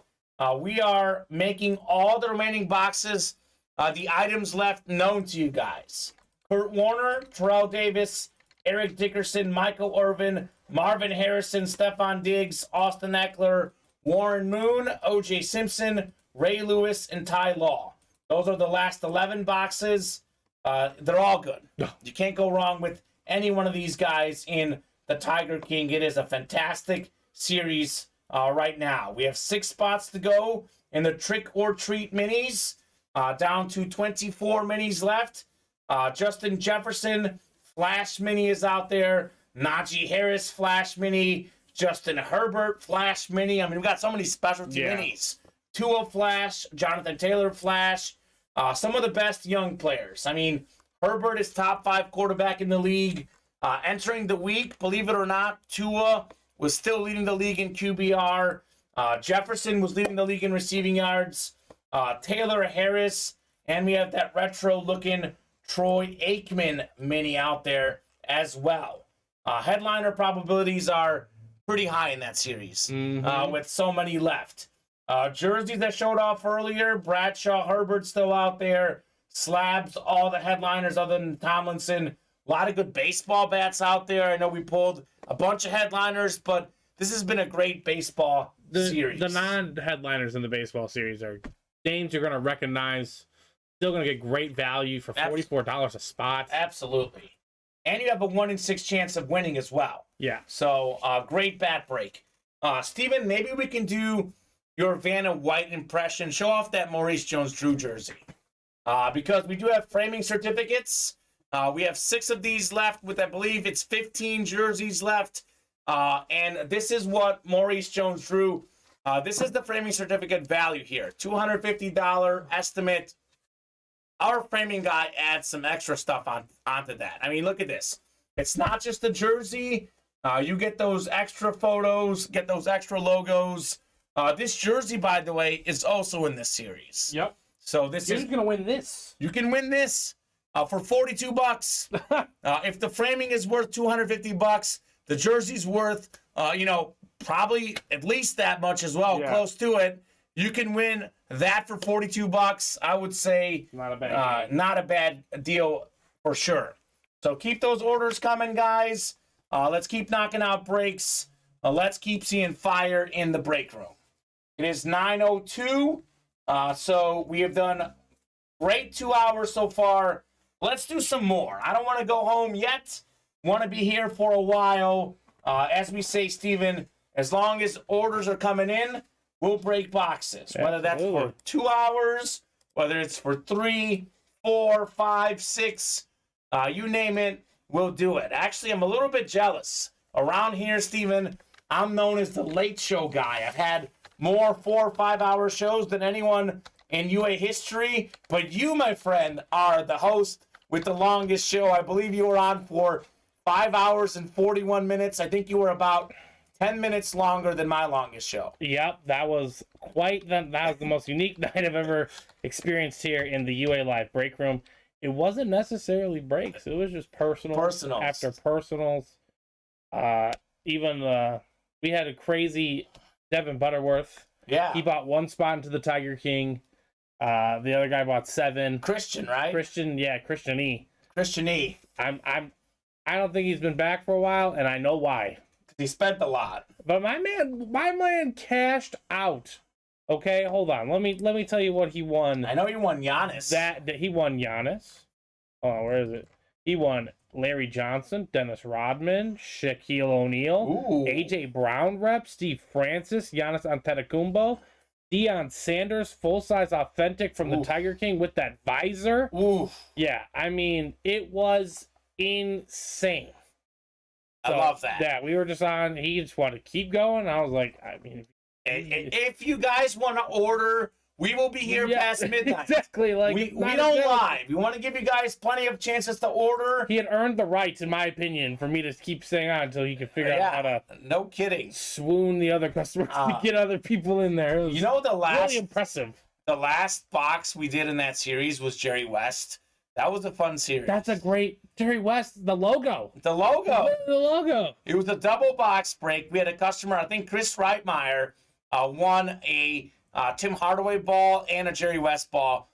We are making all the remaining boxes, the items left, known to you guys. Kurt Warner, Terrell Davis, Eric Dickerson, Michael Irvin, Marvin Harrison, Stephon Diggs, Austin Eckler, Warren Moon, O.J. Simpson, Ray Lewis, and Ty Law. Those are the last 11 boxes. They're all good. You can't go wrong with any one of these guys in the Tiger King. It is a fantastic series right now. We have 6 spots to go in the Trick or Treat minis, down to 24 minis left. Justin Jefferson Flash Mini is out there. Najee Harris Flash Mini. Justin Herbert Flash Mini. I mean, we've got so many specialty minis. Tua Flash, Jonathan Taylor Flash. Some of the best young players. I mean, Herbert is top 5 quarterback in the league. Entering the week, believe it or not, Tua was still leading the league in QBR. Jefferson was leading the league in receiving yards. Taylor Harris. And we have that retro-looking Troy Aikman mini out there as well. Headliner probabilities are pretty high in that series with so many left. Jerseys that showed off earlier, Bradshaw, Herbert still out there. Slabs, all the headliners other than Tomlinson. A lot of good baseball bats out there. I know we pulled a bunch of headliners, but this has been a great baseball series. The non-headliners in the baseball series are names you're going to recognize. Still going to get great value for $44 a spot. Absolutely. And you have a 1 in 6 chance of winning as well. Yeah. So, great bat break. Steven, maybe we can do your Vanna White impression. Show off that Maurice Jones-Drew jersey. Because we do have framing certificates. We have 6 of these left with, I believe, it's 15 jerseys left. And this is what Maurice Jones-Drew, this is the framing certificate value here. $250 estimate. Our framing guy adds some extra stuff onto that. I mean, look at this. It's not just the jersey. You get those extra photos, get those extra logos. This jersey, by the way, is also in this series. Yep. So you're gonna win this. You can win this for $42. If the framing is worth $250, the jersey's worth, probably at least that much as well, close to it. You can win that for $42. I would say Not a bad not a bad deal for sure. So keep those orders coming, guys. Let's keep knocking out breaks. Let's keep seeing fire in the break room. It is 9:02. So we have done great 2 hours so far. Let's do some more. I don't want to go home yet. Want to be here for a while. As we say, Steven, as long as orders are coming in, we'll break boxes. Whether that's for 2 hours, whether it's for 3, 4, 5, 6, you name it, we'll do it. Actually, I'm a little bit jealous. Around here, Steven, I'm known as the late show guy. I've had more 4 or 5 hour shows than anyone in UA history. But you, my friend, are the host with the longest show. I believe you were on for 5 hours and 41 minutes. I think you were about 10 minutes longer than my longest show. Yep, that was that was the most unique night I've ever experienced here in the UA Live break room. It wasn't necessarily breaks. It was just personals after personals. We had a crazy Devin Butterworth. Yeah. He bought 1 spot into the Tiger King. The other guy bought 7. Christian, right? Christian E. Christian E. I don't think he's been back for a while, and I know why. He spent a lot. But my man cashed out. Okay, hold on. Let me tell you what he won. I know he won Giannis. That he won Giannis. Oh, where is it? He won Larry Johnson, Dennis Rodman, Shaquille O'Neal, AJ Brown rep, Steve Francis, Giannis Antetokounmpo, Deion Sanders, full-size authentic from the Tiger King with that visor. Yeah, I mean, it was insane. So, I love that. Yeah, we were just on. He just wanted to keep going. I was like, I mean, if you guys want to order, we will be here past midnight. Exactly. Like we don't lie. We want to give you guys plenty of chances to order. He had earned the right, in my opinion, for me to keep staying on until he could figure out how to. No kidding. Swoon the other customers to get other people in there. You know, really impressive. The last box we did in that series was Jerry West. That was a fun series. That's a great Jerry West. The logo. The logo. The logo. It was a double box break. We had a customer, I think Chris Reitmeyer, won a Tim Hardaway ball and a Jerry West ball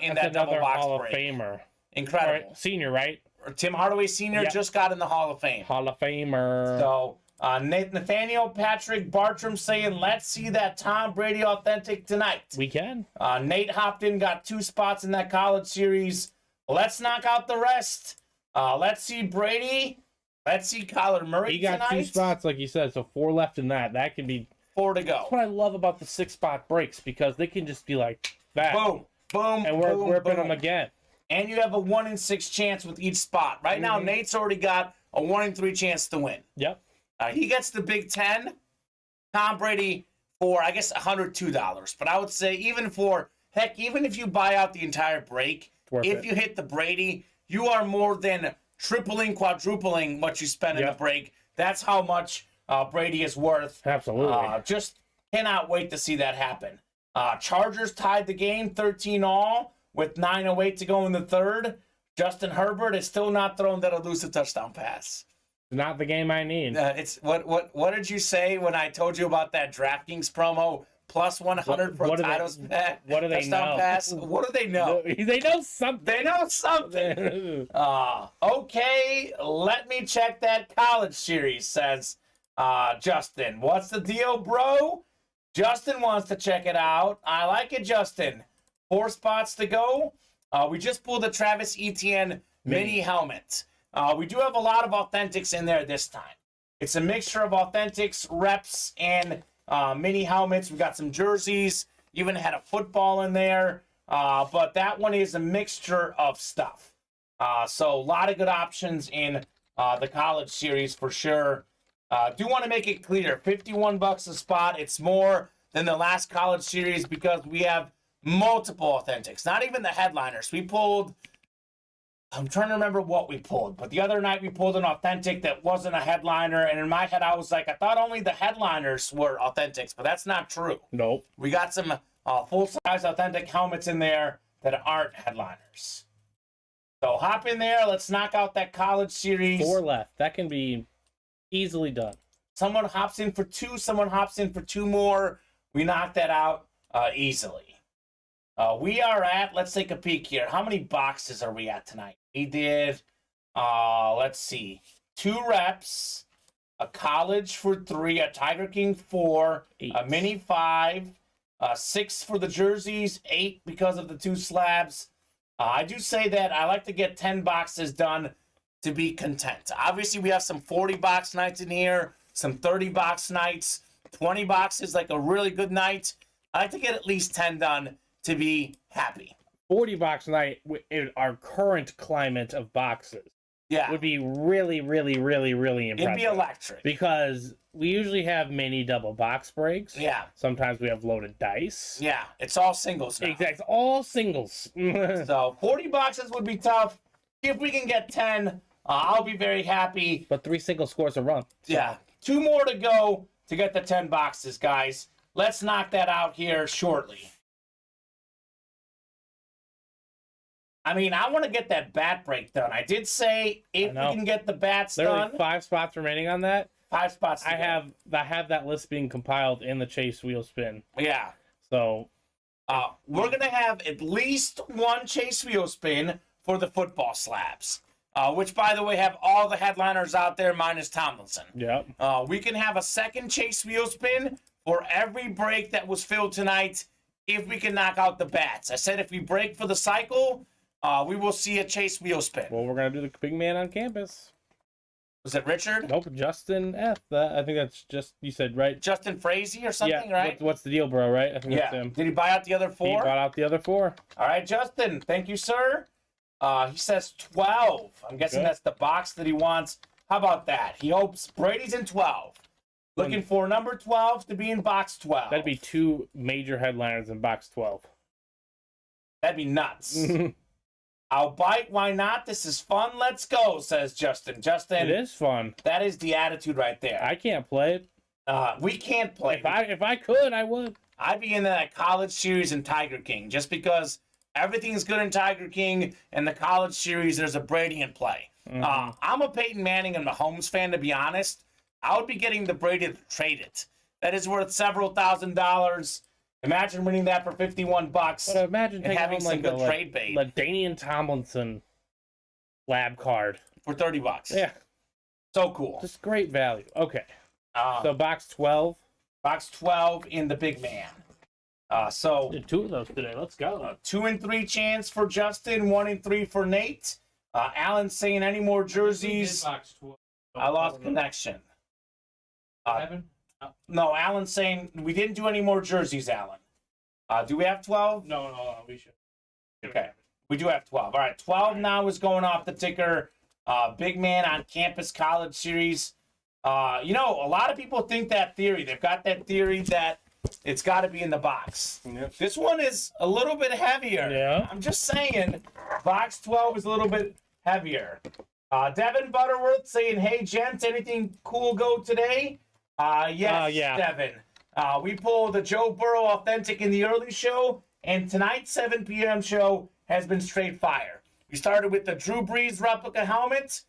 in that double box Hall break. Of Famer. Incredible. Right. Senior, right? Tim Hardaway Sr. just got in the Hall of Fame. Hall of Famer. So Nathaniel Patrick Bartram saying, let's see that Tom Brady authentic tonight. We can. Nate hopped in, got 2 spots in that college series. Let's knock out the rest. Let's see Brady. Let's see Kyler Murray He got tonight. 2 spots, like you said, so 4 left in that. That can be 4 to go. That's what I love about the 6-spot breaks, because they can just be like that. Boom, boom, and we're boom, ripping boom. them again. And you have a 1 in 6 chance with each spot. Right now, Nate's already got a 1 in 3 chance to win. Yep. He gets the Big 10. Tom Brady for, I guess, $102. But I would say even if you buy out the entire break, if you hit the Brady, you are more than tripling, quadrupling what you spend in the break. That's how much Brady is worth. Absolutely. Just cannot wait to see that happen. Chargers tied the game 13-all with 9:08 to go in the third. Justin Herbert is still not thrown that elusive touchdown pass. Not the game I need. It's what did you say when I told you about that DraftKings promo? Plus 100 for titles pass. What do they know? Pass. What do they know? They know something. They know something. Okay, let me check that college series, says Justin. What's the deal, bro? Justin wants to check it out. I like it, Justin. 4 spots to go. We just pulled the Travis Etienne mini helmet. We do have a lot of authentics in there this time. It's a mixture of authentics, reps, and mini helmets. We got some jerseys. Even had a football in there. But that one is a mixture of stuff. So a lot of good options in the college series for sure. Do want to make it clear, $51 a spot. It's more than the last college series because we have multiple authentics. Not even the headliners. We pulled, I'm trying to remember what we pulled, but the other night we pulled an authentic that wasn't a headliner, and in my head I was like, I thought only the headliners were authentics, but that's not true. Nope. We got some full-size authentic helmets in there that aren't headliners. So hop in there. Let's knock out that college series. 4 left. That can be easily done. Someone hops in for 2. Someone hops in for 2 more. We knock that out. easily. We are at, let's take a peek here. How many boxes are we at tonight? We did, let's see, 2 reps, a college for 3, a Tiger King 4, 8. a mini 5, 6 for the jerseys, 8 because of the 2 slabs. I do say that I like to get 10 boxes done to be content. Obviously, we have some 40 box nights in here, some 30 box nights, 20 boxes, like a really good night. I like to get at least 10 done to be happy. 40 box night in our current climate of boxes. Yeah. Would be really, really, really, really impressive. It'd be electric. Because we usually have mini double box breaks. Yeah. Sometimes we have loaded dice. Yeah. It's all singles now. Exactly. All singles. So 40 boxes would be tough. If we can get 10, I'll be very happy. But 3 single scores a run. So. Yeah. 2 more to go to get the 10 boxes, guys. Let's knock that out here shortly. I mean, I want to get that bat break done. I did say if we can get the bats Literally done. 5 spots remaining on that. 5 spots. I have that list being compiled in the Chase Wheel Spin. Yeah. So we're gonna have at least 1 Chase Wheel Spin for the football slabs, which, by the way, have all the headliners out there minus Tomlinson. Yep. We can have a second Chase Wheel Spin for every break that was filled tonight if we can knock out the bats. I said if we break for the cycle, we will see a Chase Wheel Spin. Well, we're going to do the big man on campus. Was it Richard? Nope, Justin F. I think that's just, you said, right? Justin Frazee or something, yeah, right? What's the deal, bro, right? I think that's him. Did he buy out the other 4? He bought out the other 4. All right, Justin. Thank you, sir. He says 12. I'm guessing that's the box that he wants. How about that? He hopes Brady's in 12. Looking for number 12 to be in box 12. That'd be 2 major headliners in box 12. That'd be nuts. I'll bite. Why not? This is fun. Let's go, says Justin. Justin. It is fun. That is the attitude right there. I can't play it. We can't play. If I could, I would. I'd be in that college series in Tiger King just because everything's good in Tiger King and the college series, there's a Brady in play. I'm a Peyton Manning and Mahomes fan, to be honest. I would be getting the Brady to trade it. That is worth several $1,000s. Imagine winning that for $51 But imagine and having some good trade a bait. LaDainian Tomlinson lab card For $30. Yeah. So cool. Just great value. Okay. So box 12. Box 12 in the big man. So Did 2 of those today. Let's go. 2 and 3 chance for Justin, 1 and 3 for Nate. Alan's saying any more jerseys. Box 12. I lost connection. No, Alan's saying we didn't do any more jerseys, Alan. Do we have 12? No, we should. Okay. We do have 12. All right, 12 now is going off the ticker. Big Man on Campus College Series. A lot of people think that theory. They've got that theory that it's got to be in the box. Yep. This one is a little bit heavier. Yeah. I'm just saying, box 12 is a little bit heavier. Devin Butterworth saying, hey, gents, anything cool go today? Yes, yeah. Devin. We pulled the Joe Burrow Authentic in the early show, and tonight's 7 p.m. show has been straight fire. We started with the Drew Brees replica helmet.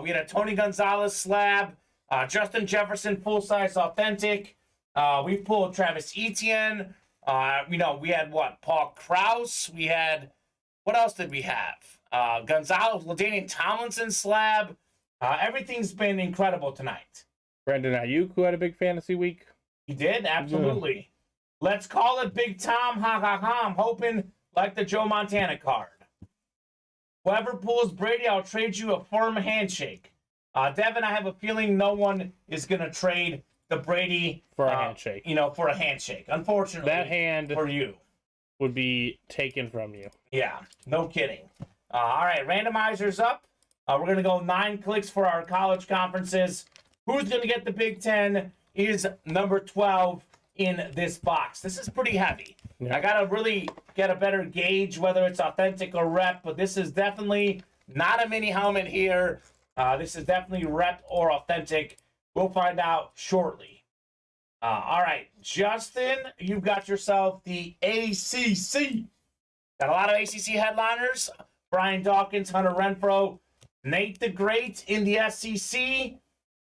We had a Tony Gonzalez slab, Justin Jefferson full-size Authentic. We pulled Travis Etienne. We had Paul Krause. We had, what else did we have? Gonzalez, LaDainian Tomlinson slab. Everything's been incredible tonight. Brandon Ayuk, who had a big fantasy week. He did, absolutely. Let's call it Big Tom, ha ha ha. I'm hoping like the Joe Montana card. Whoever pulls Brady, I'll trade you a firm handshake. Devin, I have a feeling no one is going to trade the Brady for a handshake. For a handshake. Unfortunately, that hand for you would be taken from you. Yeah, no kidding. All right, randomizer's up. We're going to go 9 clicks for our college conferences. Who's going to get the Big Ten is number 12 in this box. This is pretty heavy. Yeah. I got to really get a better gauge whether it's authentic or rep, but this is definitely not a mini helmet here. This is definitely rep or authentic. We'll find out shortly. All right, Justin, you've got yourself the ACC. Got a lot of ACC headliners. Brian Dawkins, Hunter Renfro, Nate the Great in the SEC.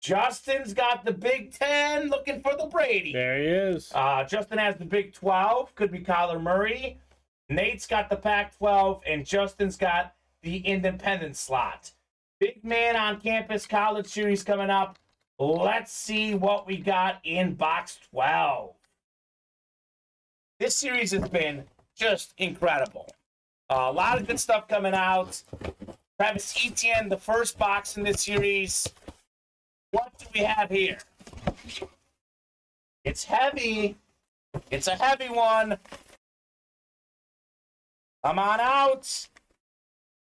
Justin's got the Big 10, looking for the Brady. There he is. Justin has the Big 12, could be Kyler Murray. Nate's got the Pac-12, and Justin's got the independent slot. Big Man on Campus College Series coming up. Let's see what we got in box 12. This series has been just incredible. A lot of good stuff coming out. Travis Etienne, the first box in this series. What do we have here? It's heavy. It's a heavy one. Come on out.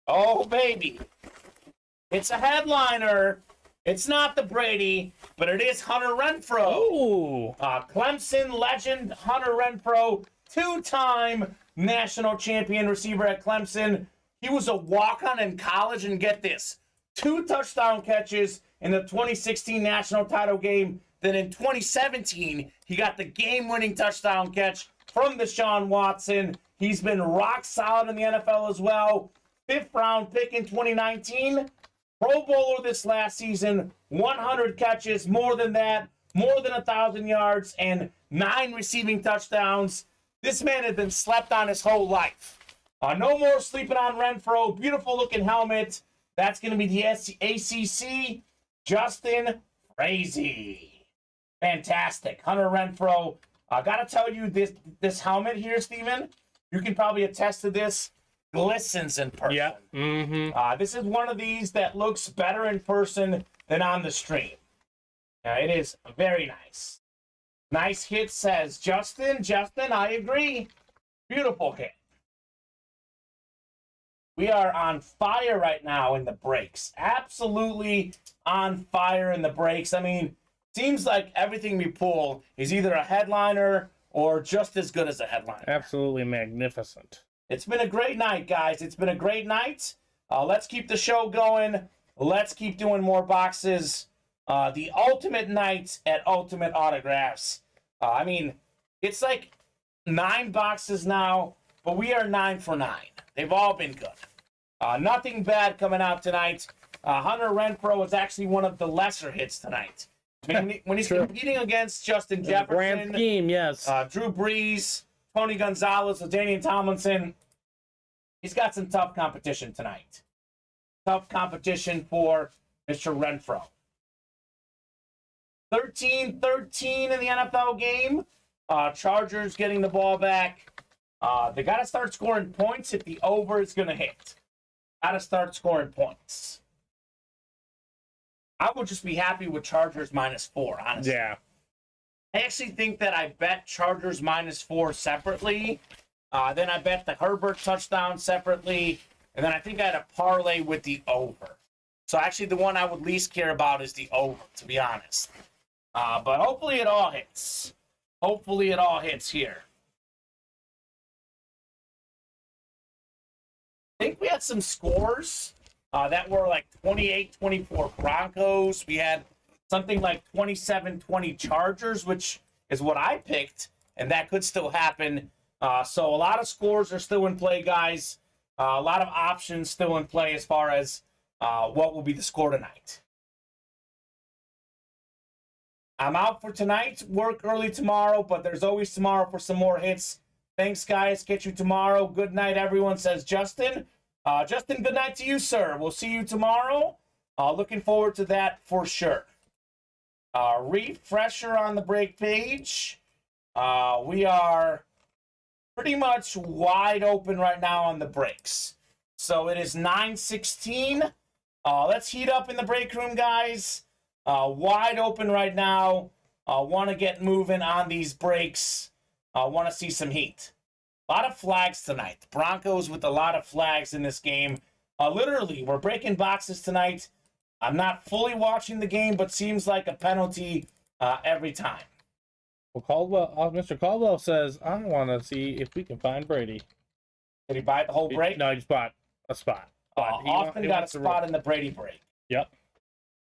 Oh, baby. It's a headliner. It's not the Brady, but it is Hunter Renfrow. Ooh. Clemson legend Hunter Renfrow, two-time national champion receiver at Clemson. He was a walk-on in college, and get this, 2 touchdown catches in the 2016 national title game. Then in 2017, he got the game-winning touchdown catch from Deshaun Watson. He's been rock solid in the NFL as well. 5th-round pick in 2019. Pro Bowler this last season. 100 catches, more than that. More than 1,000 yards and 9 receiving touchdowns. This man had been slept on his whole life. No more sleeping on Renfrow. Beautiful-looking helmet. That's going to be the ACC. Justin Frazee. Fantastic. Hunter Renfrow. I got to tell you, this helmet here, Steven, you can probably attest to this, glistens in person. Yeah. Mm-hmm. This is one of these that looks better in person than on the stream. It is very nice. Nice hit, says Justin. Justin, I agree. Beautiful hit. We are on fire right now in the breaks. Absolutely on fire in the breaks. I mean, seems like everything we pull is either a headliner or just as good as a headliner. Absolutely magnificent. It's been a great night, guys. It's been a great night. Let's keep the show going. Let's keep doing more boxes. The ultimate night at Ultimate Autographs. I mean, it's like 9 boxes now, but we are 9 for 9. They've all been good. Nothing bad coming out tonight. Hunter Renfrow is actually one of the lesser hits tonight. When he's competing against Justin Jefferson, grand scheme, yes. Drew Brees, Tony Gonzalez, LaDainian Tomlinson, he's got some tough competition tonight. Tough competition for Mr. Renfrow. 13-13 in the NFL game. Chargers getting the ball back. They got to start scoring points if the over is going to hit. Got to start scoring points. I would just be happy with Chargers -4, honestly. Yeah. I actually think that I bet Chargers -4 separately. Then I bet the Herbert touchdown separately. And then I think I had a parlay with the over. So actually the one I would least care about is the over, to be honest. But hopefully it all hits. Hopefully it all hits here. I think we had some scores that were like 28-24 Broncos. We had something like 27-20 Chargers, which is what I picked, and that could still happen. So a lot of scores are still in play, guys. A lot of options still in play as far as what will be the score tonight. I'm out for tonight. Work early tomorrow, but there's always tomorrow for some more hits. Thanks, guys. Catch you tomorrow. Good night, everyone, says Justin. Justin, good night to you, sir. We'll see you tomorrow. Looking forward to that for sure. Refresher on the break page. We are pretty much wide open right now on the breaks. So it is 9:16. Let's heat up in the break room, guys. Wide open right now. Want to get moving on these breaks. Want to see some heat. A lot of flags tonight. The Broncos with a lot of flags in this game. Literally, we're breaking boxes tonight. I'm not fully watching the game, but seems like a penalty every time. Well, Mr. Caldwell says, I want to see if we can find Brady. Did he buy the whole break? No, he just bought a spot. Austin got a spot in the Brady break. Yep.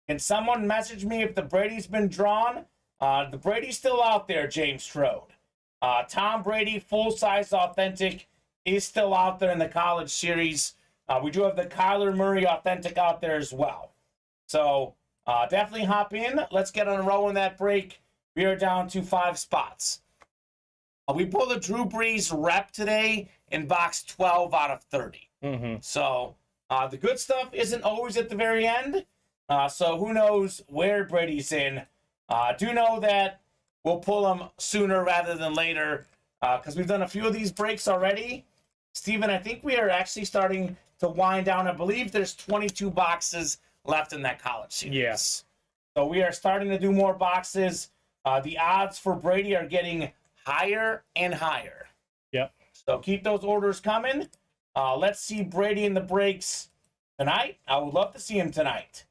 Can someone message me if the Brady's been drawn? The Brady's still out there, James Strode. Tom Brady, full-size authentic, is still out there in the college series. We do have the Kyler Murray authentic out there as well. So Definitely hop in. Let's get on a roll in that break. We are down to 5 spots. We pulled a Drew Brees rep today in box 12 out of 30. So the good stuff isn't always at the very end. So who knows where Brady's in. Do know that we'll pull him sooner rather than later because we've done a few of these breaks already. Steven, I think we are actually starting to wind down. I believe there's 22 boxes left in that college series. Yes. So we are starting to do more boxes. The odds for Brady are getting higher and higher. Yep. So keep those orders coming. Let's see Brady in the breaks tonight. I would love to see him tonight.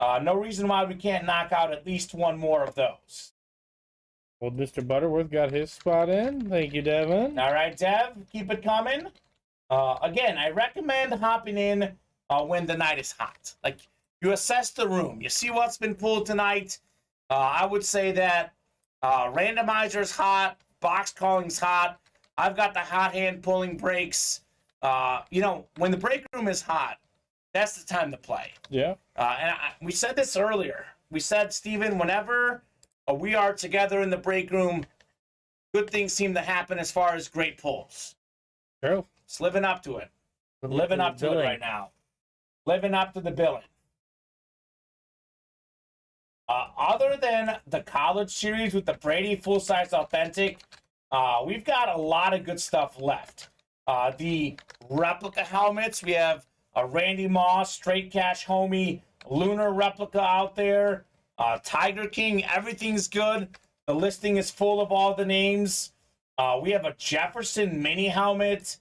No reason why we can't knock out at least one more of those. Well, Mr. Butterworth got his spot in. Thank you, Devin. All right, Dev, keep it coming. Again, I recommend hopping in when the night is hot. Like, you assess the room. You see what's been pulled tonight. I would say that randomizer's hot, box calling's hot. I've got the hot hand pulling breaks. When the break room is hot, that's the time to play. Yeah. We said this earlier. We said, Steven, whenever we are together in the break room, good things seem to happen as far as great pulls. True. It's living up to it. Living up to it right now. Living up to the billing. Other than the college series with the Brady full-size authentic, we've got a lot of good stuff left. The replica helmets, we have a Randy Moss, Straight Cash Homie, Lunar replica out there. Tiger King, everything's good. The listing is full of all the names. We have a Jefferson mini helmet.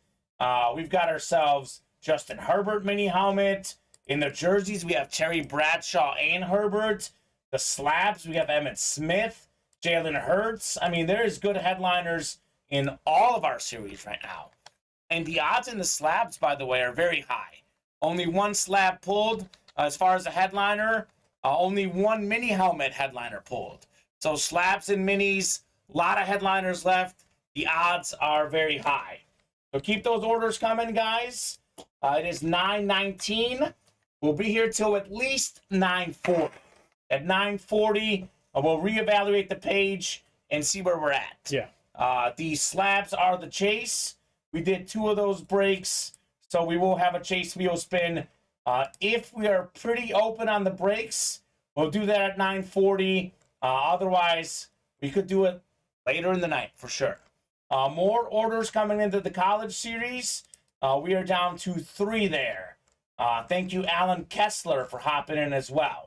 We've got ourselves Justin Herbert mini helmet. In the jerseys, we have Terry Bradshaw and Herbert. The slabs, we have Emmitt Smith, Jalen Hurts. I mean, there's good headliners in all of our series right now. And the odds in the slabs, by the way, are very high. Only one slab pulled as far as a headliner. Only one mini helmet headliner pulled. So slabs and minis, a lot of headliners left. The odds are very high. So keep those orders coming, guys. It is 9:19. We'll be here till at least 9:40. At 9:40, we'll reevaluate the page and see where we're at. Yeah. The slabs are the chase. We did 2 of those breaks, so we will have a chase wheel spin. If we are pretty open on the breaks, we'll do that at 9:40. Otherwise, we could do it later in the night for sure. More orders coming into the college series. We are down to 3 there. Thank you, Alan Kessler, for hopping in as well.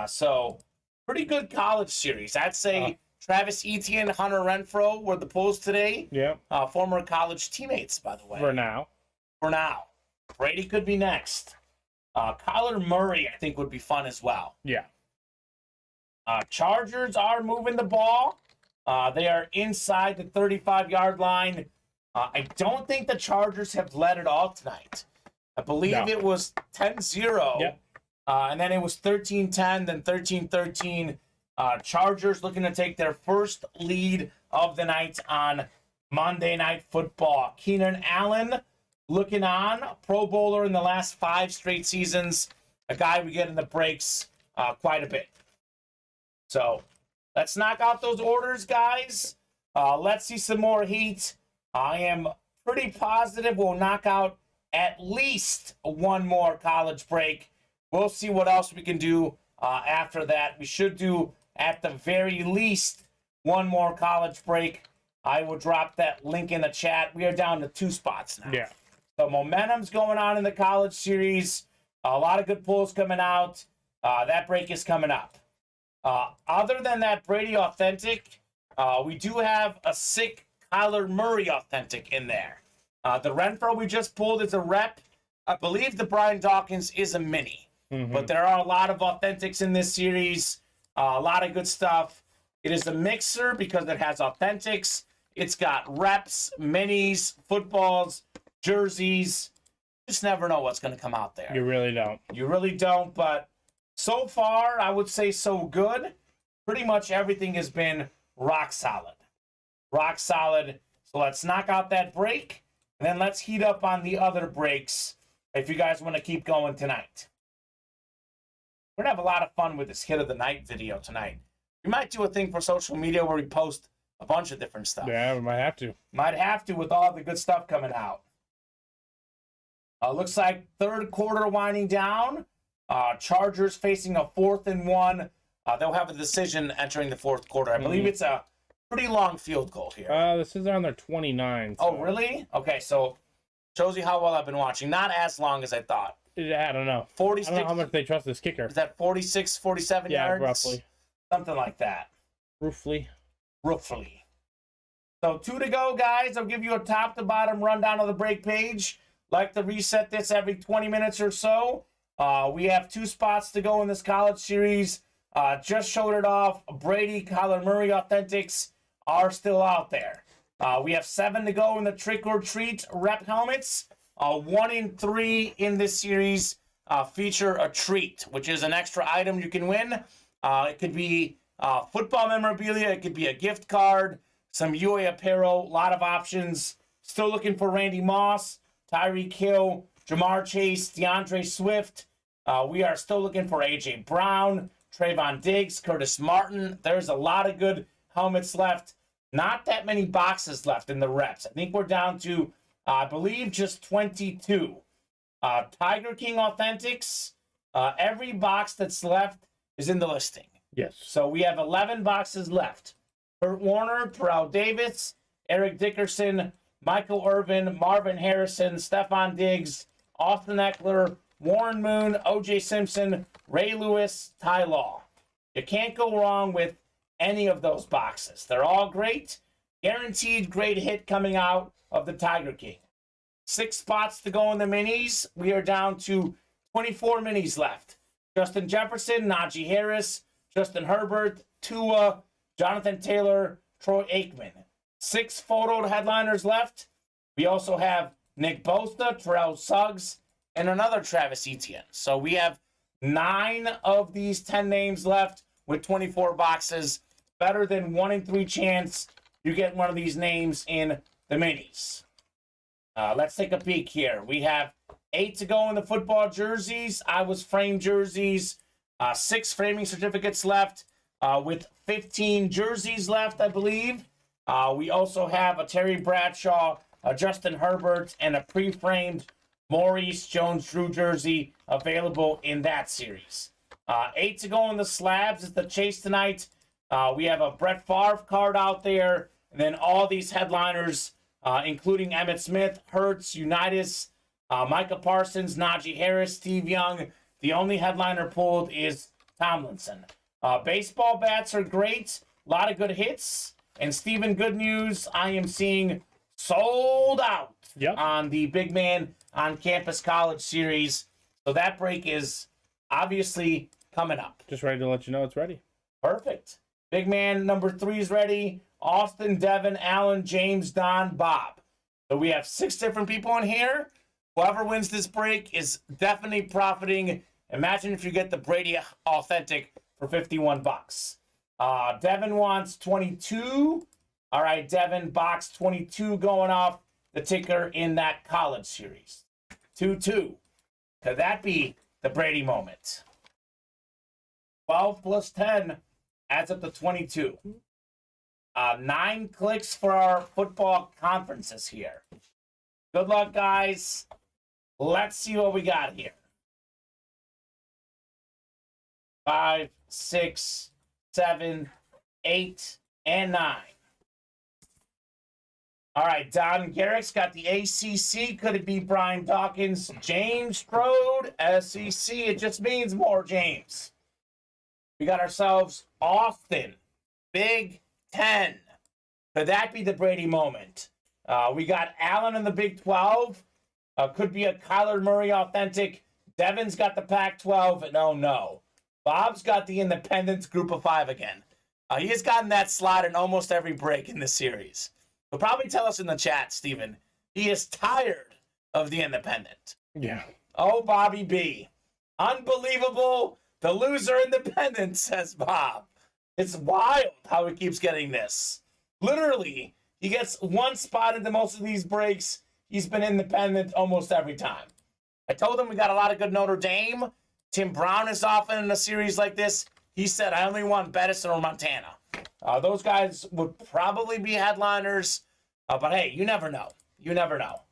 So, pretty good college series. I'd say Travis Etienne, Hunter Renfrow were the pulls today. Yeah. Former college teammates, by the way. For now. Brady could be next. Kyler Murray, I think, would be fun as well. Yeah. Chargers are moving the ball. They are inside the 35-yard line. I don't think the Chargers have led it all tonight. I believe it was 10-0. Yep. And then it was 13-10, then 13-13. Chargers looking to take their first lead of the night on Monday Night Football. Keenan Allen looking on, Pro Bowler in the last 5 straight seasons. A guy we get in the breaks quite a bit. So let's knock out those orders, guys. Let's see some more heat. I am pretty positive we'll knock out at least one more college break. We'll see what else we can do after that. We should do, at the very least, one more college break. I will drop that link in the chat. We are down to 2 spots now. Yeah. So momentum's going on in the college series. A lot of good pulls coming out. That break is coming up. Other than that Brady authentic, we do have a sick Kyler Murray authentic in there. The Renfro we just pulled is a rep. I believe the Brian Dawkins is a mini. But there are a lot of authentics in this series. A lot of good stuff. It is a mixer because it has authentics. It's got reps, minis, footballs, jerseys. Just never know what's going to come out there. You really don't. You really don't, but so far, I would say so good. Pretty much everything has been rock solid. Rock solid. So let's knock out that break, and then let's heat up on the other breaks if you guys want to keep going tonight. We're going to have a lot of fun with this Hit of the Night video tonight. We might do a thing for social media where we post a bunch of different stuff. Yeah, we might have to. Might have to with all the good stuff coming out. Looks like third quarter winding down. Chargers facing a 4th and 1. They'll have a decision entering the fourth quarter. I believe it's a pretty long field goal here. This is on their 29. Oh, really? Okay, so shows you how well I've been watching. Not as long as I thought. I don't know. 46. I don't know how much they trust this kicker. Is that 46, 47 yards? Yeah, roughly. Something like that. Roughly. So 2 to go, guys. I'll give you a top-to-bottom rundown of the break page. Like to reset this every 20 minutes or so. We have 2 spots to go in this college series. Just showed it off. Brady, Kyler Murray Authentics are still out there. We have 7 to go in the trick or treat rep helmets. 1 in 3 in this series feature a treat, which is an extra item you can win. It could be football memorabilia. It could be a gift card, some UA apparel, a lot of options. Still looking for Randy Moss, Tyreek Hill, Jamar Chase, DeAndre Swift. We are still looking for A.J. Brown, Trayvon Diggs, Curtis Martin. There's a lot of good helmets left. Not that many boxes left in the reps. I think we're down to, I believe, just 22. Tiger King Authentics, every box that's left is in the listing. Yes. So we have 11 boxes left. Kurt Warner, Terrell Davis, Eric Dickerson, Michael Irvin, Marvin Harrison, Stephon Diggs, Austin Eckler, Warren Moon, O.J. Simpson, Ray Lewis, Ty Law. You can't go wrong with any of those boxes. They're all great. Guaranteed great hit coming out of the Tiger King. 6 spots to go in the minis. We are down to 24 minis left. Justin Jefferson, Najee Harris, Justin Herbert, Tua, Jonathan Taylor, Troy Aikman. 6 photoed headliners left. We also have Nick Bosa, Terrell Suggs, and another Travis Etienne. So we have 9 of these 10 names left with 24 boxes. Better than 1 in 3 chance you get one of these names in the minis. Let's take a peek here. We have 8 to go in the football jerseys. I was framed jerseys. 6 framing certificates left with 15 jerseys left, I believe. We also have a Terry Bradshaw, a Justin Herbert, and a pre-framed Maurice Jones-Drew jersey available in that series. 8 to go in the slabs. It's the chase tonight. We have a Brett Favre card out there, and then all these headliners, including Emmitt Smith, Hurts, Unitas, Micah Parsons, Najee Harris, Steve Young. The only headliner pulled is Tomlinson. Baseball bats are great. A lot of good hits. And Steven, good news, I am seeing sold out on the Big Man on Campus College series. So that break is obviously coming up. Just ready to let you know it's ready. Perfect. Big Man number 3 is ready. Austin, Devin, Allen, James, Don, Bob. So we have 6 different people in here. Whoever wins this break is definitely profiting. Imagine if you get the Brady Authentic for $51. Devin wants 22. All right, Devin, box 22 going off the ticker in that college series. 2-2. Could that be the Brady moment? 12 plus 10 adds up to 22. 9 clicks for our football conferences here. Good luck, guys. Let's see what we got here. 5, 6, 7, 8, and 9. All right, Don Garrick's got the ACC. Could it be Brian Dawkins? James Strode, SEC. It just means more James. We got ourselves Austin, Big Ten. Could that be the Brady moment? We got Allen in the Big 12. Could be a Kyler Murray Authentic. Devin's got the Pac-12, and oh no. Bob's got the Independence Group of 5 again. He has gotten that slot in almost every break in this series. He'll probably tell us in the chat, Steven. He is tired of the Independent. Yeah. Oh, Bobby B. Unbelievable. The loser Independent, says Bob. It's wild how he keeps getting this. Literally, he gets one spot into most of these breaks. He's been Independent almost every time. I told him we got a lot of good Notre Dame. Tim Brown is often in a series like this. He said, I only want Bettis or Montana. Those guys would probably be headliners. But hey, you never know. You never know.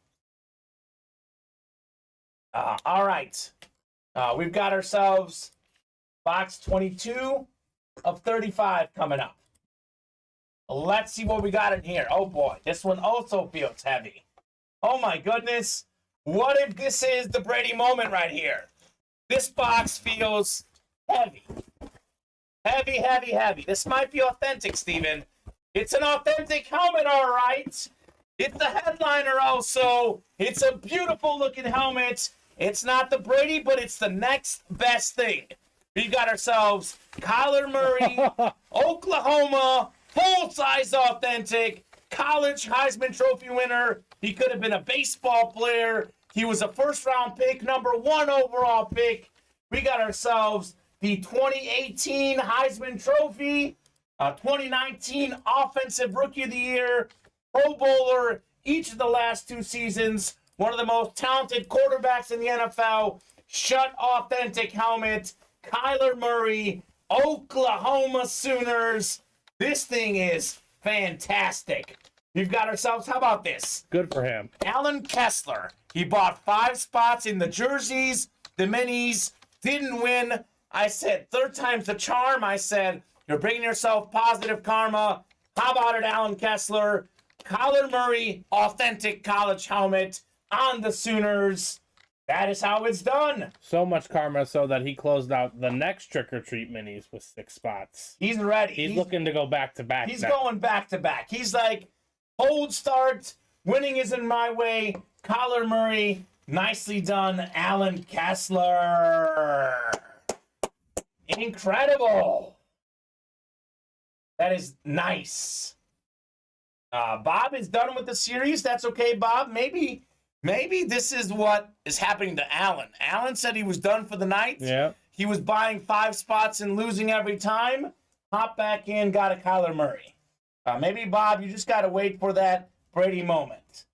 All right. We've got ourselves box 22 of 35 coming up. Let's see what we got in here. Oh boy, this one also feels heavy. Oh my goodness. What if this is the Brady moment right here? This box feels heavy. Heavy, heavy, heavy. This might be authentic, Steven. It's an authentic helmet, all right. It's the headliner also. It's a beautiful looking helmet. It's not the Brady, but it's the next best thing. We've got ourselves Kyler Murray, Oklahoma, full-size authentic, college Heisman Trophy winner. He could have been a baseball player. He was a first-round pick, number 1 overall pick. We got ourselves the 2018 Heisman Trophy, 2019 Offensive Rookie of the Year, Pro Bowler each of the last 2 seasons, one of the most talented quarterbacks in the NFL, shut authentic helmet, Kyler Murray, Oklahoma Sooners. This thing is fantastic. We've got ourselves, how about this? Good for him. Alan Kessler. He bought 5 spots in the jerseys, the minis, didn't win. I said, 3rd time's the charm. I said, you're bringing yourself positive karma. How about it, Alan Kessler? Kyler Murray, authentic college helmet on the Sooners. That is how it's done. So much karma so that he closed out the next Trick or Treat minis with 6 spots. He's ready. He's looking to go back to back. He's going back to back. He's like, hold start. Winning isn't my way. Kyler Murray, nicely done. Alan Kessler. Incredible. That is nice. Bob is done with the series. That's okay, Bob. Maybe this is what is happening to Alan. Alan said he was done for the night. Yeah. He was buying 5 spots and losing every time. Hop back in, got a Kyler Murray. Maybe, Bob, you just got to wait for that Brady moment.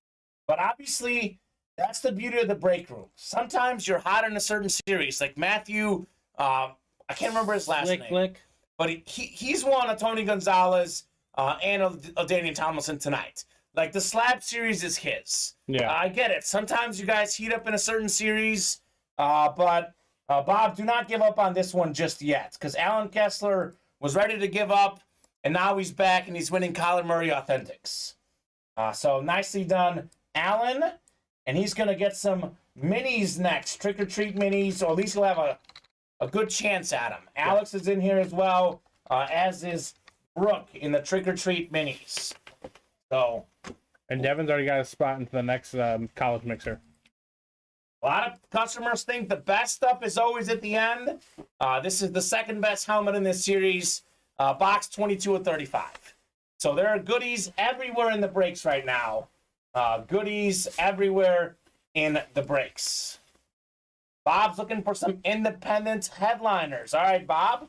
But obviously, that's the beauty of the break room. Sometimes you're hot in a certain series. Like Matthew, I can't remember his last name. But he's won a Tony Gonzalez and a Daniel Tomlinson tonight. Like, the slab series is his. Yeah. I get it. Sometimes you guys heat up in a certain series. But, Bob, do not give up on this one just yet. Because Alan Kessler was ready to give up. And now he's back and he's winning Kyler Murray Authentics. So nicely done, Alan. And he's going to get some minis next. Trick or Treat minis. Or at least he'll have a good chance at them. Alex is in here as well. As is Brooke in the Trick or Treat minis. So, and Devin's already got a spot into the next college mixer. A lot of customers think the best stuff is always at the end. This is the second best helmet in this series. Box 22 of 35. So there are goodies everywhere in the breaks right now. Goodies everywhere in the breaks. Bob's looking for some independent headliners. All right, Bob.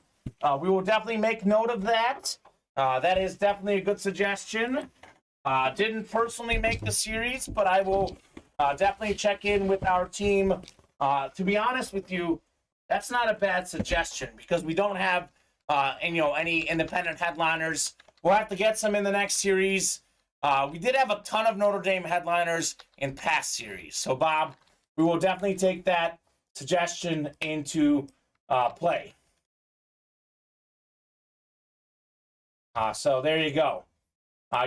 We will definitely make note of that. That is definitely a good suggestion. Didn't personally make the series, but I will definitely check in with our team. To be honest with you, that's not a bad suggestion because we don't have any independent headliners. We'll have to get some in the next series. We did have a ton of Notre Dame headliners in past series. So, Bob, we will definitely take that suggestion into play. So there you go.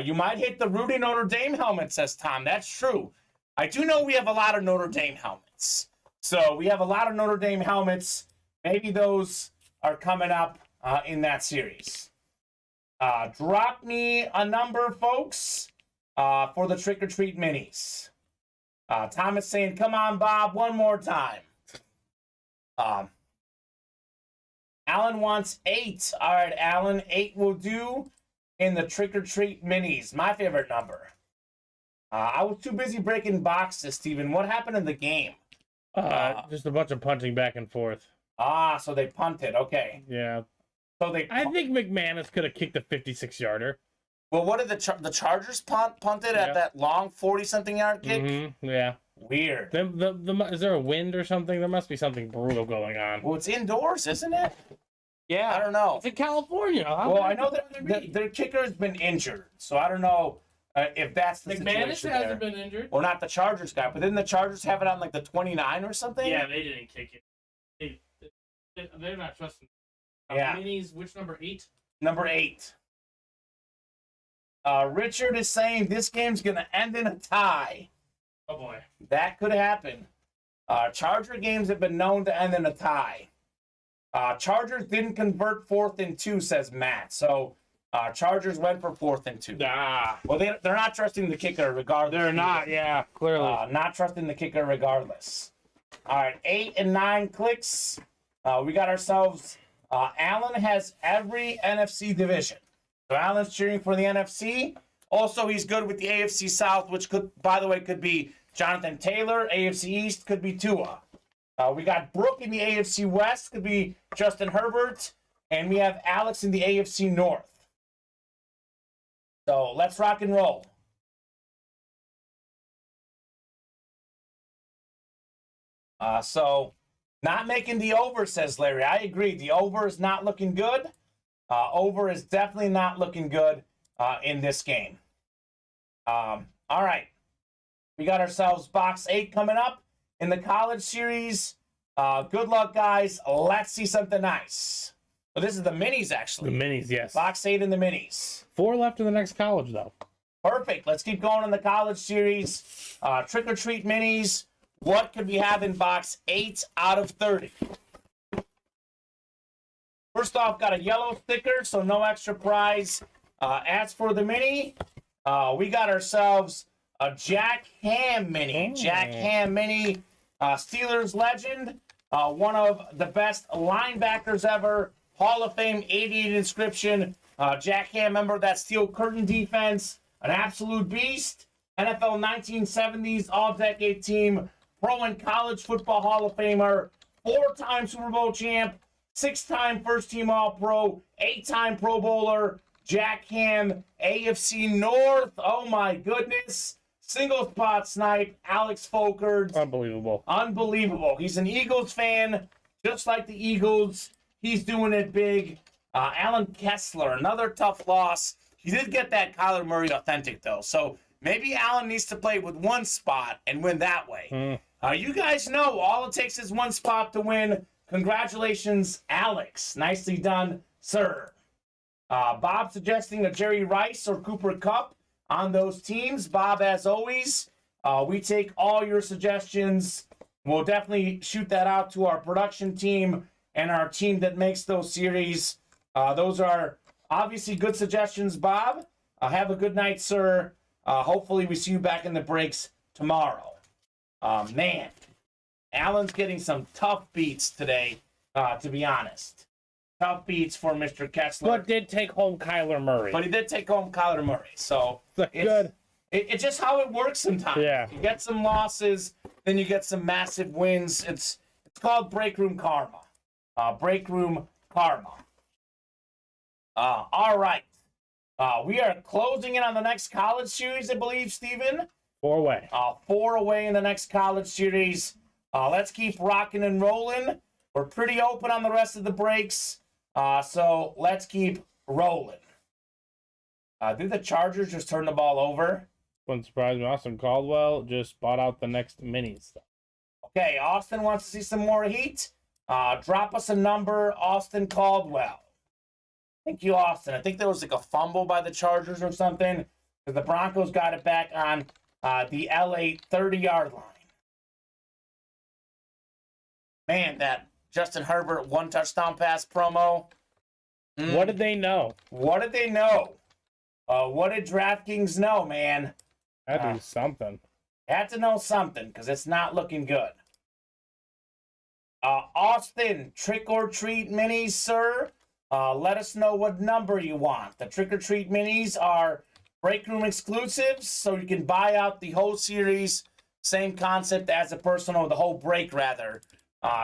You might hit the Rudy Notre Dame helmet, says Tom. That's true. I do know we have a lot of Notre Dame helmets. So we have a lot of Notre Dame helmets. Maybe those are coming up in that series. Drop me a number, folks, for the Trick or Treat minis. Tom is saying, come on, Bob, one more time. Alan wants 8. All right, Alan, 8 will do in the Trick or Treat minis. My favorite number. I was too busy breaking boxes, Steven. What happened in the game? Just a bunch of punting back and forth. So they punted. Okay. Yeah. So I think McManus could have kicked a 56-yarder. Well, what did the Chargers punted at that long 40-something yard kick? Mm-hmm. Yeah. Weird. Is there a wind or something? There must be something brutal going on. Well, it's indoors, isn't it? Yeah. I don't know. It's in California. Well, I know that their kicker has been injured, so I don't know if that's the situation there. hasn't been injured. Or not the Chargers guy, but didn't the Chargers have it on like the 29 or something? Yeah, they didn't kick it. They're not trusting. Yeah. Minis, which number 8? Number 8. Richard is saying this game's going to end in a tie. Oh, boy. That could happen. Charger games have been known to end in a tie. Chargers didn't convert 4th and 2, says Matt. So Chargers went for 4th and 2. Well, they're not trusting the kicker regardless. They're not, yeah, clearly. Not trusting the kicker regardless. All right, 8 and 9 clicks. We got ourselves... Allen has every NFC division. So Allen's cheering for the NFC. Also, he's good with the AFC South, which could, by the way, could be Jonathan Taylor. AFC East could be Tua. We got Brooke in the AFC West, could be Justin Herbert. And we have Alex in the AFC North. So let's rock and roll. Not making the over, says Larry. I agree. The over is not looking good. Over is definitely not looking good in this game. All right. We got ourselves box 8 coming up in the college series. Good luck, guys. Let's see something nice. Well, this is the minis, actually. The minis, yes. Box 8 in the minis. 4 left in the next college, though. Perfect. Let's keep going in the college series. Trick or treat minis. What could we have in box 8 out of 30? First off, got a yellow sticker, so no extra prize. As for the mini, we got ourselves a Jack Ham mini. Jack Ham mini, Steelers legend, one of the best linebackers ever, Hall of Fame 88 inscription. Jack Ham, member of that Steel Curtain defense, an absolute beast. NFL 1970s all-decade team, Pro and College Football Hall of Famer, 4-time Super Bowl champ, 6-time first-team All-Pro, 8-time Pro Bowler, Jack Ham, AFC North. Oh, my goodness. Single spot snipe, Alex Folkert. Unbelievable. He's an Eagles fan, just like the Eagles. He's doing it big. Alan Kessler, another tough loss. He did get that Kyler Murray authentic, though. So maybe Alan needs to play with one spot and win that way. You guys know all it takes is one spot to win. Congratulations, Alex. Nicely done, sir. Bob suggesting a Jerry Rice or Cooper Kupp on those teams. Bob, as always, we take all your suggestions. We'll definitely shoot that out to our production team and our team that makes those series. Those are obviously good suggestions, Bob. Have a good night, sir. Hopefully we see you back in the breaks tomorrow. Man, Alan's getting some tough beats today, to be honest. Tough beats for Mr. Kessler. But did take home Kyler Murray. But he did take home Kyler Murray. So good. It's just how it works sometimes. Yeah. You get some losses, then you get some massive wins. It's called break room karma. Break room karma. All right. We are closing in on the next college series, I believe, Steven. 4 away. 4 away in the next college series. Let's keep rocking and rolling. We're pretty open on the rest of the breaks. So let's keep rolling. Did the Chargers just turn the ball over? Wouldn't surprise me. Austin Caldwell just bought out the next minis. Okay, Austin wants to see some more heat. Drop us a number, Austin Caldwell. Thank you, Austin. I think there was like a fumble by the Chargers or something. Because the Broncos got it back on the LA 30-yard line. Man, that Justin Herbert 1-touchdown pass promo. What did they know? What did they know? What did DraftKings know, man? Had to do something. Had to know something, because it's not looking good. Austin, trick or treat minis, sir. Let us know what number you want. The trick or treat minis are break room exclusives, so you can buy out the whole series. Same concept as a personal, the whole break, rather.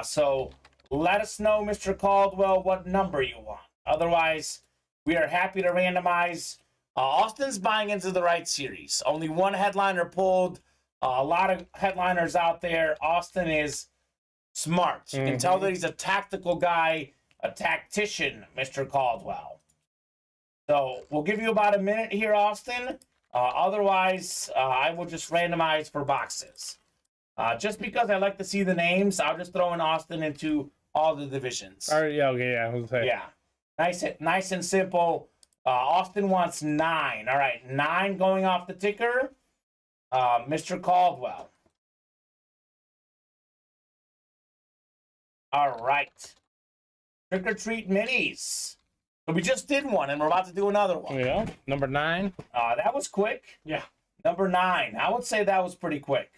So let us know, Mr. Caldwell, what number you want. Otherwise, we are happy to randomize. Austin's buying into the right series. Only one headliner pulled. A lot of headliners out there. Austin is smart. You can tell that he's a tactical guy, a tactician, Mr. Caldwell. So we'll give you about a minute here, Austin. Otherwise, I will just randomize for boxes. Just because I like to see the names, I'll just throw in Austin into all the divisions. All right, yeah, okay, yeah. I was saying. Yeah. Nice and simple. Austin wants 9. All right, 9 going off the ticker. Mr. Caldwell. All right. Trick or Treat Minis. So we just did one, and we're about to do another one. Yeah, number 9. That was quick. Yeah. Number 9. I would say that was pretty quick.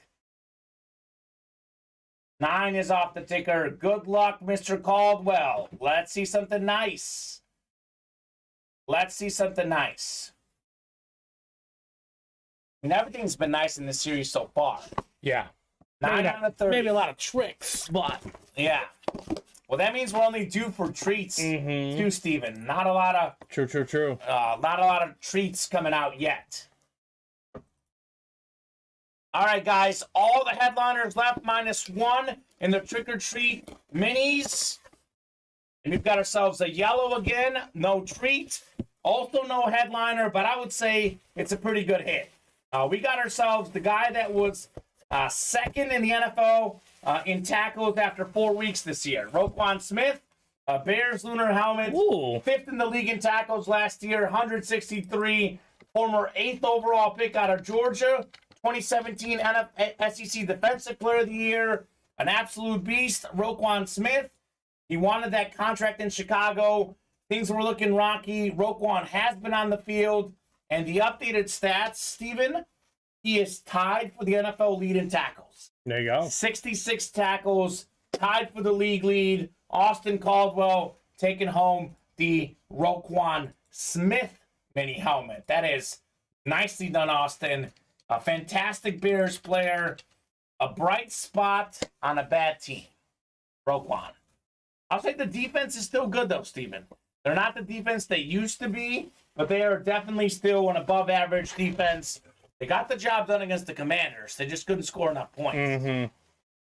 9 is off the ticker. Good luck, Mr. Caldwell. Let's see something nice. Let's see something nice. I mean, everything's been nice in this series so far. Yeah. 9 out of 30. Maybe a lot of tricks, but... Yeah. Well, that means we're only due for treats, too, Steven. Not a lot of... True. Not a lot of treats coming out yet. All right, guys. All the headliners left -1 in the Trick or Treat Minis. And we've got ourselves a yellow again. No treat. Also no headliner, but I would say it's a pretty good hit. We got ourselves the guy that was second in the NFL in tackles after 4 weeks this year. Roquan Smith, Bears lunar helmet. Ooh. 5th in the league in tackles last year, 163. Former 8th overall pick out of Georgia. 2017 SEC Defensive Player of the Year. An absolute beast, Roquan Smith. He wanted that contract in Chicago. Things were looking rocky. Roquan has been on the field. And the updated stats, Steven, he is tied for the NFL lead in tackles. There you go. 66 tackles, tied for the league lead. Austin Caldwell taking home the Roquan Smith mini helmet. That is nicely done, Austin. A fantastic Bears player. A bright spot on a bad team. Roquan. I'll say the defense is still good, though, Steven. They're not the defense they used to be, but they are definitely still an above-average defense. They got the job done against the Commanders. They just couldn't score enough points.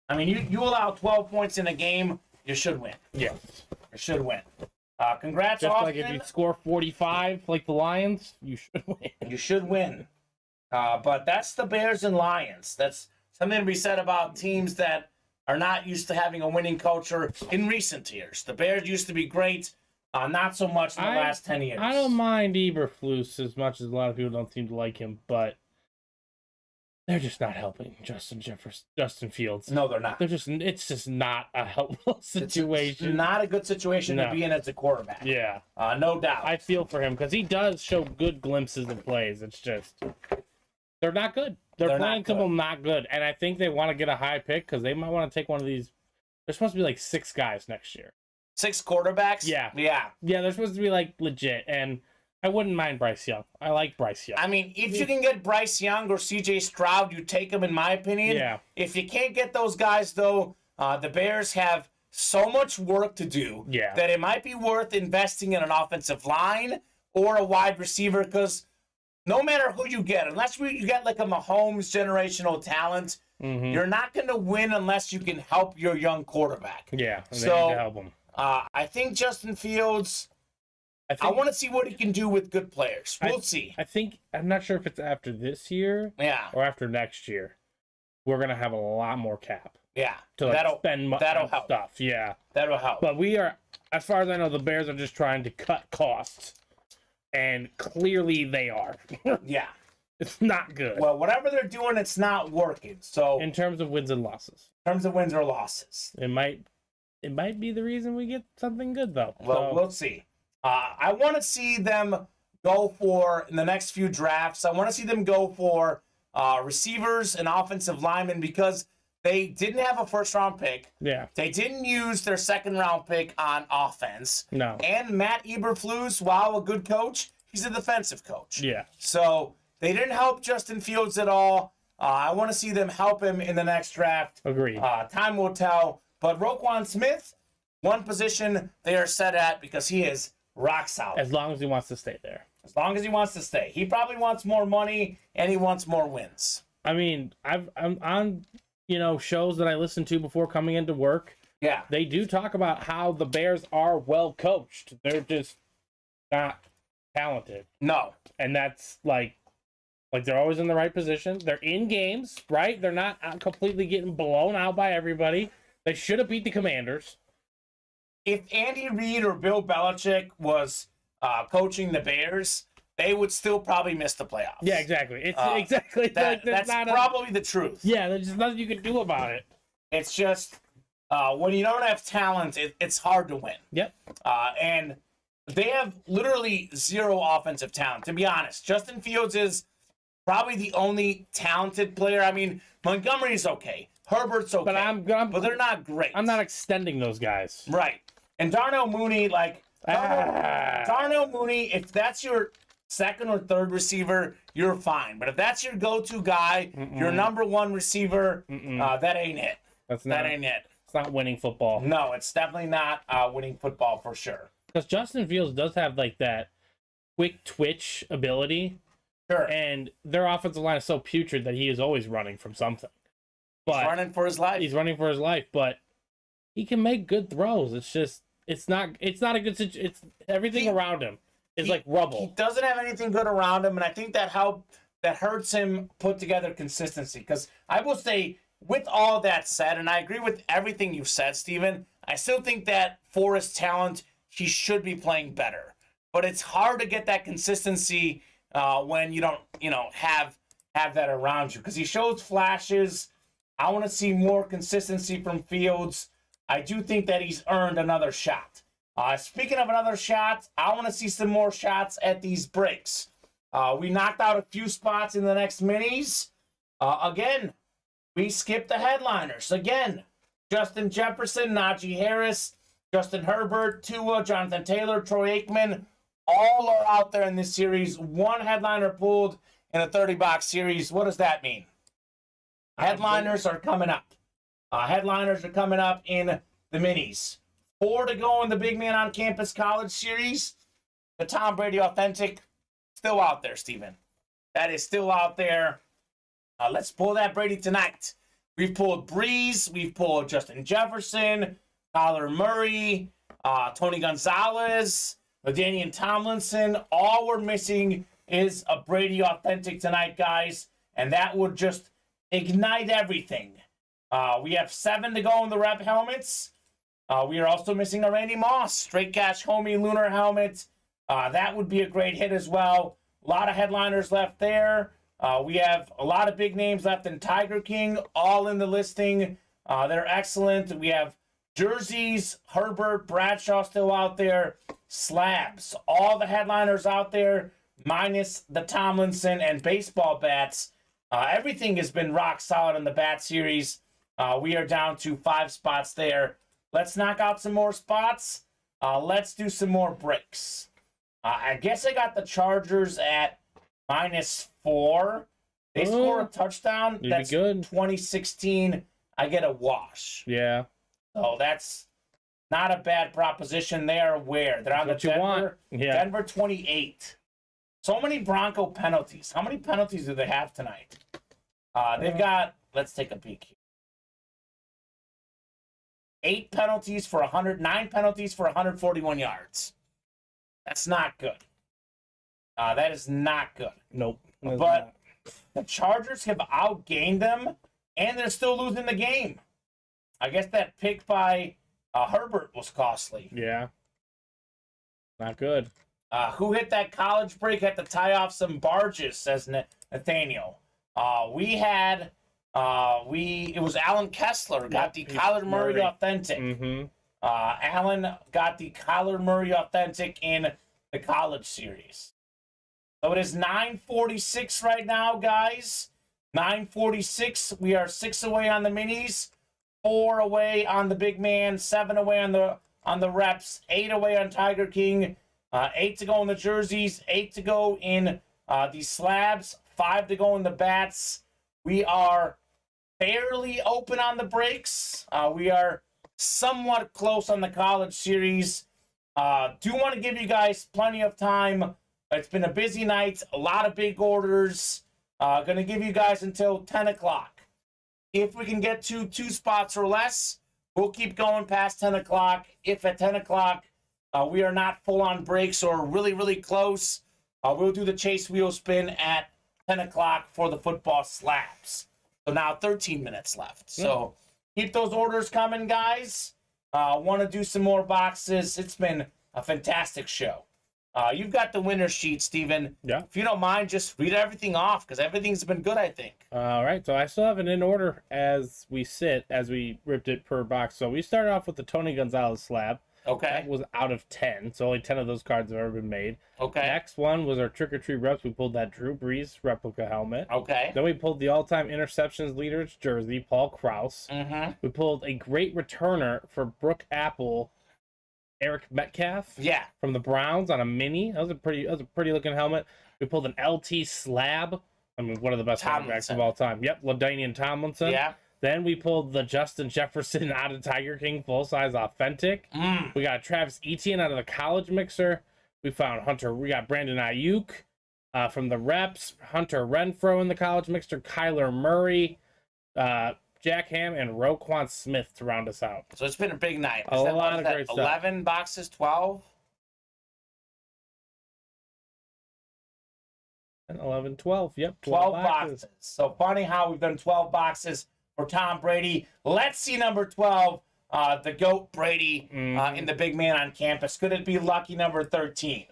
I mean, you allow 12 points in a game, you should win. Yes. You should win. Congrats, Just Austin. like if you score 45 like the Lions, you should win. You should win. But that's the Bears and Lions. That's something to be said about teams that are not used to having a winning culture in recent years. The Bears used to be great, not so much in the last 10 years. I don't mind Eberflus as much as a lot of people don't seem to like him, but they're just not helping Justin Fields. No, they're not. It's just not a helpful situation. It's not a good situation to be in as a quarterback. Yeah. No doubt. I feel for him because he does show good glimpses of plays. It's just they're not good. They're playing simple, not good. And I think they want to get a high pick because they might want to take one of these. There's supposed to be like 6 guys next year. 6 quarterbacks? Yeah. Yeah. Yeah, they're supposed to be like legit. And I wouldn't mind Bryce Young. I like Bryce Young. I mean, if you can get Bryce Young or CJ Stroud, you take them, in my opinion. Yeah. If you can't get those guys, though, the Bears have so much work to do that it might be worth investing in an offensive line or a wide receiver because no matter who you get, unless you get like a Mahomes generational talent, you're not going to win unless you can help your young quarterback. Yeah, so they need to help him. I think Justin Fields, I want to see what he can do with good players. We'll see. I'm not sure if it's after this year or after next year. We're going to have a lot more cap. Yeah. To spend that'll help. Stuff. Yeah. That'll help. But we are, as far as I know, the Bears are just trying to cut costs. And clearly they are. Yeah. It's not good. Well, whatever they're doing, it's not working. So in terms of wins and losses. In terms of wins or losses. It might be the reason we get something good, though. Well, we'll see. I want to see them go for, in the next few drafts, I want to see them go for receivers and offensive linemen because they didn't have a first-round pick. Yeah. They didn't use their second-round pick on offense. No. And Matt Eberflus, while a good coach, he's a defensive coach. Yeah. So they didn't help Justin Fields at all. I want to see them help him in the next draft. Agreed. Time will tell. But Roquan Smith, one position they are set at because he is rock solid. As long as he wants to stay there. As long as he wants to stay. He probably wants more money and he wants more wins. I mean, I'm on, shows that I listen to before coming into work. Yeah. They do talk about how the Bears are well coached. They're just not talented. No. And that's like they're always in the right position. They're in games, right? They're not completely getting blown out by everybody. They should have beat the Commanders. If Andy Reid or Bill Belichick was coaching the Bears, they would still probably miss the playoffs. Yeah, exactly. It's exactly that's probably the truth. Yeah, there's just nothing you can do about it. It's just when you don't have talent, it's hard to win. Yep. And they have literally zero offensive talent, to be honest. Justin Fields is probably the only talented player. I mean, Montgomery's okay. Herbert's okay. But they're not great. I'm not extending those guys. Right. And Darnell Mooney, Darnell Mooney, if that's your second or third receiver, you're fine. But if that's your go-to guy, your number one receiver, that ain't it. That ain't it. It's not winning football. No, it's definitely not winning football for sure. Because Justin Fields does have like that quick twitch ability. Sure. And their offensive line is so putrid that he is always running from something. But he's running for his life. He's running for his life, but he can make good throws. It's just it's not a good situation. It's everything around him is like rubble. He doesn't have anything good around him, and I think that hurts him put together consistency. Because I will say, with all that said, and I agree with everything you've said, Steven, I still think that for his talent, he should be playing better. But it's hard to get that consistency when you don't, have that around you. Because he shows flashes. I want to see more consistency from Fields. I do think that he's earned another shot. Speaking of another shot, I want to see some more shots at these breaks. We knocked out a few spots in the next minis. Again, we skipped the headliners. Again, Justin Jefferson, Najee Harris, Justin Herbert, Tua, Jonathan Taylor, Troy Aikman, all are out there in this series. One headliner pulled in a 30-box series. What does that mean? Headliners are coming up. Headliners are coming up in the minis. 4 to go in the Big Man on Campus College series. The Tom Brady Authentic, still out there, Steven. That is still out there. Let's pull that Brady tonight. We've pulled Brees. We've pulled Justin Jefferson, Kyler Murray, Tony Gonzalez, LaDainian Tomlinson. All we're missing is a Brady Authentic tonight, guys. And that would just ignite everything. We have 7 to go in the rep helmets. We are also missing a Randy Moss straight cash homie lunar helmet. That would be a great hit as well. A lot of headliners left there. We have a lot of big names left in Tiger King, all in the listing. They're excellent. We have jerseys, Herbert, Bradshaw still out there, slabs. All the headliners out there, minus the Tomlinson and baseball bats. Everything has been rock solid in the bat series. We are down to 5 spots there. Let's knock out some more spots. Let's do some more breaks. I guess I got the Chargers at -4. They score a touchdown. That's good. 2016. I get a wash. Yeah. So that's not a bad proposition there. Where they're on the Denver 28. So many Bronco penalties. How many penalties do they have tonight? They've got, let's take a peek here. 9 penalties for 141 yards. That's not good. That is not good. Nope. But the Chargers have outgained them, and they're still losing the game. I guess that pick by Herbert was costly. Yeah. Not good. Who hit that college break? Had to tie off some barges, says Nathaniel. It was Alan Kessler got the Kyler Murray Authentic. Mm-hmm. Alan got the Kyler Murray Authentic in the college series. So it is 9:46 right now, guys. 9:46. We are 6 away on the minis, 4 away on the big man, 7 away on the reps, 8 away on Tiger King, 8 to go in the jerseys, 8 to go in the slabs, 5 to go in the bats. We are fairly open on the breaks. We are somewhat close on the college series. Do want to give you guys plenty of time. It's been a busy night, a lot of big orders. Going to give you guys until 10 o'clock. If we can get to 2 spots or less, we'll keep going past 10 o'clock. If at 10 o'clock we are not full on breaks or really, really close, we'll do the chase wheel spin at 10 o'clock for the football slabs. So now 13 minutes left. So keep those orders coming, guys. Want to do some more boxes. It's been a fantastic show. You've got the winner sheet, Steven. Yeah. If you don't mind, just read everything off because everything's been good, I think. All right. So I still have it in order as we ripped it per box. So we started off with the Tony Gonzalez slab. Okay. That was out of 10. So only 10 of those cards have ever been made. Okay. Next one was our Trick or Treat reps. We pulled that Drew Brees replica helmet. Okay. Then we pulled the all-time interceptions leaders jersey, Paul Krause. Mm-hmm. We pulled a great returner for Brooke Apple, Eric Metcalf. Yeah. From the Browns on a mini. That was a pretty looking helmet. We pulled an LT slab. I mean, one of the best quarterbacks of all time. Yep, LaDainian Tomlinson. Yeah. Then we pulled the Justin Jefferson out of Tiger King full-size authentic. We got Travis Etienne out of the college mixer. We found Hunter. We got Brandon Ayuk from the reps. Hunter Renfro in the college mixer. Kyler Murray, Jack Ham, and Roquan Smith to round us out. So it's been a big night. A lot of great stuff. 11 boxes, 12? 11, 12. Yep, 12 boxes. So funny how we've done 12 boxes for Tom Brady. Let's see number 12, the GOAT Brady in the big man on campus. Could it be lucky number 13?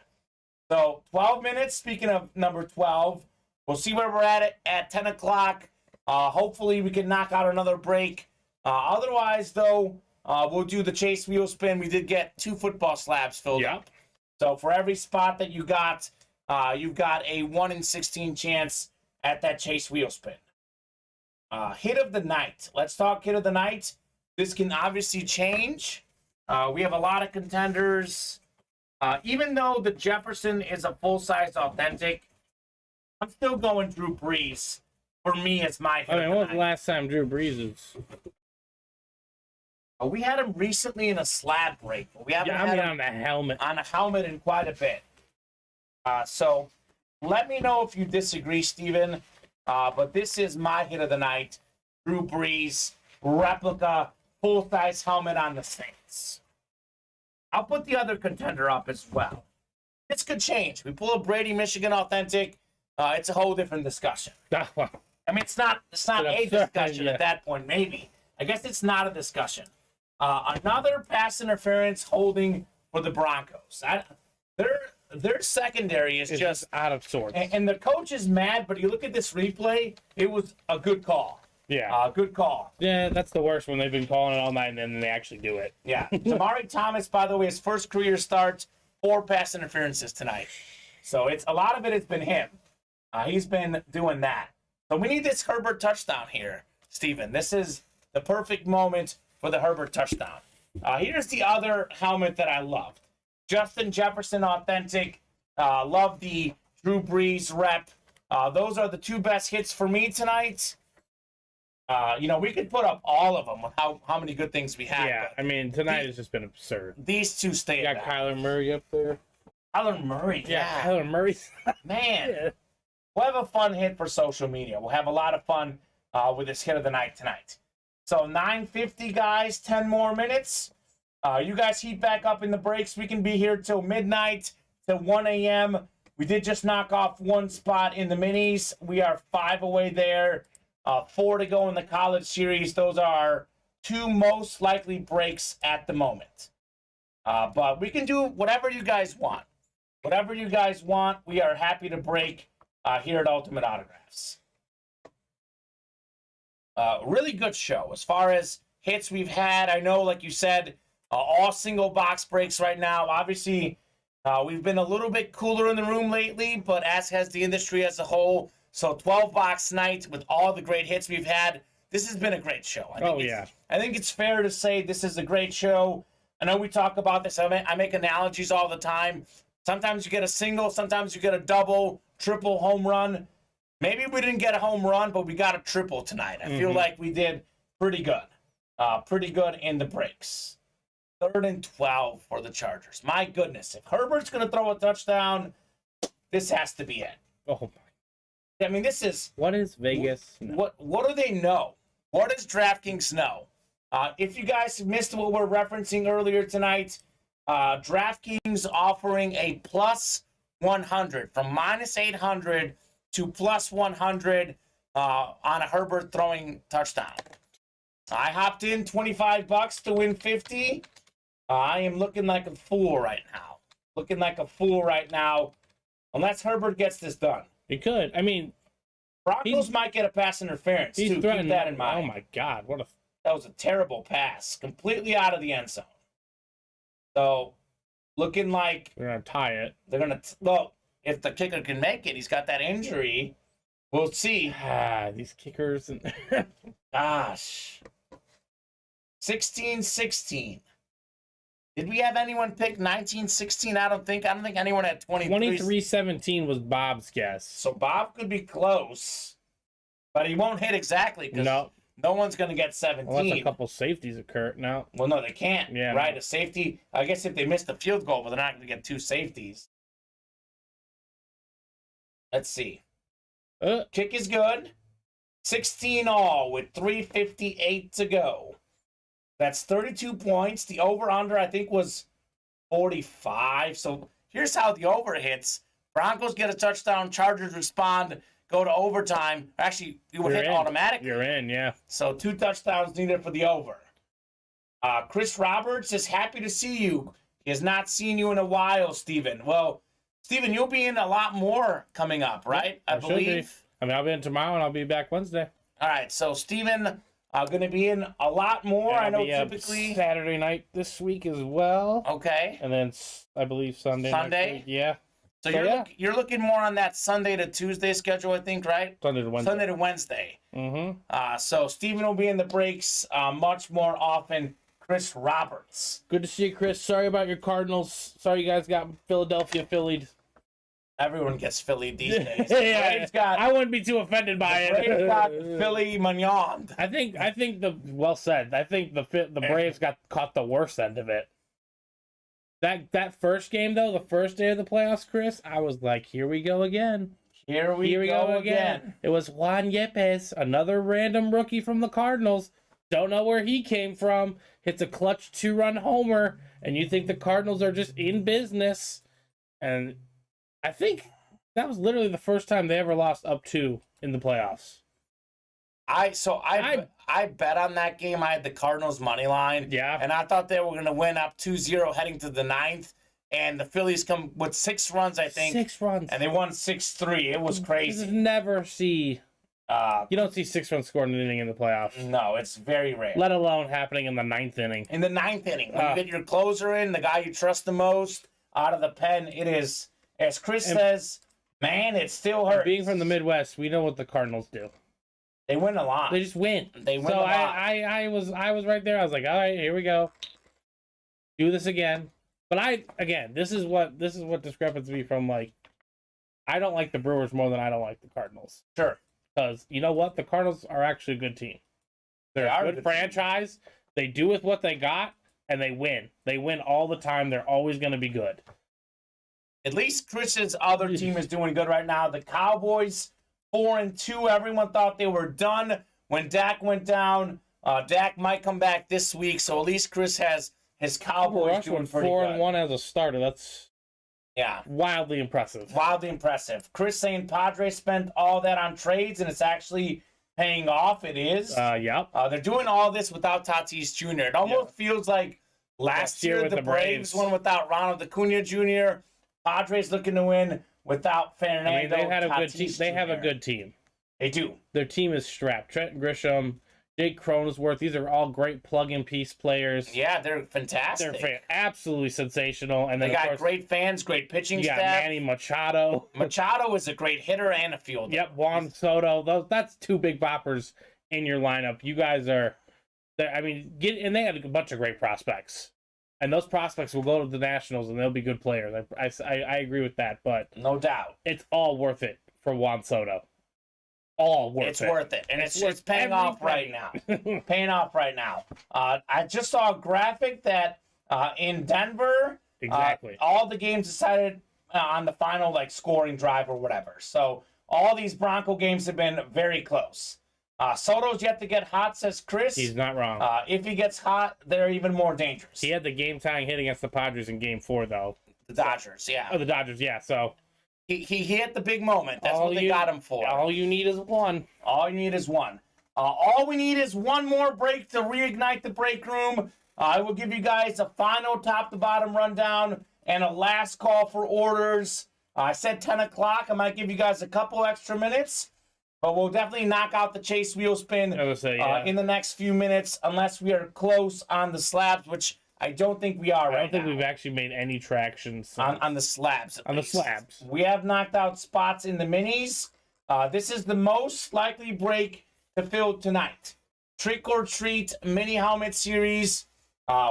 So 12 minutes, speaking of number 12. We'll see where we're at 10 o'clock. Hopefully we can knock out another break. Otherwise, though, we'll do the chase wheel spin. We did get 2 football slabs filled up. So for every spot that you got, you've got a 1 in 16 chance at that chase wheel spin. Hit of the night. Let's talk hit of the night. This can obviously change. We have a lot of contenders. Even though the Jefferson is a full-size authentic, I'm still going Drew Brees. For me, it's my hit. When was the last time Drew Brees was? We had him recently in a slab break. We haven't had him on the helmet. On a helmet in quite a bit. So let me know if you disagree, Steven. But this is my hit of the night. Drew Brees, replica, full-size helmet on the Saints. I'll put the other contender up as well. This could change. We pull a Brady, Michigan authentic. It's a whole different discussion. I mean, it's not a discussion at that point, maybe. I guess it's not a discussion. Another pass interference holding for the Broncos. Their secondary is just out of sorts. And the coach is mad, but you look at this replay, it was a good call. Yeah. Good call. Yeah, that's the worst when they've been calling it all night and then they actually do it. Yeah. Tamari Thomas, by the way, his first career start, 4 pass interferences tonight. So it's a lot of it has been him. He's been doing that. So we need this Herbert touchdown here, Steven. This is the perfect moment for the Herbert touchdown. Here's the other helmet that I loved. Justin Jefferson authentic. Love the Drew Brees rep. Those are the 2 best hits for me tonight. We could put up all of them with how many good things we had. Yeah, I mean, tonight has just been absurd. These 2 stay. You got Kyler Murray up there. Kyler Murray, yeah. Kyler Murray. Man. Yeah. We'll have a fun hit for social media. We'll have a lot of fun with this hit of the night tonight. So 9:50, guys, 10 more minutes. You guys heat back up in the breaks. We can be here till midnight, till 1 a.m. We did just knock off 1 spot in the minis. We are 5 away there. 4 to go in the college series. Those are our 2 most likely breaks at the moment. But we can do whatever you guys want. Whatever you guys want, we are happy to break here at Ultimate Autographs. Really good show. As far as hits we've had, I know, like you said, all single box breaks right now. Obviously, we've been a little bit cooler in the room lately, but as has the industry as a whole. So 12 box night with all the great hits we've had. This has been a great show. I think it's fair to say this is a great show. I know we talk about this. I make analogies all the time. Sometimes you get a single, sometimes you get a double, triple home run. Maybe we didn't get a home run, but we got a triple tonight. I feel like we did pretty good. Pretty good in the breaks. 3rd and 12 for the Chargers. My goodness, if Herbert's going to throw a touchdown, this has to be it. Oh, my. I mean, this is... What is Vegas? What do they know? What does DraftKings know? If you guys missed what we're referencing earlier tonight, DraftKings offering a plus 100 from minus 800 to plus 100 on a Herbert throwing touchdown. I hopped in $25 to win 50. I am looking like a fool right now. Unless Herbert gets this done. He could. I mean, Broncos might get a pass interference too. Keep that in mind. Oh my God, that was a terrible pass, completely out of the end zone. So, looking like they're gonna tie it. Well, if the kicker can make it, he's got that injury. We'll see. These kickers and gosh. 16-16. Did we have anyone pick 19-16? I don't think anyone had 23. 23-17 was Bob's guess. So Bob could be close, but he won't hit exactly because no one's going to get 17. Unless a couple safeties occur. No. Well, no, they can't. Yeah, right? A safety. I guess if they miss the field goal, but they're not going to get 2 safeties. Let's see. Kick is good. 16 all with 3:58 to go. That's 32 points. The over-under, I think, was 45. So here's how the over hits. Broncos get a touchdown. Chargers respond, go to overtime. Actually, you would hit automatically. You're in, yeah. So 2 touchdowns needed for the over. Chris Roberts is happy to see you. He has not seen you in a while, Steven. Well, Steven, you'll be in a lot more coming up, right? I believe. I mean, I'll be in tomorrow, and I'll be back Wednesday. All right, so Steven... going to be in a lot more. I know typically Saturday night this week as well. Okay. And then I believe Sunday. Yeah. So you're looking more on that Sunday to Tuesday schedule, I think, right? Sunday to Wednesday. Mm-hmm. So Steven will be in the breaks much more often. Chris Roberts. Good to see you, Chris. Sorry about your Cardinals. Sorry you guys got Philadelphia Phillied. Everyone gets Philly these days. Yeah, I wouldn't be too offended by it. Braves got Philly mignon. I think well said. I think the Braves got caught the worst end of it. That first game though, the first day of the playoffs, Chris, I was like, here we go again. Here we go again. It was Juan Yepes, another random rookie from the Cardinals. Don't know where he came from. Hits a clutch 2-run homer, and you think the Cardinals are just in business. And I think that was literally the first time they ever lost up 2 in the playoffs. I bet on that game. I had the Cardinals money line. Yeah. And I thought they were going to win up 2-0 heading to the 9th. And the Phillies come with 6 runs, I think. 6 runs. And they won 6-3. It was crazy. You never see... you don't see 6 runs scored in an inning in the playoffs. No, it's very rare. Let alone happening in the 9th inning. In the 9th inning. When you get your closer in, the guy you trust the most, out of the pen, it is... As Chris says, man, it still hurts. Being from the Midwest, we know what the Cardinals do. They win a lot. They just win. They win a lot. I was right there. I was like, all right, here we go. Do this again. But this is what discrepancy me from, like, I don't like the Brewers more than I don't like the Cardinals. Sure. Because you know what? The Cardinals are actually a good team. They're a good franchise. Team. They do with what they got, and they win. They win all the time. They're always going to be good. At least Chris's other team is doing good right now. The Cowboys, 4-2. Everyone thought they were done when Dak went down. Dak might come back this week, so at least Chris has his Cowboys doing pretty good. 4-1 as a starter. That's wildly impressive. Wildly impressive. Chris saying Padres spent all that on trades, and it's actually paying off. It is. Yep. They're doing all this without Tatis Jr. It almost feels like last year the Braves won without Ronald Acuna Jr., Padres looking to win without Fernando. I mean, they had a good team. They have a good team. They do. Their team is strapped. Trent Grisham, Jake Cronenworth. These are all great plug-and-piece players. Yeah, they're fantastic. They're absolutely sensational. And they got great fans, great pitching staff. Manny Machado. Machado is a great hitter and a fielder. Yep, Juan Soto. That's 2 big boppers in your lineup. You guys are. I mean, and they have a bunch of great prospects. And those prospects will go to the Nationals, and they'll be good players. I agree with that, but no doubt, it's all worth it for Juan Soto. All worth it. It's worth it, and it's paying off right now. Paying off right now. I just saw a graphic that in Denver, exactly, all the games decided on the final scoring drive or whatever. So all these Bronco games have been very close. Soto's yet to get hot, says Chris. He's not wrong. If he gets hot, they're even more dangerous. He had the game-tying hit against the Padres in Game 4, though. The Dodgers, yeah. Oh, the Dodgers, yeah. So he hit the big moment. That's what they got him for. All you need is one. All you need is one. All we need is one more break to reignite the break room. I will give you guys a final top-to-bottom rundown and a last call for orders. I said 10 o'clock. I might give you guys a couple extra minutes. But we'll definitely knock out the Chase wheel spin in the next few minutes, unless we are close on the slabs, which I don't think we are right now. I don't think we've actually made any traction on the slabs. The slabs. We have knocked out spots in the minis. This is the most likely break to fill tonight. Trick or Treat Mini Helmet Series.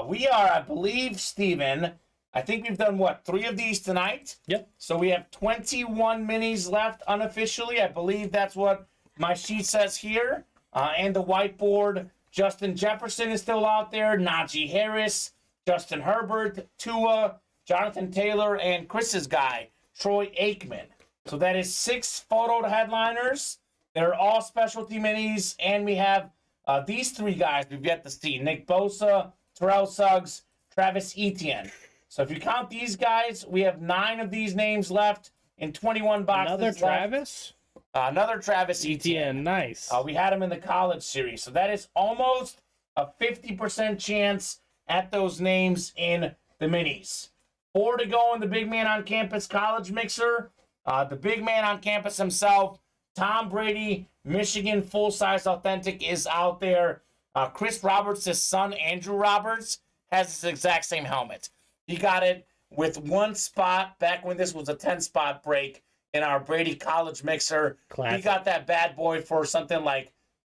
We are, I believe, Steven, I think we've done, 3 of these tonight? Yep. So we have 21 minis left unofficially. I believe that's what my sheet says here. And the whiteboard, Justin Jefferson is still out there. Najee Harris, Justin Herbert, Tua, Jonathan Taylor, and Chris's guy, Troy Aikman. So that is 6 photo headliners. They're all specialty minis. And we have these 3 guys we've yet to see. Nick Bosa, Terrell Suggs, Travis Etienne. So if you count these guys, we have 9 of these names left in 21 boxes. Another Travis? Another Travis Etienne. Nice. We had him in the college series. So that is almost a 50% chance at those names in the minis. 4 to go in the big man on campus college mixer. The big man on campus himself, Tom Brady, Michigan full-size authentic, is out there. Chris Roberts' son, Andrew Roberts, has this exact same helmet. He got it with 1 spot back when this was a 10-spot break in our Brady college mixer. Classic. He got that bad boy for something like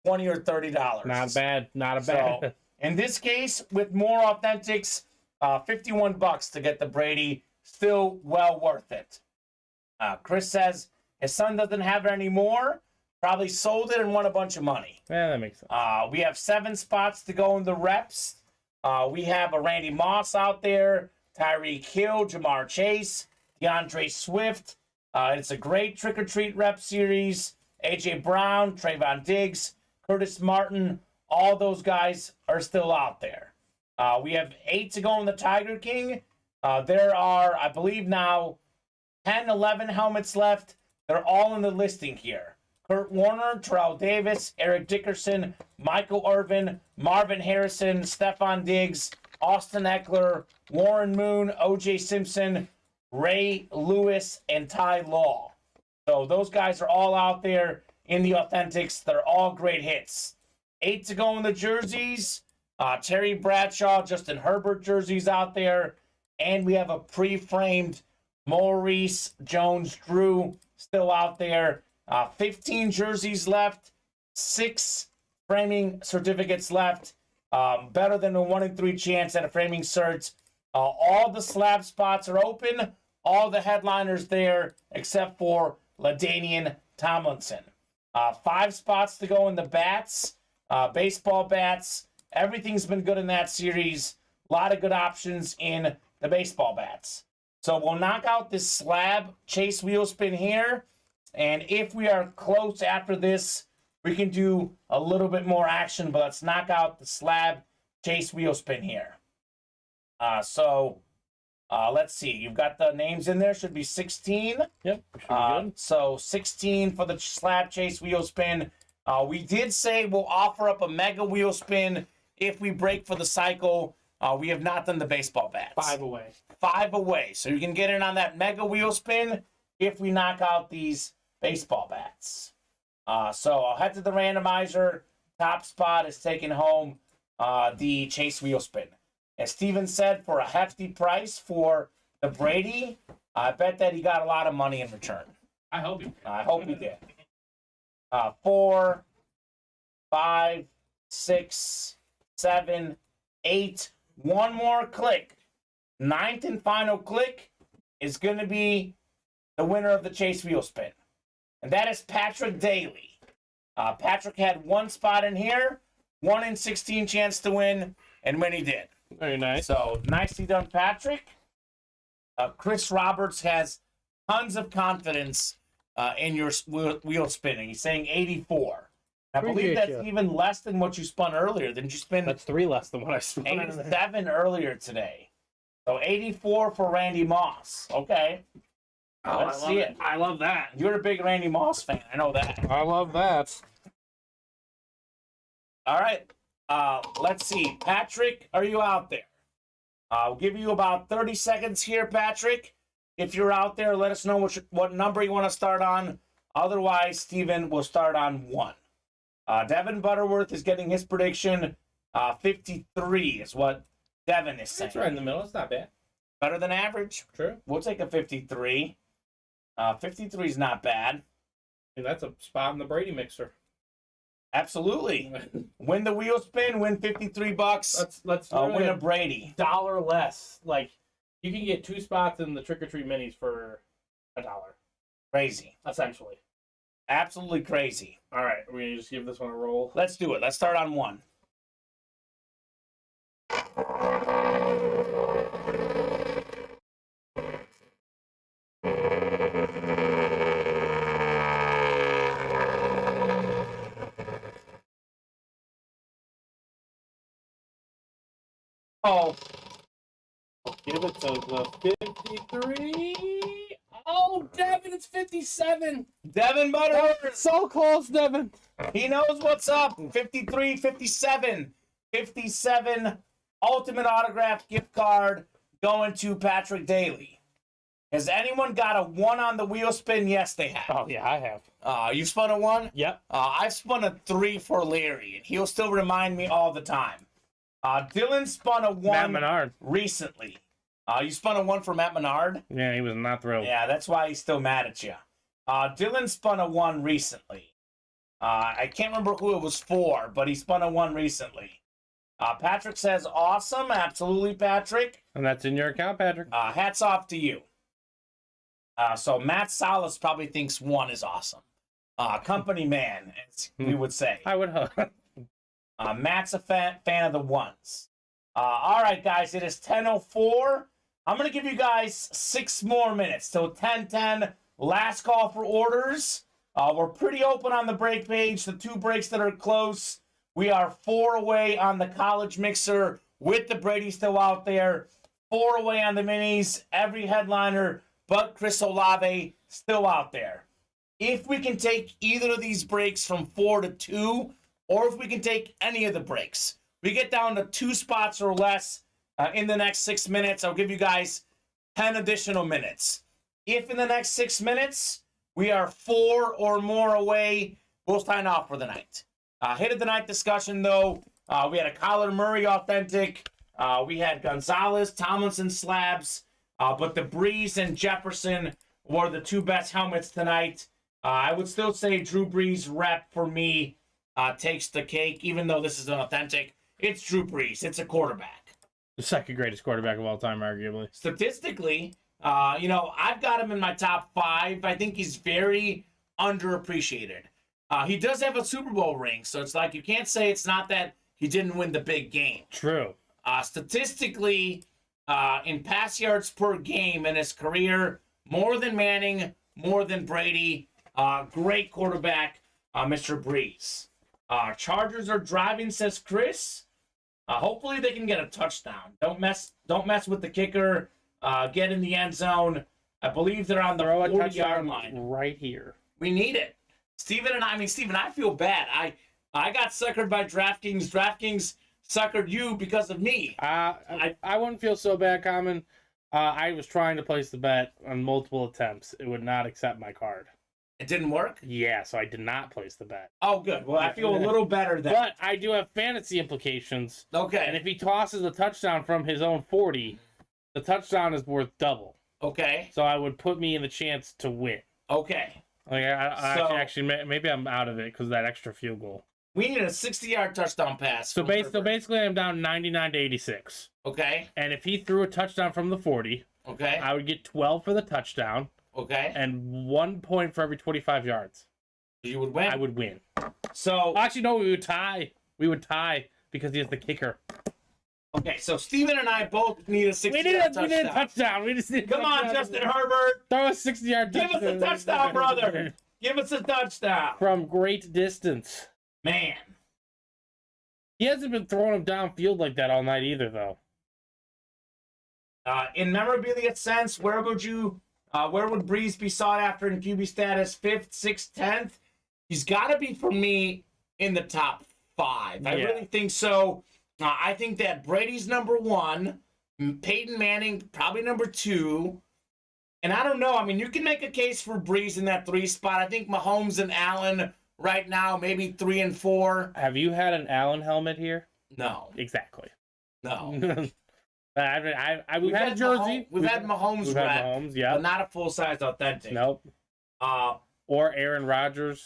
$20 or $30. Not bad. Not a bad. So, in this case, with more authentics, $51 to get the Brady. Still well worth it. Chris says his son doesn't have it anymore. Probably sold it and won a bunch of money. Yeah, that makes sense. We have 7 spots to go in the reps. We have a Randy Moss out there, Tyreek Hill, Jamar Chase, DeAndre Swift. It's a great trick-or-treat rep series. A.J. Brown, Trayvon Diggs, Curtis Martin, all those guys are still out there. We have 8 to go in the Tiger King. There are, I believe now, 10, 11 helmets left. They're all in the listing here. Kurt Warner, Terrell Davis, Eric Dickerson, Michael Irvin, Marvin Harrison, Stephon Diggs, Austin Eckler, Warren Moon, O.J. Simpson, Ray Lewis, and Ty Law. So those guys are all out there in the authentics. They're all great hits. 8 to go in the jerseys. Terry Bradshaw, Justin Herbert jerseys out there. And we have a pre-framed Maurice Jones-Drew still out there. 15 jerseys left. 6 framing certificates left. Better than a 1 in 3 chance at a framing cert. All the slab spots are open. All the headliners there except for LaDainian Tomlinson. 5 spots to go in the bats. Baseball bats. Everything's been good in that series. A lot of good options in the baseball bats. So we'll knock out this slab chase wheel spin here. And if we are close after this, we can do a little bit more action. But let's knock out the slab chase wheel spin here. Let's see. You've got the names in there. Should be 16. Yep. Should be good. So 16 for the slab chase wheel spin. We did say we'll offer up a mega wheel spin if we break for the cycle. We have not done the baseball bats. 5 away. 5 away. So you can get in on that mega wheel spin if we knock out these baseball bats. So I'll head to the randomizer. Top spot is taking home the chase wheel spin. As Steven said, for a hefty price for the Brady, I bet that he got a lot of money in return. I hope he did. I hope he did. 4, 5, 6, 7, 8. One more click. 9th and final click is going to be the winner of the chase wheel spin. And that is Patrick Daly. Patrick had 1 spot in here, 1 in 16 chance to win, and when he did. Very nice. So, nicely done, Patrick. Chris Roberts has tons of confidence in your wheel spinning. He's saying 84. I believe Appreciate that's you. even less than what you spun earlier. Didn't you spin That's 3 less than what I spun. 87 earlier today? So 84 for Randy Moss. Okay. Oh, Let's see it. I love that. You're a big Randy Moss fan. I know that. I love that. All right. Let's see. Patrick, are you out there? I'll give you about 30 seconds here, Patrick. If you're out there, let us know what number you want to start on. Otherwise, Steven will start on 1. Devin Butterworth is getting his prediction. 53 is what Devin is saying. It's right in the middle. It's not bad. Better than average. True. We'll take a 53. 53 is not bad. And that's a spot in the Brady mixer. Absolutely. Win the wheel spin, win $53. Let's win a Brady. $1 less. Like, you can get 2 spots in the Trick or Treat minis for $1. Crazy. Essentially. Absolutely crazy. All right, we're gonna just give this one a roll. Let's do it. Let's start on 1. Oh. Give it to the 53. Oh, Devin, it's 57. Devin Butterworth. So close, Devin. He knows what's up. 53, 57. 57 Ultimate Autograph gift card going to Patrick Daly. Has anyone got a 1 on the wheel spin? Yes, they have. Oh, yeah, I have. You spun a 1? Yep. I've spun a 3 for Larry, and he'll still remind me all the time. Dylan spun a 1 Matt Menard. recently. You spun a 1 for Matt Menard? Yeah, he was not thrilled. Yeah, that's why he's still mad at you. Dylan spun a 1 recently. I can't remember who it was for, but he spun a 1 recently. Patrick says, awesome. Absolutely, Patrick. And that's in your account, Patrick. Hats off to you. So Matt Salas probably thinks 1 is awesome. Company man, as we would say. I would hope. Matt's a fan of the 1s. All right, guys, it is 10:04. I'm going to give you guys 6 more minutes till 10:10. Last call for orders. We're pretty open on the break page. The 2 breaks that are close. We are 4 away on the college mixer with the Brady still out there. 4 away on the minis. Every headliner but Chris Olave still out there. If we can take either of these breaks from 4 to 2, or if we can take any of the breaks, we get down to 2 spots or less in the next 6 minutes. I'll give you guys 10 additional minutes. If in the next 6 minutes we are 4 or more away, we'll sign off for the night. Hit of the night discussion, though. We had a Kyler Murray authentic. We had Gonzalez, Tomlinson slabs. But the Brees and Jefferson were the 2 best helmets tonight. I would still say Drew Brees rep for me takes the cake, even though this is an authentic. It's Drew Brees. It's a quarterback. The 2nd greatest quarterback of all time, arguably. Statistically, I've got him in my top 5. I think he's very underappreciated. He does have a Super Bowl ring, so it's like you can't say it's not that he didn't win the big game. True. Statistically, in pass yards per game in his career, more than Manning, more than Brady. Great quarterback, Mr. Brees. Chargers are driving, says Chris. Hopefully they can get a touchdown. Don't mess with the kicker. Get in the end zone. I believe they're on the 40-yard line. Right here. We need it. Steven, I feel bad. I got suckered by DraftKings. DraftKings suckered you because of me. I wouldn't feel so bad, Kamen. I was trying to place the bet on multiple attempts. It would not accept my card. It didn't work? Yeah, so I did not place the bet. Oh, good. Well, I feel a little better then. But I do have fantasy implications. Okay. And if he tosses a touchdown from his own 40, the touchdown is worth double. Okay. So I would put me in the chance to win. Okay. Like actually, maybe I'm out of it because of that extra field goal. We need a 60-yard touchdown pass. So basically, I'm down 99 to 86. Okay. And if he threw a touchdown from the 40, okay, I would get 12 for the touchdown. Okay. And 1 point for every 25 yards. You would win? I would win. So... Actually, no, we would tie. We would tie because he has the kicker. Okay, so Steven and I both need a 60-yard touchdown. We need a touchdown. We just need Come on, Justin Herbert. Throw a 60-yard touchdown. Give us a touchdown, brother. Give us a touchdown. From great distance. Man. He hasn't been throwing him downfield like that all night either, though. In memorabilia sense, where would Brees be sought after in QB status? 5th, 6th, 10th? He's got to be, for me, in the top 5. I really think so. I think that Brady's number 1, Peyton Manning probably number 2, and I don't know. I mean, you can make a case for Brees in that 3 spot. I think Mahomes and Allen right now maybe 3 and 4. Have you had an Allen helmet here? No, exactly. No. We've had a jersey. We've had Mahomes rep, Mahomes, yeah, but not a full size authentic. Nope. Or Aaron Rodgers.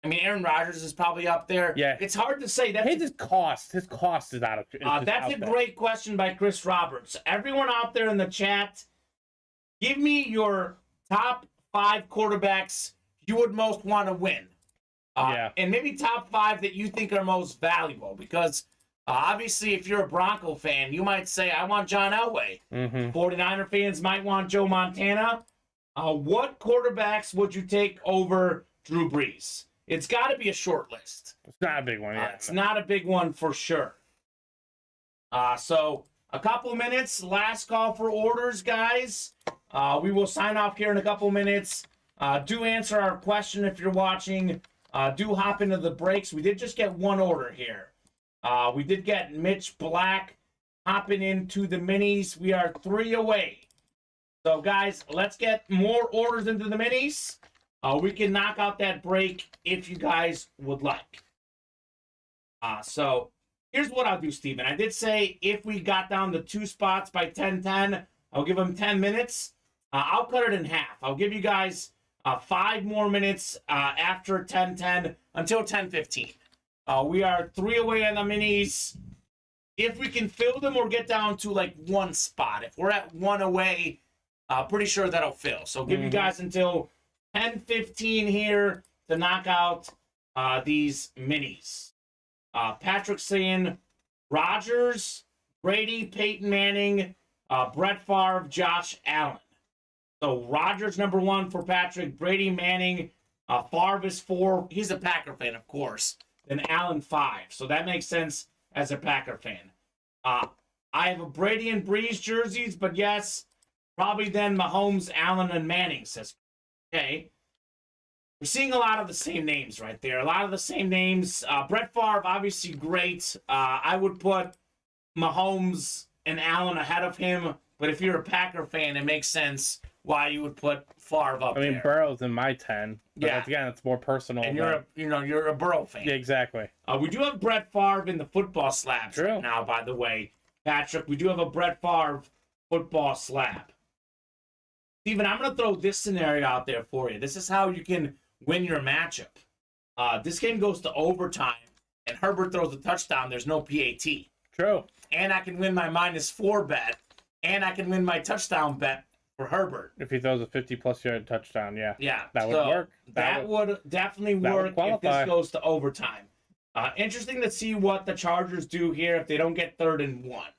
I mean, Aaron Rodgers is probably up there. Yeah. It's hard to say. His cost is out of. That's a great question by Chris Roberts. Everyone out there in the chat, give me your top 5 quarterbacks you would most want to win. And maybe top 5 that you think are most valuable. Because obviously, if you're a Bronco fan, you might say, I want John Elway. 49er fans might want Joe Montana. What quarterbacks would you take over Drew Brees? It's got to be a short list. It's not a big one, It's not a big one for sure. So, a couple minutes. Last call for orders, guys. We will sign off here in a couple minutes. Do answer our question if you're watching. Do hop into the breaks. We did just get 1 order here. We did get Mitch Black hopping into the minis. We are 3 away. So, guys, let's get more orders into the minis. We can knock out that break if you guys would like. So here's what I'll do, Steven. I did say if we got down to 2 spots by 10:10, I'll give them 10 minutes. I'll cut it in half. I'll give you guys 5 more minutes after 10:10 until 10:15. We are 3 away on the minis. If we can fill them or get down to like 1 spot, if we're at 1 away, pretty sure that'll fill. So give you guys until 10:15 here to knock out these minis. Patrick saying Rodgers, Brady, Peyton Manning, Brett Favre, Josh Allen. So Rodgers number 1 for Patrick, Brady, Manning, Favre is 4. He's a Packer fan, of course. Then Allen 5. So that makes sense as a Packer fan. I have a Brady and Brees jerseys, but yes, probably then Mahomes, Allen, and Manning says. Okay. We're seeing a lot of the same names right there. A lot of the same names. Brett Favre, obviously great. I would put Mahomes and Allen ahead of him. But if you're a Packer fan, it makes sense why you would put Favre up there. I mean, Burrow's in my 10. But again, it's more personal. And you're a Burrow fan. Yeah, exactly. We do have Brett Favre in the football slabs right now, by the way. Patrick, we do have a Brett Favre football slab. Steven, I'm going to throw this scenario out there for you. This is how you can win your matchup. This game goes to overtime, and Herbert throws a touchdown. There's no PAT. True. And I can win my -4 bet, and I can win my touchdown bet for Herbert. If he throws a 50-plus yard touchdown, yeah. That would work. That would definitely work if this goes to overtime. Interesting to see what the Chargers do here if they don't get 3rd and 1.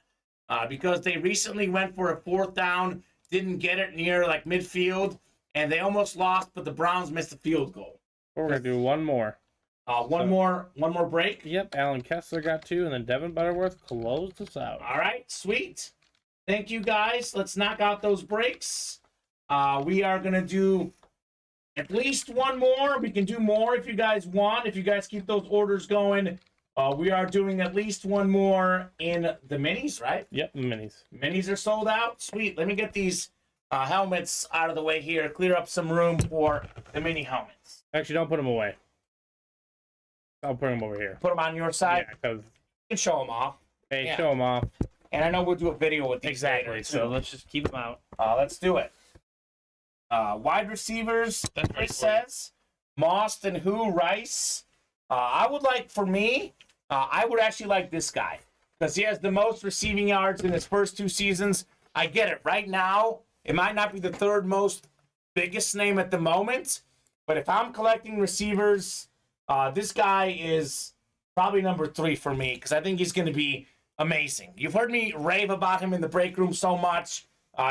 Because they recently went for a 4th down, didn't get it near like midfield, and they almost lost, but the Browns missed a field goal. We're going to do 1 more. One more break? Yep, Alan Kessler got 2, and then Devin Butterworth closed us out. All right, sweet. Thank you, guys. Let's knock out those breaks. We are going to do at least 1 more. We can do more if you guys want. If you guys keep those orders going, we are doing at least 1 more in the minis, right? Yep, minis. Minis are sold out. Sweet. Let me get these helmets out of the way here. Clear up some room for the mini helmets. Actually, don't put them away. I'll put them over here. Put them on your side? Yeah, because... You can show them off. Hey, show them off. And I know we'll do a video with these exactly, later, so let's just keep them out. Let's do it. Wide receivers, it says. Moss and Rice. I would like, for me, I would actually like this guy. Because he has the most receiving yards in his first 2 seasons. I get it. Right now, it might not be the 3rd most biggest name at the moment. But if I'm collecting receivers, this guy is probably number 3 for me. Because I think he's going to be amazing. You've heard me rave about him in the break room so much.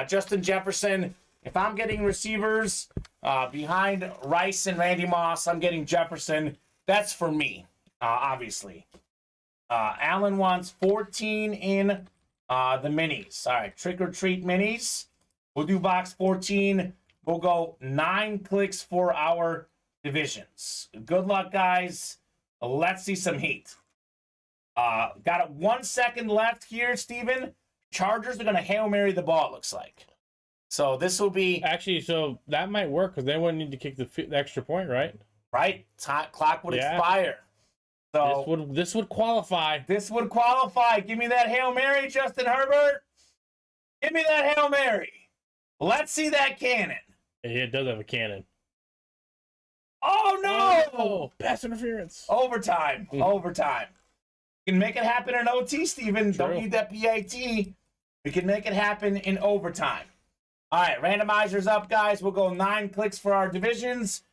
Justin Jefferson, if I'm getting receivers behind Rice and Randy Moss, I'm getting Jefferson. That's for me, obviously. Allen wants 14 in the minis. All right, trick or treat minis. We'll do box 14. We'll go 9 clicks for our divisions. Good luck, guys. Let's see some heat. Got 1 second left here, Steven. Chargers are going to Hail Mary the ball, it looks like. So this will be... Actually, so that might work because they wouldn't need to kick the extra point, right? Right. Clock would expire. So this would qualify. This would qualify. Give me that Hail Mary, Justin Herbert. Give me that Hail Mary. Let's see that cannon. It does have a cannon. Oh, no! Oh, pass interference. Overtime. Overtime. We can make it happen in OT, Steven. True. Don't need that PAT. We can make it happen in overtime. All right, randomizers up, guys. We'll go 9 clicks for our divisions.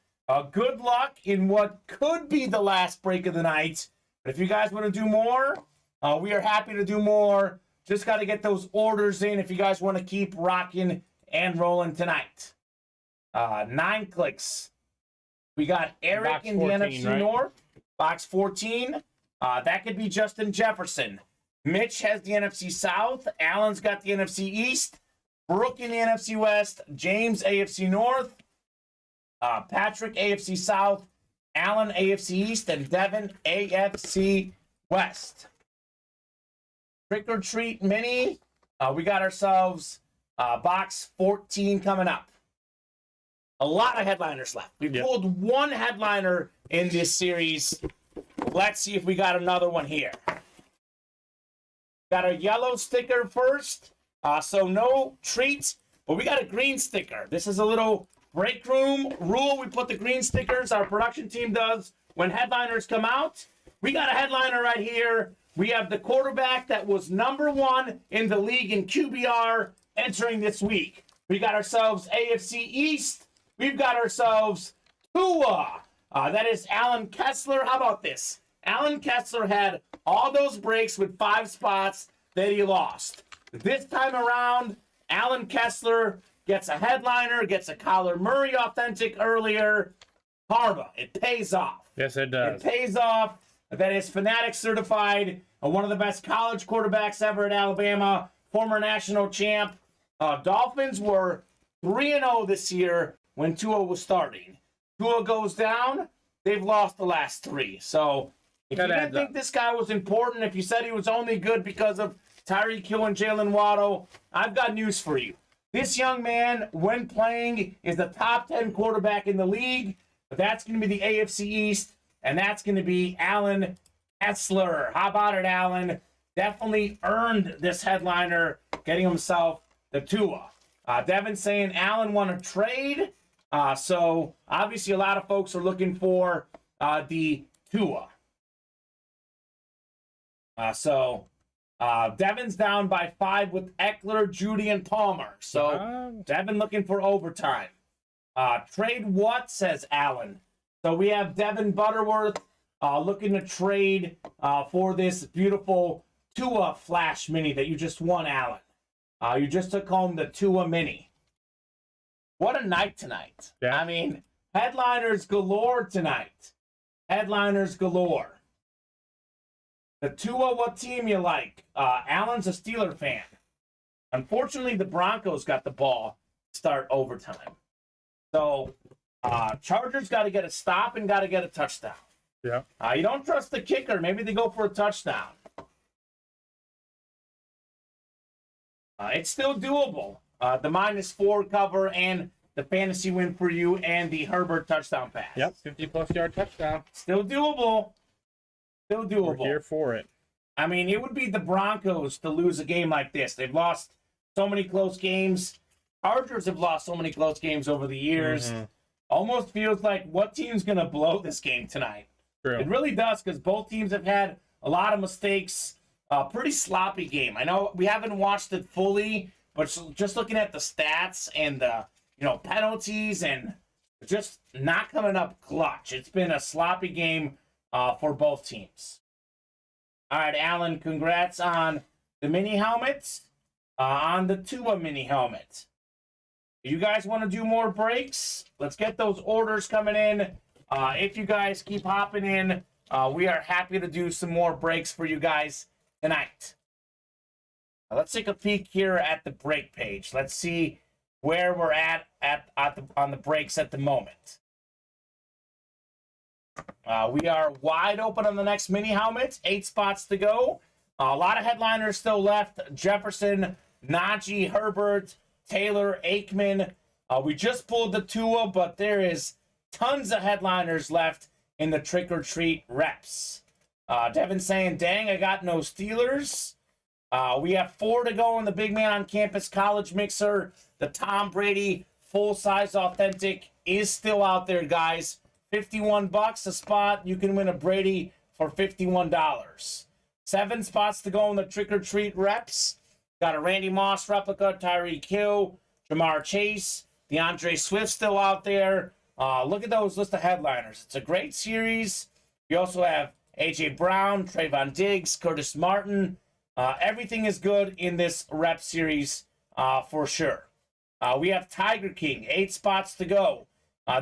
Good luck in what could be the last break of the night. But if you guys want to do more, we are happy to do more. Just got to get those orders in if you guys want to keep rocking and rolling tonight. 9 clicks. We got Eric Box in the 14, NFC right? North. Box 14. That could be Justin Jefferson. Mitch has the NFC South. Allen's got the NFC East. Brooke in the NFC West. James, AFC North. Patrick, AFC South. Allen, AFC East. And Devin, AFC West. Trick or treat mini. We got ourselves box 14 coming up. A lot of headliners left. We pulled one headliner in this series. Let's see if we got another one here. Got a yellow sticker first. So no treats, but we got a green sticker. This is a little break room rule. We put the green stickers, our production team does, when headliners come out. We got a headliner right here. We have the quarterback that was #1 in the league in QBR entering this week. We got ourselves AFC East. We've got ourselves Tua. That is Alan Kessler. How about this? Alan Kessler had all those breaks with 5 spots that he lost. This time around, Alan Kessler gets a headliner, gets a Kyler Murray authentic earlier. Karma. It pays off. Yes, it does. It pays off. That is Fanatic certified. One of the best college quarterbacks ever at Alabama. Former national champ. Dolphins were 3-0 this year when Tua was starting. Tua goes down. They've lost the last 3. So if you didn't think this guy was important, if you said he was only good because of Tyreek Hill and Jalen Waddle, I've got news for you. This young man, when playing, is the top 10 quarterback in the league. But that's going to be the AFC East, and that's going to be Alan Kessler. How about it, Alan? Definitely earned this headliner, getting himself the Tua. Devin saying Alan won a trade. So obviously a lot of folks are looking for the Tua. Devin's down by 5 with Eckler, Judy, and Palmer. So Devin looking for overtime. Trade what, says Alan. So we have Devin Butterworth looking to trade for this beautiful Tua Flash Mini that you just won, Alan. You just took home the Tua Mini. What a night tonight. Yeah. I mean, headliners galore tonight. Headliners galore. The Tua, what team you like? Alan's a Steeler fan. Unfortunately, the Broncos got the ball to start overtime. So, Chargers got to get a stop and got to get a touchdown. Yeah. You don't trust the kicker. Maybe they go for a touchdown. It's still doable. The -4 cover and the fantasy win for you and the Herbert touchdown pass. Yep, 50-plus yard touchdown. Still doable. Still doable. We're here for it. I mean, it would be the Broncos to lose a game like this. They've lost so many close games. Chargers have lost so many close games over the years. Mm-hmm. Almost feels like what team's going to blow this game tonight? True. It really does, because both teams have had a lot of mistakes. Pretty sloppy game. I know we haven't watched it fully, but just looking at the stats and the penalties and just not coming up clutch. It's been a sloppy game for both teams. All right, Alan, congrats on the mini helmets, on the Tua mini helmet. You guys want to do more breaks? Let's get those orders coming in. If you guys keep hopping in, we are happy to do some more breaks for you guys tonight. Let's take a peek here at the break page. Let's see where we're on the breaks at the moment. We are wide open on the next mini helmet. 8 spots to go. A lot of headliners still left. Jefferson, Najee, Herbert, Taylor, Aikman. We just pulled the Tua, but there is tons of headliners left in the trick-or-treat reps. Devin saying, dang, I got no Steelers. We have 4 to go in the Big Man on Campus College Mixer. The Tom Brady full-size authentic is still out there, guys. $51 a spot. You can win a Brady for $51. 7 spots to go in the trick-or-treat reps. Got a Randy Moss replica, Tyreek Hill, Jamar Chase, DeAndre Swift still out there. Look at those list of headliners. It's a great series. We also have A.J. Brown, Trayvon Diggs, Curtis Martin. Everything is good in this rep series for sure. We have Tiger King, 8 spots to go.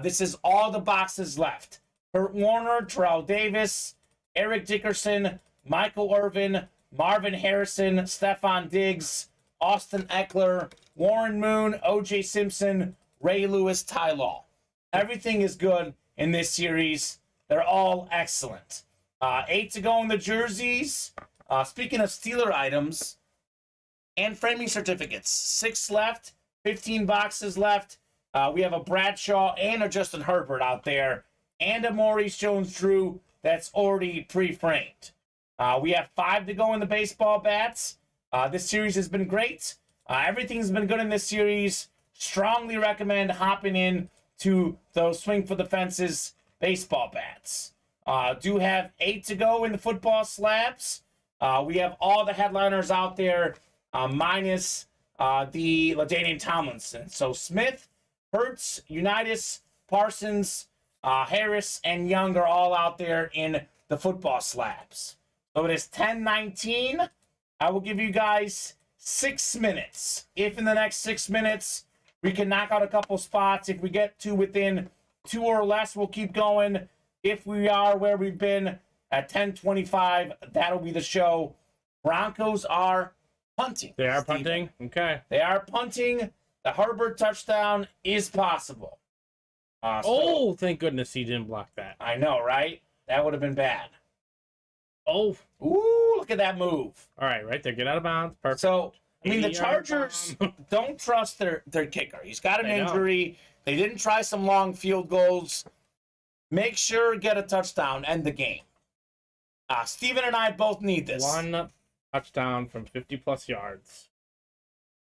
This is all the boxes left. Kurt Warner, Terrell Davis, Eric Dickerson, Michael Irvin, Marvin Harrison, Stephon Diggs, Austin Eckler, Warren Moon, O.J. Simpson, Ray Lewis, Ty Law. Everything is good in this series. They're all excellent. 8 to go in the jerseys. Speaking of Steeler items and framing certificates, 6 left, 15 boxes left. We have a Bradshaw and a Justin Herbert out there, and a Maurice Jones-Drew that's already pre-framed. We have 5 to go in the baseball bats. This series has been great. Everything's been good in this series. Strongly recommend hopping in to those swing for the fences baseball bats. Do have 8 to go in the football slabs. We have all the headliners out there, minus the LaDainian Tomlinson. So Smith, Hurts, Unitas, Parsons, Harris, and Young are all out there in the football slabs. So it is 10:19. I will give you guys 6 minutes. If in the next 6 minutes we can knock out a couple spots, if we get to within 2 or less, we'll keep going. If we are where we've been at 10:25, that'll be the show. Broncos are punting. They are Steven. punting? Okay. They are punting. The Herbert touchdown is possible. Thank goodness he didn't block that. I know, right? That would have been bad. Oh. Ooh, look at that move. All right, right there. Get out of bounds. Perfect. So, I mean, the Chargers don't trust their kicker. He's got an injury. They didn't try some long field goals. Make sure get a touchdown, end the game. Steven and I both need this. 1 touchdown from 50-plus yards.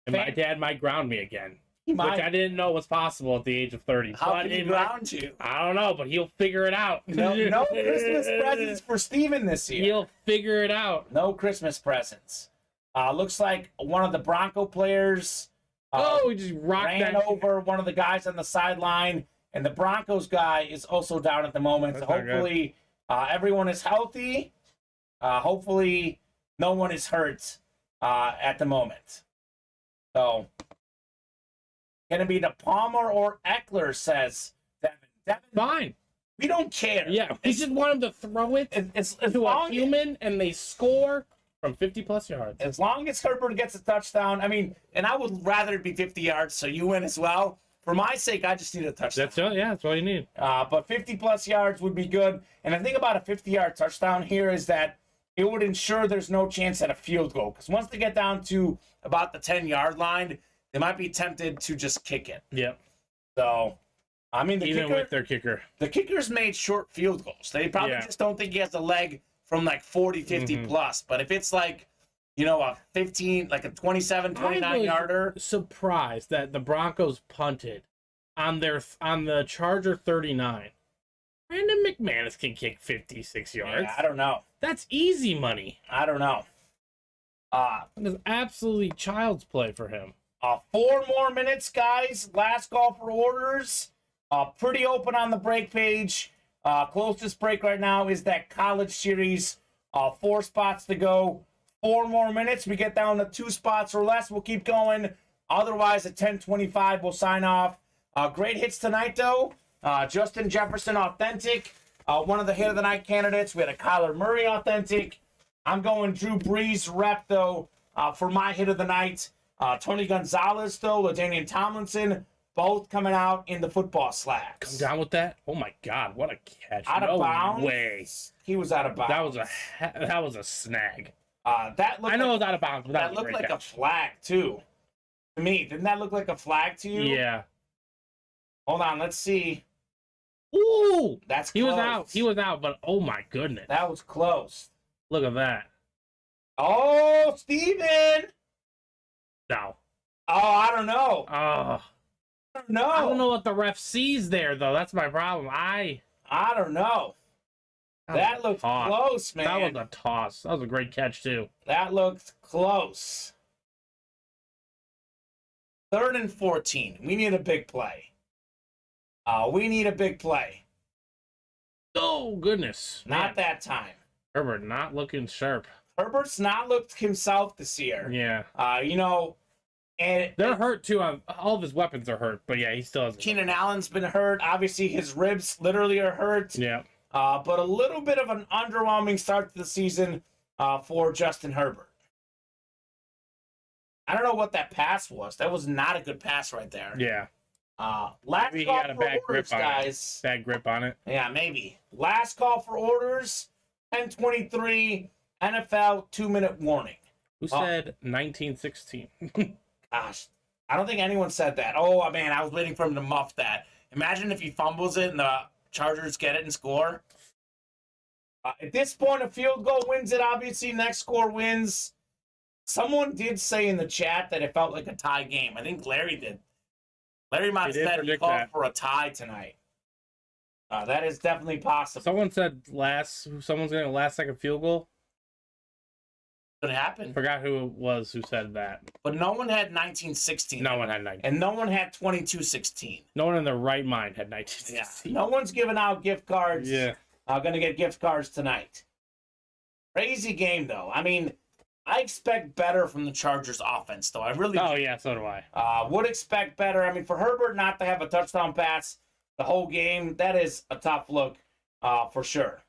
And my dad might ground me again. Which I didn't know was possible at the age of 30. How can he ground you? I don't know, but he'll figure it out. No Christmas presents for Steven this year. He'll figure it out. No Christmas presents. Looks like one of the Bronco players he just ran over one of the guys on the sideline, and the Broncos guy is also down at the moment. So hopefully everyone is healthy. Hopefully no one is hurt at the moment. So, going to be the Palmer or Eckler, says Devin. Fine. We don't care. Yeah, we just want him to throw it to a human, and they score from 50-plus yards. As long as Herbert gets a touchdown, I mean, and I would rather it be 50 yards, so you win as well. For my sake, I just need a touchdown. That's all you need. But 50-plus yards would be good. And the thing about a 50-yard touchdown here is that it would ensure there's no chance at a field goal. Because once they get down to about the 10-yard line, they might be tempted to just kick it. Yep. So, I mean, with their kicker. The kickers made short field goals. They probably just don't think he has a leg from like 40, 50 plus. But if it's like, a 15, like a 27, 29-yarder. Surprised that the Broncos punted on the Charger 39. Brandon McManus can kick 56 yards. Yeah, I don't know. That's easy money. I don't know. It's absolutely child's play for him. 4 more minutes, guys. Last call for orders. Pretty open on the break page. Closest break right now is that college series 4 spots to go. 4 more minutes. We get down to 2 spots or less. We'll keep going. Otherwise, at 10:25, we'll sign off. Great hits tonight, though. Justin Jefferson, authentic. One of the hit of the night candidates. We had a Kyler Murray, authentic. I'm going Drew Brees rep, though, for my hit of the night. Tony Gonzalez, though, LaDainian Tomlinson, both coming out in the football slabs. Come down with that? Oh my God, what a catch! Out of bounds. Way. He was out of bounds. That was a snag. That looked I know it was out of bounds, but that looked like a flag too. To me, didn't that look like a flag to you? Yeah. Hold on, let's see. Ooh, that's he close. was out. He was out, but oh my goodness, that was close. Look at that. Oh, Steven! No. Oh, I don't know. Oh. I don't know. I don't know what the ref sees there, though. That's my problem. I don't know. That looked close, man. That was a toss. That was a great catch, too. That looked close. 3rd and 14. We need a big play. We need a big play. Oh, goodness. Not that time. Herbert not looking sharp. Herbert's not looked himself this year. Yeah. You know, and they're hurt, too. All of his weapons are hurt, but yeah, he still has. Keenan Allen's been hurt. Obviously, his ribs literally are hurt. Yeah. But a little bit of an underwhelming start to the season for Justin Herbert. I don't know what that pass was. That was not a good pass right there. Yeah. Last maybe call he had a for bad orders, grip on guys. it. Bad grip on it. Yeah, maybe. Last call for orders. 10:23. NFL 2-minute warning. Who said 1916? Gosh, I don't think anyone said that. Oh man, I was waiting for him to muff that. Imagine if he fumbles it and the Chargers get it and score. At this point, a field goal wins it. Obviously, next score wins. Someone did say in the chat that it felt like a tie game. I think Larry did. Larry might have said he called for a tie tonight. That is definitely possible. Someone said someone's getting a last-second field goal. Could happen. Forgot who it was who said that. But no one had 1916. No one had 19. And no one had 2216. No one in their right mind had 1916. Yeah. No one's giving out gift cards. Yeah. Going to get gift cards tonight. Crazy game, though. I mean, I expect better from the Chargers offense, though. I really do. Oh, yeah, so do I. Would expect better. I mean, for Herbert not to have a touchdown pass the whole game, that is a tough look for sure.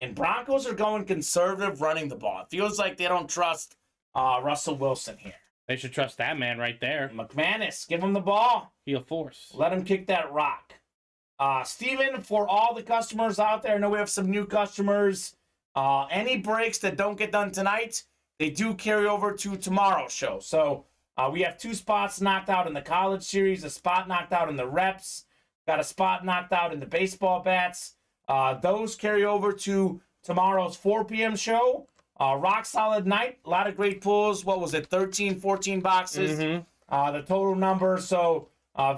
And Broncos are going conservative running the ball. It feels like they don't trust Russell Wilson here. They should trust that man right there. McManus, give him the ball. He'll force. Let him kick that rock. Steven, for all the customers out there, I know we have some new customers. Any breaks that don't get done tonight, they do carry over to tomorrow's show. So we have 2 spots knocked out in the college series, a spot knocked out in the reps, got a spot knocked out in the baseball bats. Those carry over to tomorrow's 4 p.m. show. Rock solid night. A lot of great pulls. What was it? 13, 14 boxes. Mm-hmm. The total number. So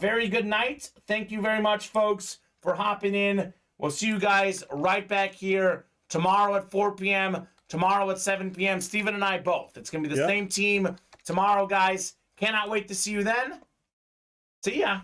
very good night. Thank you very much, folks, for hopping in. We'll see you guys right back here tomorrow at 4 p.m., tomorrow at 7 p.m. Steven and I both. It's going to be the same team tomorrow, guys. Cannot wait to see you then. See ya.